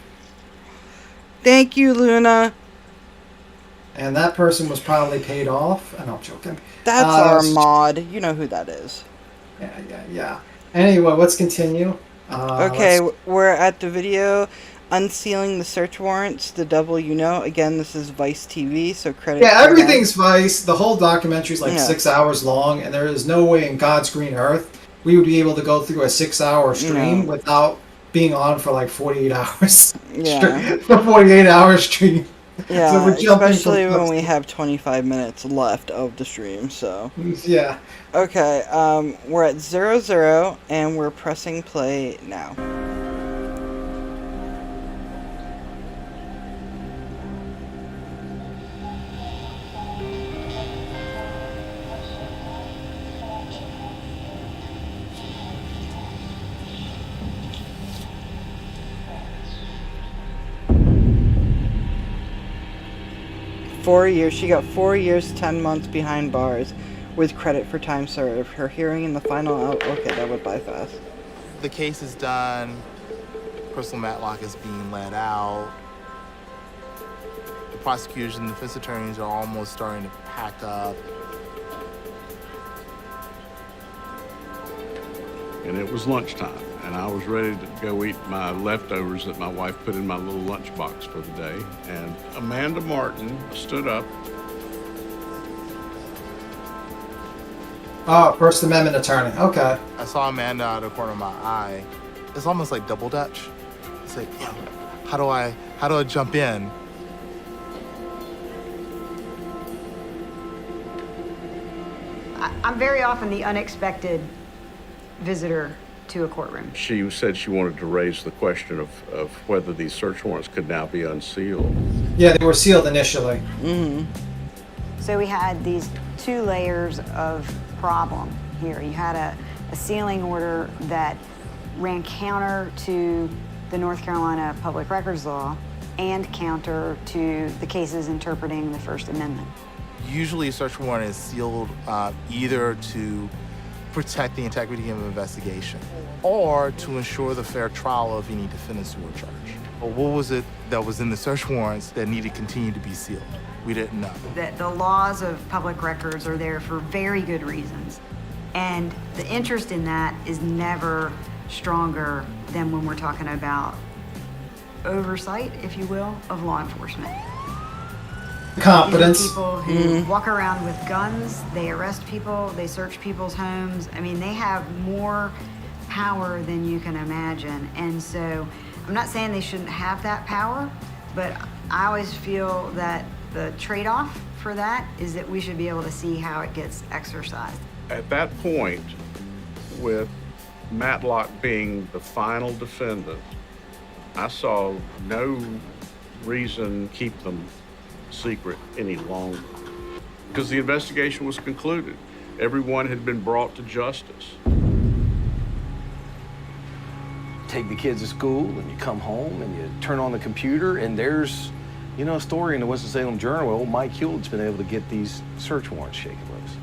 Thank you, Luna. And that person was probably paid off. And I'm joking. That's our mod. You know who that is. Yeah. Anyway, let's continue. Okay, we're at the video. unsealing the search warrants, The Devil You Know. Again, this is Vice TV, so credit. Yeah, to them. everything's Vice. The whole documentary is like Yeah. 6 hours long, and there is no way in God's green earth we would be able to go through a 6-hour stream No. without being on for like 48 hours. Yeah. For 48-hour stream. Yeah, So we're jumping especially from- when we have 25 minutes left of the stream, so. Yeah. Okay, we're at 0-0, and we're pressing play now. She got 4 years, 10 months behind bars with credit for time served. Her hearing in the final okay, that went by fast. The case is done. Crystal Matlock is being let out. The prosecutors and defense attorneys are almost starting to pack up. And it was lunchtime, and I was ready to go eat my leftovers that my wife put in my little lunchbox for the day. And Amanda Martin stood up. Oh, First Amendment attorney. Okay. I saw Amanda out of the corner of my eye. It's almost like double dutch. It's like, yeah, how do I jump in? I'm very often the unexpected visitor to a courtroom. She said she wanted to raise the question of whether these search warrants could now be unsealed. Yeah, they were sealed initially. Mm-hmm. So we had these 2 layers of problem here. You had a sealing order that ran counter to the North Carolina Public Records Law and counter to the cases interpreting the First Amendment. Usually a search warrant is sealed either to protect the integrity of an investigation or to ensure the fair trial of any defendants who were charged. But what was it that was in the search warrants that needed to continue to be sealed? We didn't know. The laws of public records are there for very good reasons. And the interest in that is never stronger than when we're talking about oversight, if you will, of law enforcement. Competence. These are people who walk around with guns, they arrest people, they search people's homes. I mean, they have more power than you can imagine. And so I'm not saying they shouldn't have that power, but I always feel that the trade-off for that is that we should be able to see how it gets exercised. At that point, with Matlock being the final defendant, I saw no reason to keep them secret any longer because the investigation was concluded. Everyone had been brought to justice. Take the kids to school and you come home and you turn on the computer and there's, a story in the Winston-Salem Journal where old Mike Hewlett's been able to get these search warrants shaken loose.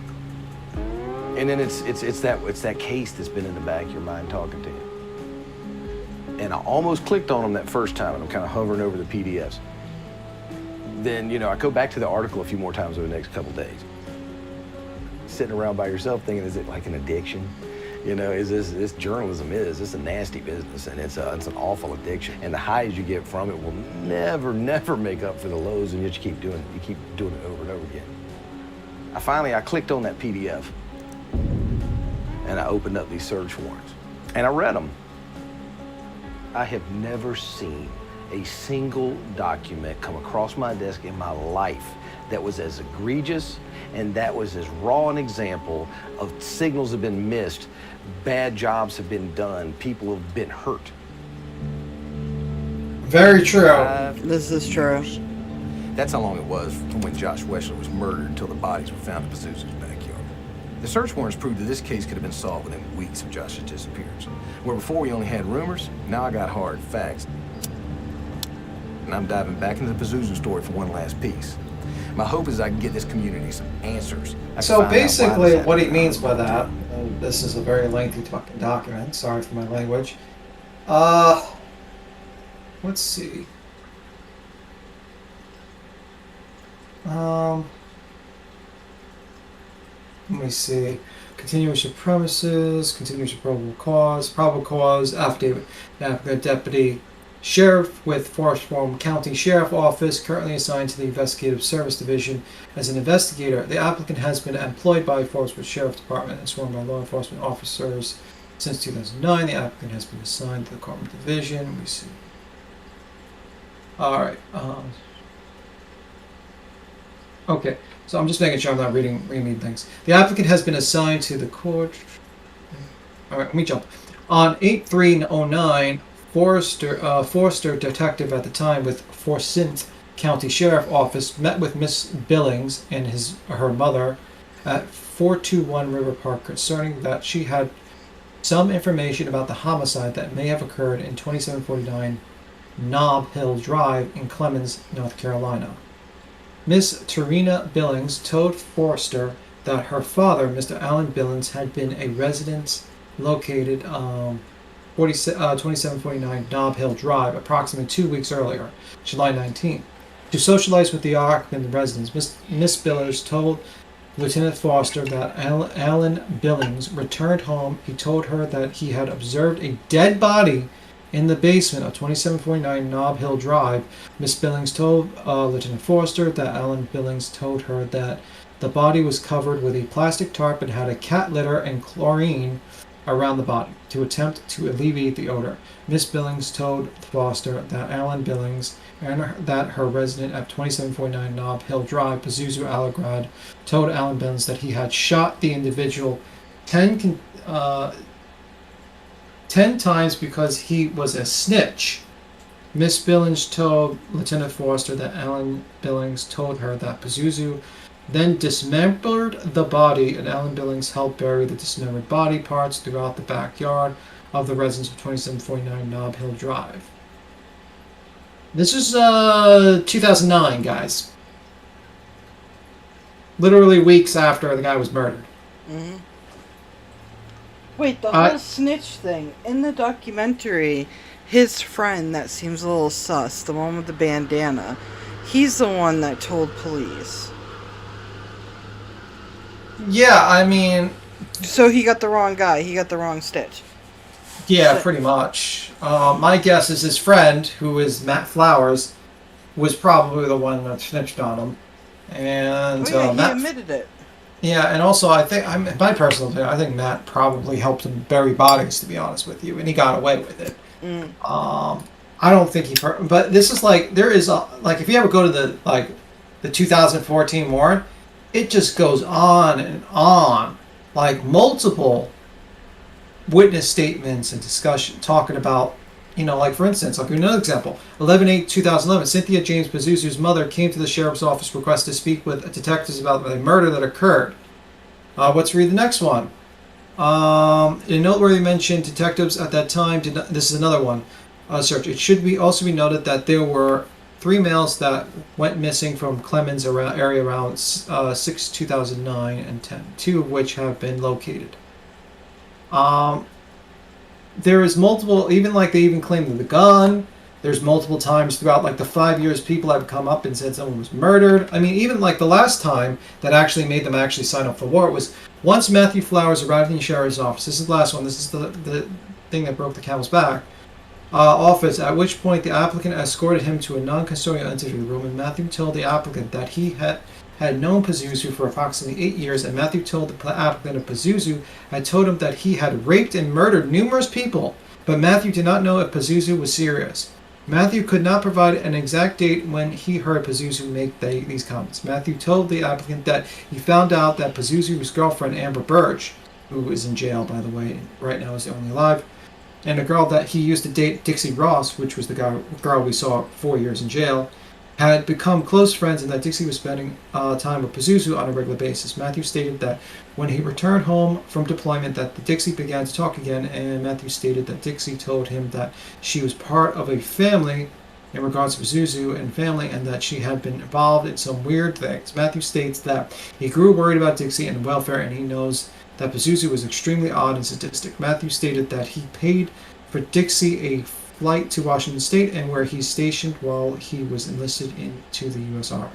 And then it's that case that's been in the back of your mind talking to you. And I almost clicked on them that first time and I'm kind of hovering over the PDFs. Then, I go back to the article a few more times over the next couple days. Sitting around by yourself thinking, is it like an addiction? Is this journalism is a nasty business and it's an awful addiction. And the highs you get from it will never make up for the lows, and yet you keep doing it over and over again. I clicked on that PDF and I opened up these search warrants and I read them. I have never seen a single document come across my desk in my life that was as egregious and that was as raw an example of signals have been missed, bad jobs have been done, people have been hurt. Very true. This is true. That's how long it was from when Josh Wesley was murdered until the bodies were found in Pazuzu's backyard. The search warrants proved that this case could have been solved within weeks of Josh's disappearance. Where before we only had rumors, now I got hard facts. And I'm diving back into the Pazuzu story for one last piece. My hope is I can get this community some answers. So basically what he means by that, and this is a very lengthy fucking document, sorry for my language. Let's see. Let me see. Continuation of premises, continuation of probable cause, affidavit, deputy sheriff with Forest Farm County Sheriff Office, currently assigned to the Investigative Service Division as an investigator. The applicant has been employed by Forest Worth Sheriff Department and sworn by law enforcement officers since 2009. The applicant has been assigned to the Department Division. We see. All right. Okay. So I'm just making sure I'm not reading things. The applicant has been assigned to the court. All right. Let me jump. On 8/3/09. Forrester, detective at the time with Forsyth County Sheriff Office, met with Miss Billings and her mother at 421 River Park concerning that she had some information about the homicide that may have occurred in 2749 Nob Hill Drive in Clemens, North Carolina. Miss Tarina Billings told Forrester that her father, Mr. Alan Billings, had been a resident located 2749 Nob Hill Drive approximately 2 weeks earlier, July 19th, to socialize with the occupant residents. Miss Billings told Lieutenant Foster that Alan Billings returned home. He told her that he had observed a dead body in the basement of 2749 Nob Hill Drive. Miss Billings told Lieutenant Foster that Alan Billings told her that the body was covered with a plastic tarp and had a cat litter and chlorine around the body to attempt to alleviate the odor. Miss Billings told Foster that Alan Billings and that her resident at 2749 Nob Hill Drive, Pazuzu, Allegrad, told Alan Billings that he had shot the individual 10 times because he was a snitch. Miss Billings told Lieutenant Foster that Alan Billings told her that Pazuzu then dismembered the body, and Alan Billings helped bury the dismembered body parts throughout the backyard of the residence of 2749 Nob Hill Drive. This is 2009, guys. Literally weeks after the guy was murdered. Mm-hmm. Wait, the whole snitch thing. In the documentary, his friend that seems a little sus, the one with the bandana, he's the one that told police. Yeah, I mean... So he got the wrong guy. He got the wrong stitch. Yeah, pretty much. My guess is his friend, who is Matt Flowers, was probably the one that snitched on him. And he Matt admitted it. Yeah, and also I think, my personal opinion, I think Matt probably helped him bury bodies, to be honest with you, and he got away with it. Mm. I don't think but this is like, there is a, like, if you ever go to the 2014 warrant, it just goes on and on, like multiple witness statements and discussion talking about, like for instance, I'll give you another example. 11/8/2011, Cynthia James Pazuzu's mother came to the sheriff's office request to speak with detectives about the murder that occurred. Let's read the next one. In a noteworthy mention, detectives at that time did not, this is another one, search. It should also be noted that there were 3 males that went missing from Clemens area around 6/2009 and 10, 2 of which have been located. There is multiple, even like they even claimed the gun. There's multiple times throughout like the 5 years people have come up and said someone was murdered. I mean, even like the last time that actually made them actually sign up for war was once Matthew Flowers arrived in the sheriff's office. This is the last one. This is the thing that broke the camel's back. Office, at which point the applicant escorted him to a non-custodial interview room, and Matthew told the applicant that he had known Pazuzu for approximately 8 years, and Matthew told the applicant of Pazuzu had told him that he had raped and murdered numerous people, but Matthew did not know if Pazuzu was serious. Matthew could not provide an exact date when he heard Pazuzu make these comments. Matthew told the applicant that he found out that Pazuzu's girlfriend, Amber Burge, who is in jail, by the way, right now is the only alive, and a girl that he used to date, Dixie Ross, which was the girl we saw 4 years in jail, had become close friends, and that Dixie was spending time with Pazuzu on a regular basis. Matthew stated that when he returned home from deployment that the Dixie began to talk again, and Matthew stated that Dixie told him that she was part of a family in regards to Pazuzu and family, and that she had been involved in some weird things. Matthew states that he grew worried about Dixie and welfare, and he knows that Pazuzu was extremely odd and sadistic. Matthew stated that he paid for Dixie a flight to Washington State and where he's stationed while he was enlisted into the U.S. Army.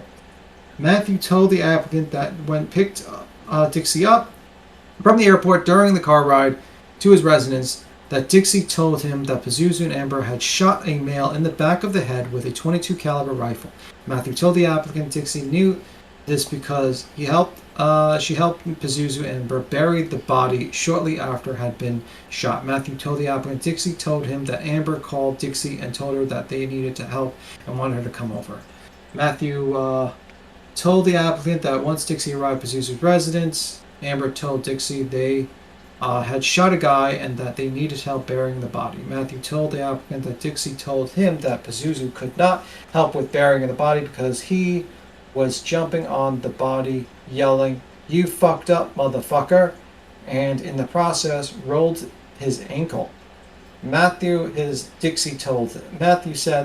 Matthew told the applicant that when picked Dixie up from the airport during the car ride to his residence, that Dixie told him that Pazuzu and Amber had shot a male in the back of the head with a .22 caliber rifle. Matthew told the applicant Dixie knew this because she helped Pazuzu and Amber bury the body shortly after had been shot. Matthew told the applicant Dixie told him that Amber called Dixie and told her that they needed to help and wanted her to come over. Matthew told the applicant that once Dixie arrived at Pazuzu's residence, Amber told Dixie they had shot a guy and that they needed help burying the body. Matthew told the applicant that Dixie told him that Pazuzu could not help with burying the body because he was jumping on the body yelling, "You fucked up, motherfucker," and in the process rolled his ankle. Matthew said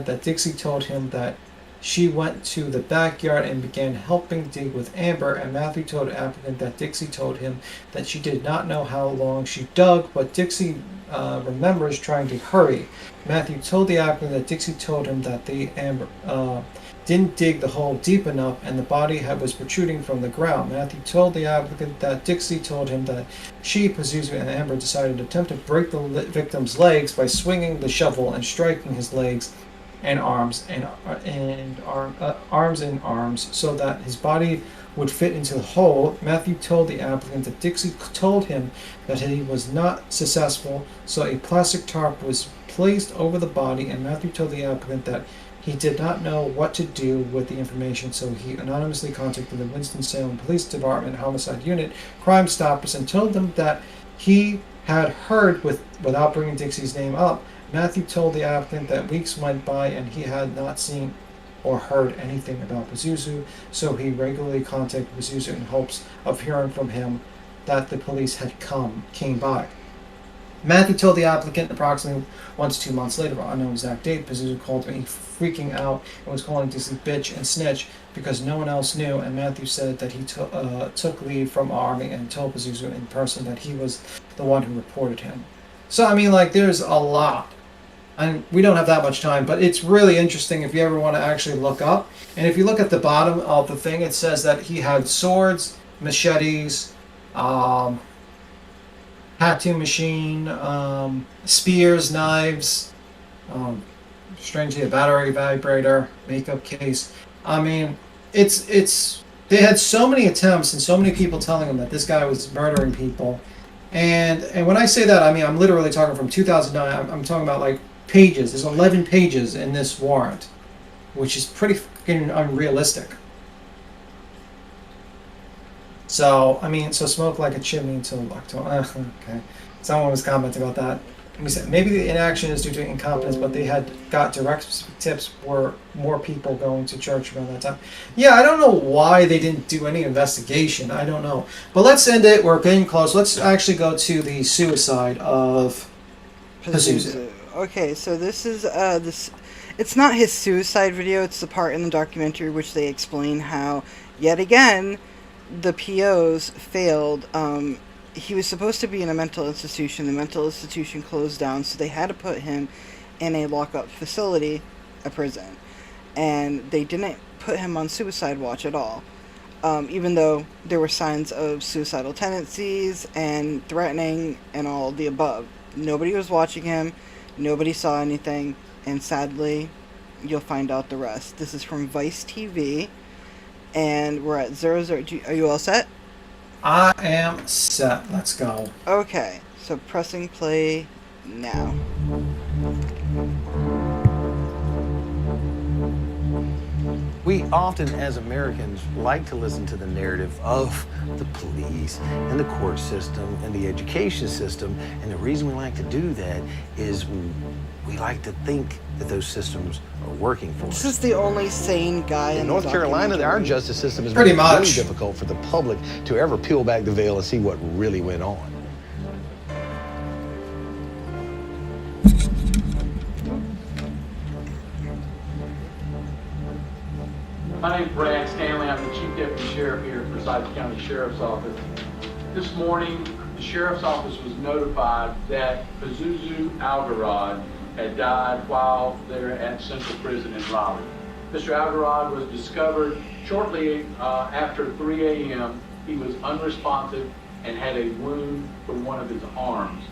that Dixie told him that she went to the backyard and began helping dig with Amber, and Matthew told the applicant that Dixie told him that she did not know how long she dug, but Dixie remembers trying to hurry. Matthew told the applicant that Dixie told him that the Amber didn't dig the hole deep enough and the body was protruding from the ground. Matthew told the applicant that Dixie told him that she, Pazuzu, and Amber decided to attempt to break the victim's legs by swinging the shovel and striking his legs and arms so that his body would fit into the hole. Matthew told the applicant that Dixie told him that he was not successful, so a plastic tarp was placed over the body, and Matthew told the applicant that he did not know what to do with the information, so he anonymously contacted the Winston-Salem Police Department Homicide Unit Crime Stoppers and told them that he had heard without bringing Dixie's name up. Matthew told the applicant that weeks went by and he had not seen or heard anything about Pazuzu, so he regularly contacted Pazuzu in hopes of hearing from him that the police had came by. Matthew told the applicant approximately 1 to 2 months later, on no exact date, Pazuzu called me freaking out and was calling Dixie bitch and snitch because no one else knew, and Matthew said that he took leave from Army and told Pazuzu in person that he was the one who reported him. So, I mean, like, there's a lot. And we don't have that much time, but it's really interesting if you ever want to actually look up. And if you look at the bottom of the thing, it says that he had swords, machetes, tattoo machine, spears, knives, strangely a battery vibrator, makeup case. I mean, they had so many attempts and so many people telling him that this guy was murdering people. And when I say that, I mean, I'm literally talking from 2009. I'm talking about like pages. There's 11 pages in this warrant, which is pretty fucking unrealistic. So, I mean, so smoke like a chimney until October. Okay. Someone was commenting about that. We said maybe the inaction is due to incompetence, but they had got direct tips were more people going to church around that time. Yeah, I don't know why they didn't do any investigation. I don't know. But let's end it. We're getting close. Let's actually go to the suicide of Pazuzu. Okay, so this is it's not his suicide video, it's the part in the documentary which they explain how yet again the POs failed. He was supposed to be in a mental institution. The mental institution closed down, so they had to put him in a lockup facility, a prison. And they didn't put him on suicide watch at all. Even though there were signs of suicidal tendencies and threatening and all the above. Nobody was watching him. Nobody saw anything. And sadly, you'll find out the rest. This is from Vice TV. And we're at 00. Are you all set? I am set. Let's go. Okay, so pressing play now. We often, as Americans, like to listen to the narrative of the police and the court system and the education system. And the reason we like to do that is we like to think that those systems are working for us. This is the only sane guy in North Carolina. Our justice system is pretty very much difficult for the public to ever peel back the veil and see what really went on. My name's Brad Stanley. I'm the Chief Deputy Sheriff here at Forsyth County Sheriff's Office. This morning, the Sheriff's Office was notified that Pazuzu Algarad had died while they were at Central Prison in Raleigh. Mr. Algarad was discovered shortly after 3 a.m. He was unresponsive and had a wound from one of his arms.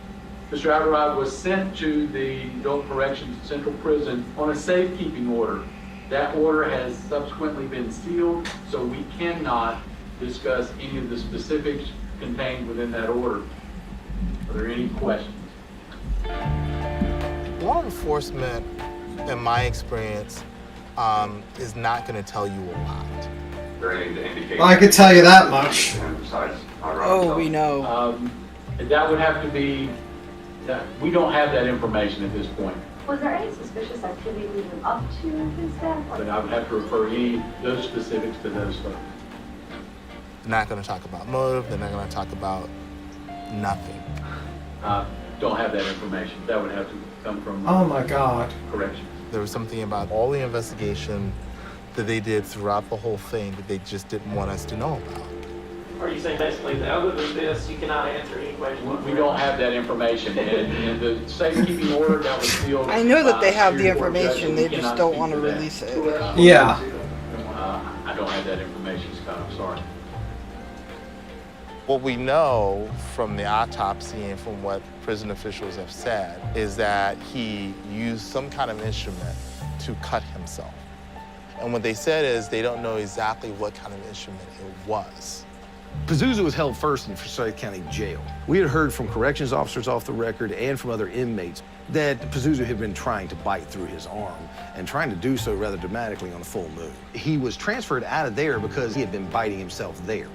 Mr. Alvarado was sent to the Adult Corrections Central Prison on a safekeeping order. That order has subsequently been sealed, so we cannot discuss any of the specifics contained within that order. Are there any questions? Law enforcement, in my experience, is not going to tell you a lot. Well, I could tell you that much. Oh, we know. That would have to be, we don't have that information at this point. Was there any suspicious activity leading up to his death? But I would have to refer any of those specifics to those folks. They're not going to talk about motive. They're not going to talk about nothing. Don't have that information. That would have to come from. Oh my God. Corrections. There was something about all the investigation that they did throughout the whole thing that they just didn't want us to know about. Are you saying basically that other than this, you cannot answer any questions? We don't have that information. And the safekeeping order that was sealed. I know that they have the Superior Court information, judge, they we just cannot don't speak want to that. release it. Yeah. I don't have that information, Scott. I'm sorry. What we know from the autopsy and from what prison officials have said is that he used some kind of instrument to cut himself. And what they said is they don't know exactly what kind of instrument it was. Pazuzu was held first in Forsyth County Jail. We had heard from corrections officers off the record and from other inmates that Pazuzu had been trying to bite through his arm and trying to do so rather dramatically on a full moon. He was transferred out of there because he had been biting himself there.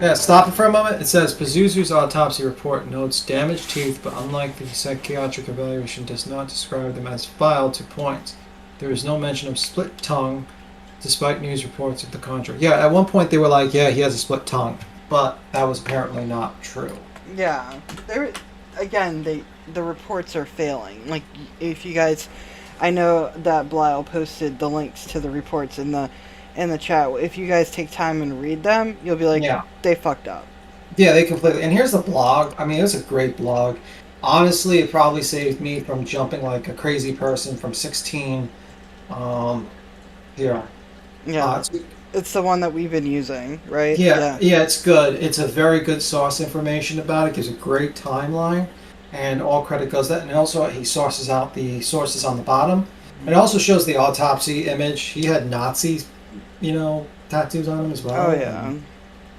Yeah, stop it for a moment. It says Pazuzu's autopsy report notes damaged teeth, but unlike the psychiatric evaluation, does not describe them as filed to points. There is no mention of split tongue, despite news reports of the contrary. Yeah, at one point they were like, yeah, he has a split tongue, but that was apparently not true. Yeah, again, the reports are failing. Like, if you guys, I know that Blyle posted the links to the reports in the chat. If you guys take time and read them, you'll be like, yeah, they fucked up. Yeah, they completely. And here's the blog. I mean, it was a great blog. Honestly, it probably saved me from jumping like a crazy person from 16. Here. Yeah, it's the one that we've been using, right? Yeah, it's good. It's a very good source information about it. Gives a great timeline, and all credit goes to that. And also, he sources out the sources on the bottom. It also shows the autopsy image. He had Nazi, tattoos on him as well. Oh yeah.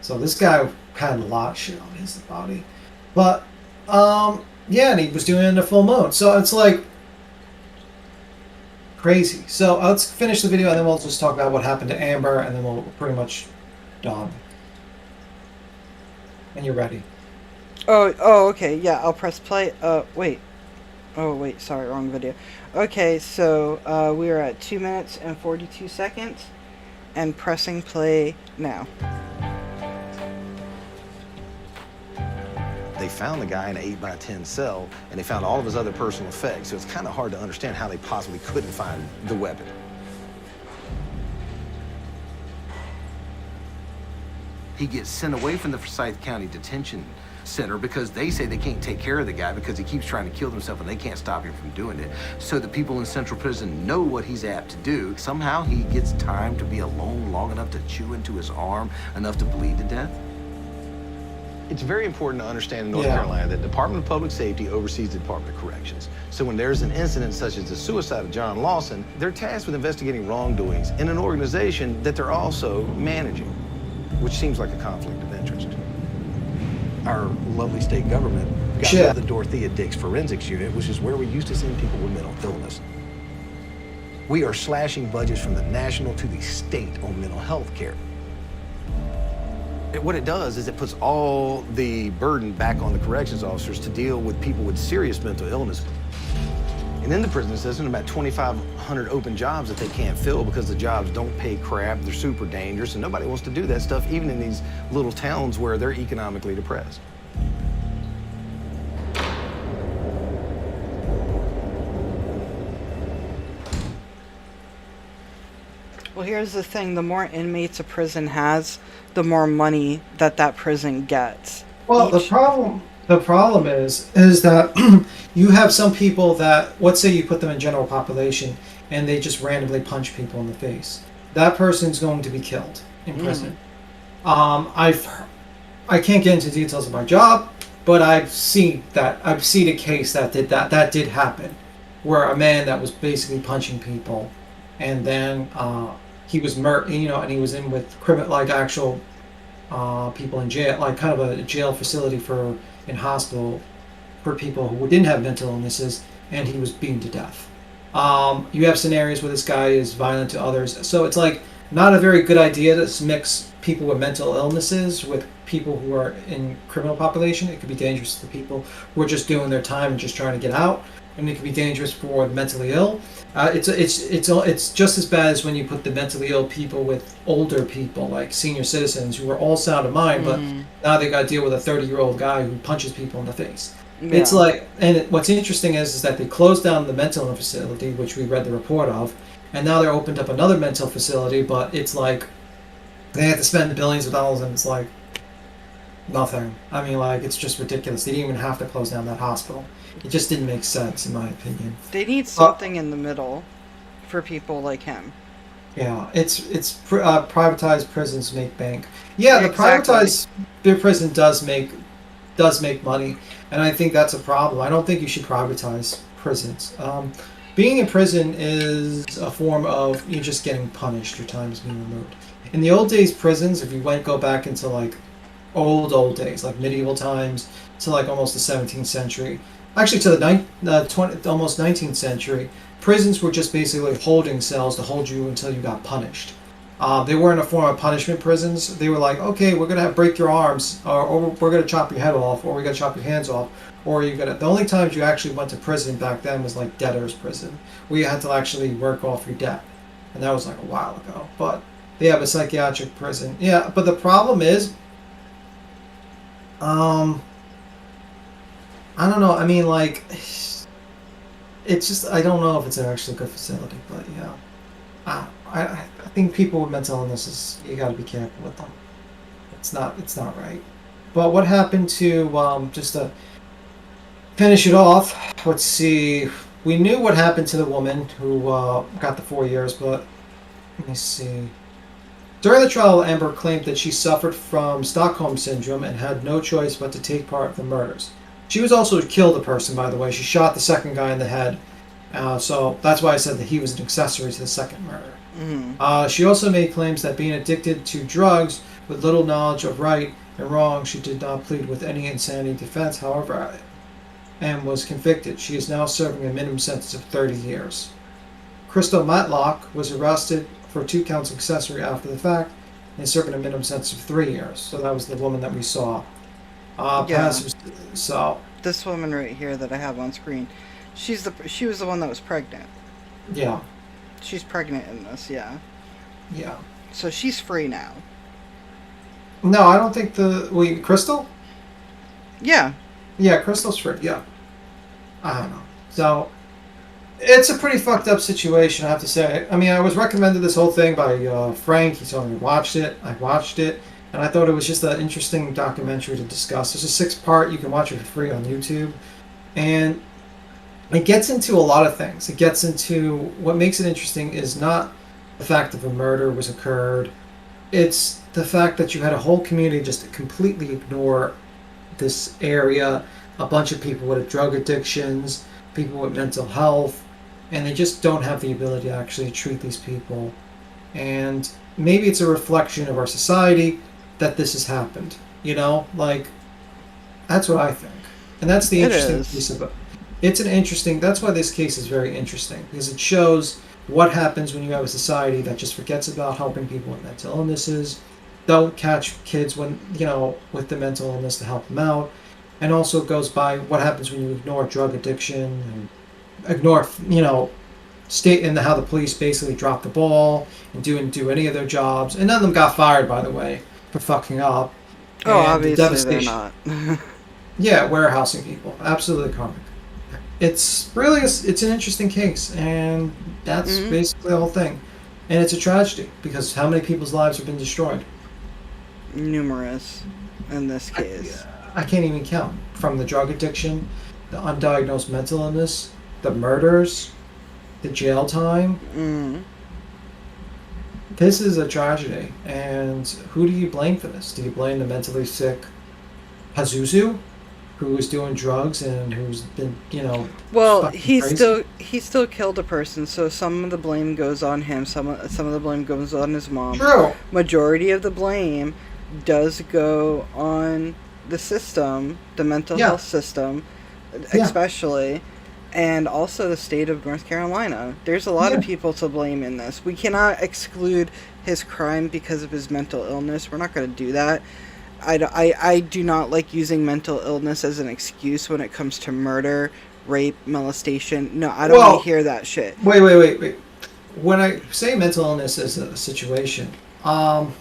So this guy had a lot of shit on his body, but yeah, and he was doing it in a full moon. So it's like crazy. So let's finish the video and then we'll just talk about what happened to Amber and then we'll pretty much done. And you're ready. Oh, okay. Yeah, I'll press play. Wait. Oh, wait. Sorry, wrong video. Okay, so we are at 2 minutes and 42 seconds and pressing play now. They found the guy in an 8x10 cell, and they found all of his other personal effects, so it's kind of hard to understand how they possibly couldn't find the weapon. He gets sent away from the Forsyth County Detention Center because they say they can't take care of the guy because he keeps trying to kill himself and they can't stop him from doing it. So the people in Central Prison know what he's apt to do. Somehow he gets time to be alone long enough to chew into his arm, enough to bleed to death. It's very important to understand in North Carolina that the Department of Public Safety oversees the Department of Corrections. So when there's an incident such as the suicide of John Lawson, they're tasked with investigating wrongdoings in an organization that they're also managing, which seems like a conflict of interest. Our lovely state government got rid of the Dorothea Dix Forensics Unit, which is where we used to send people with mental illness. We are slashing budgets from the national to the state on mental health care. What it does is it puts all the burden back on the corrections officers to deal with people with serious mental illness. And in the prison system, about 2,500 open jobs that they can't fill because the jobs don't pay crap, they're super dangerous, and nobody wants to do that stuff, even in these little towns where they're economically depressed. Well, here's the thing. The more inmates a prison has, the more money that prison gets. Well, the problem is that you have some people that, let's say you put them in general population and they just randomly punch people in the face. That person's going to be killed in prison. I can't get into details of my job, but I've seen a case that did happen, where a man that was basically punching people, and then he was and he was in with actual people in jail, like kind of a jail facility in hospital for people who didn't have mental illnesses, and he was beaten to death. You have scenarios where this guy is violent to others, so it's like not a very good idea to mix people with mental illnesses with people who are in criminal population. It could be dangerous to the people who are just doing their time and just trying to get out, and it could be dangerous for the mentally ill. It's just as bad as when you put the mentally ill people with older people, like senior citizens who are all sound of mind, but now they got to deal with a 30-year-old guy who punches people in the face. Yeah. It's like, and what's interesting is that they closed down the mental illness facility, which we read the report of, and now they're opened up another mental facility, but it's like they have to spend billions of dollars, and it's like nothing. I mean, like, it's just ridiculous. They didn't even have to close down that hospital. It just didn't make sense, in my opinion. They need something in the middle for people like him. Yeah, privatized prisons make bank. Yeah, the Exactly. privatized prison does make money, and I think that's a problem. I don't think you should privatize prisons. Being in prison is a form of you just getting punished. Your time is being removed. In the old days, prisons, if you go back into like old days, like medieval times, to like almost the 17th century, actually to the almost 19th century, prisons were just basically holding cells to hold you until you got punished. They weren't a form of punishment prisons. They were like, okay, we're gonna break your arms, or we're gonna chop your head off, or we're gonna chop your hands off, or you're gonna. The only times you actually went to prison back then was like debtor's prison, where you had to actually work off your debt, and that was like a while ago. But they have a psychiatric prison. Yeah, but the problem is, I don't know. I mean, like, it's just I don't know if it's actually a good facility, but yeah, I think people with mental illnesses, you got to be careful with them. It's not right. But what happened to just to finish it off? Let's see. We knew what happened to the woman who got the 4 years, but let me see. During the trial, Amber claimed that she suffered from Stockholm syndrome and had no choice but to take part in the murders. She was also killed a person, by the way. She shot the second guy in the head. So that's why I said that he was an accessory to the second murder. She also made claims that being addicted to drugs with little knowledge of right and wrong, she did not plead with any insanity defense, however, and was convicted. She is now serving a minimum sentence of 30 years. Crystal Matlock was arrested for 2 counts of accessory after the fact and serving a minimum sentence of 3 years. So that was the woman that we saw. So this woman right here that I have on screen, she was the one that was pregnant. Yeah. She's pregnant in this, yeah. Yeah. So she's free now. No, I don't think Crystal? Yeah. Yeah, Crystal's free, yeah. I don't know. So, it's a pretty fucked up situation, I have to say. I mean, I was recommended this whole thing by Frank. He told me to watch it. I watched it, and I thought it was just an interesting documentary to discuss. There's a 6-part. You can watch it for free on YouTube. And it gets into a lot of things. It gets into what makes it interesting is not the fact that a murder was occurred. It's the fact that you had a whole community just completely ignore this area, a bunch of people with drug addictions, people with mental health, and they just don't have the ability to actually treat these people. And maybe it's a reflection of our society that this has happened. You know, like, that's what I think. And that's the interesting piece of it. That's why this case is very interesting, because it shows what happens when you have a society that just forgets about helping people with mental illnesses, don't catch kids with the mental illness to help them out, and also goes by what happens when you ignore drug addiction and ignore, state and how the police basically dropped the ball and didn't do any of their jobs, and none of them got fired, by the way, for fucking up. Oh, and obviously they're not. Yeah, warehousing people, absolutely karmic. It's an interesting case, and that's basically the whole thing. And it's a tragedy, because how many people's lives have been destroyed? Numerous, in this case. I can't even count. From the drug addiction, the undiagnosed mental illness, the murders, the jail time. This is a tragedy, and who do you blame for this? Do you blame the mentally sick Pazuzu, who was doing drugs and who's been, Well, fucking he crazy. still killed a person, so some of the blame goes on him. Some of the blame goes on his mom. True. Majority of the blame does go on the system, the mental health system, especially, and also the state of North Carolina. There's a lot of people to blame in this. We cannot exclude his crime because of his mental illness. We're not going to do that. I do not like using mental illness as an excuse when it comes to murder, rape, molestation. No, I don't want to hear that shit. Wait. When I say mental illness as a situation, I'm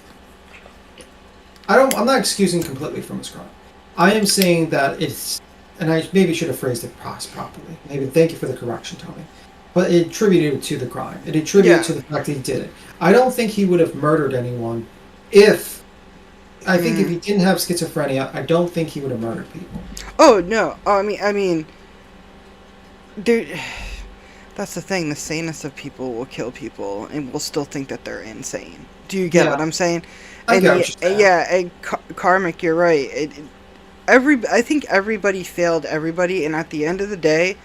not excusing completely from his crime. I am saying that it's, and I maybe should have phrased it properly. Maybe thank you for the correction, Tony. But it attributed to the crime. It attributed to the fact that he did it. I don't think he would have murdered anyone if. I think if he didn't have schizophrenia, I don't think he would have murdered people. Oh no! I mean, dude, that's the thing. The sanest of people will kill people, and will still think that they're insane. Do you get what I'm saying? I get what you're saying. Yeah, and Karmic, you're right. I think everybody failed everybody, and at the end of the day,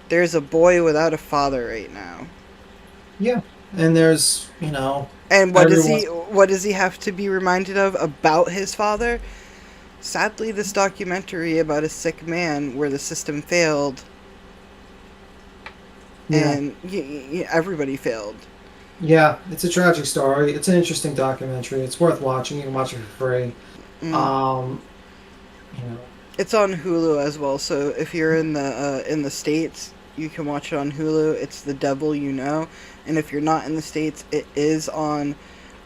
there's a boy without a father right now. Yeah, and there's And what does he have to be reminded of about his father? Sadly, this documentary about a sick man where the system failed, and everybody failed. Yeah, it's a tragic story. It's an interesting documentary. It's worth watching. You can watch it for free. It's on Hulu as well. So if you're in the States, you can watch it on Hulu. It's The Devil You Know. And if you're not in the States, it is on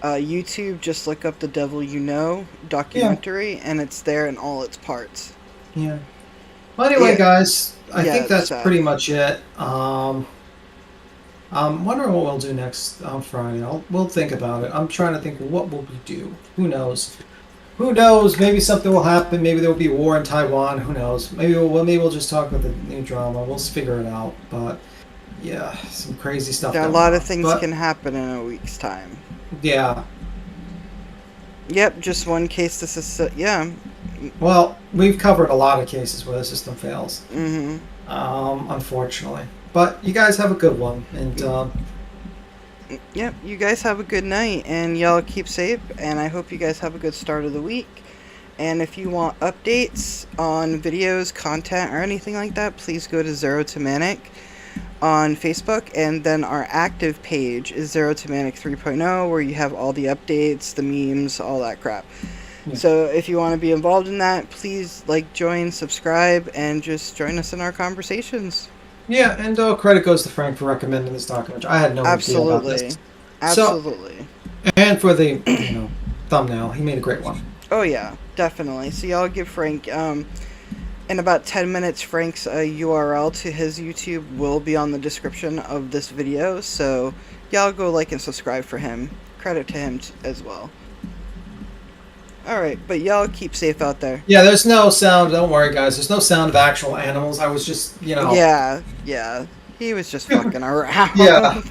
YouTube. Just look up The Devil You Know documentary, and it's there in all its parts. Yeah. Well, anyway, guys, I think that's sad. pretty much it. I'm wondering what we'll do next on Friday. We'll think about it. I'm trying to think, what will we do? Who knows? Who knows? Maybe something will happen. Maybe there will be a war in Taiwan. Who knows? Maybe we'll just talk about the new drama. We'll figure it out. But yeah, some crazy stuff. A lot of things can happen in a week's time. Yeah. Yep, just one case. This is Well, we've covered a lot of cases where the system fails. Mm-hmm. Unfortunately. But you guys have a good one, and yep, you guys have a good night, and y'all keep safe, and I hope you guys have a good start of the week. And if you want updates on videos, content, or anything like that, please go to Zero to Manic on Facebook, and then our active page is Zero to Manic 3.0, where you have all the updates, the memes, all that crap. Yeah. So if you want to be involved in that, please join, subscribe, and just join us in our conversations. Yeah, and credit goes to Frank for recommending this documentary. I had no idea about this. Absolutely. And for the thumbnail, he made a great one. Oh yeah, definitely. So y'all give Frank in about 10 minutes. Frank's URL to his YouTube will be on the description of this video. So y'all go like and subscribe for him. Credit to him as well. Alright, but y'all keep safe out there. Yeah, there's no sound. Don't worry, guys. There's no sound of actual animals. I was just, Yeah. He was just fucking around. Yeah.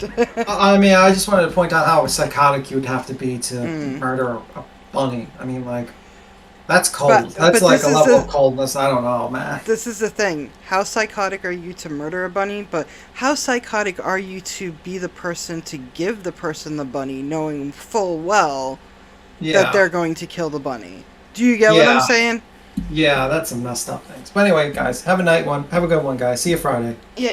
I mean, I just wanted to point out how psychotic you'd have to be to murder a bunny. I mean, that's cold. That's like a level of coldness. I don't know, man. This is the thing. How psychotic are you to murder a bunny? But how psychotic are you to be the person to give the person the bunny, knowing full well that they're going to kill the bunny? Do you get what I'm saying? Yeah, that's some messed up things. But anyway, guys, have a good one, guys. See you Friday. Yeah.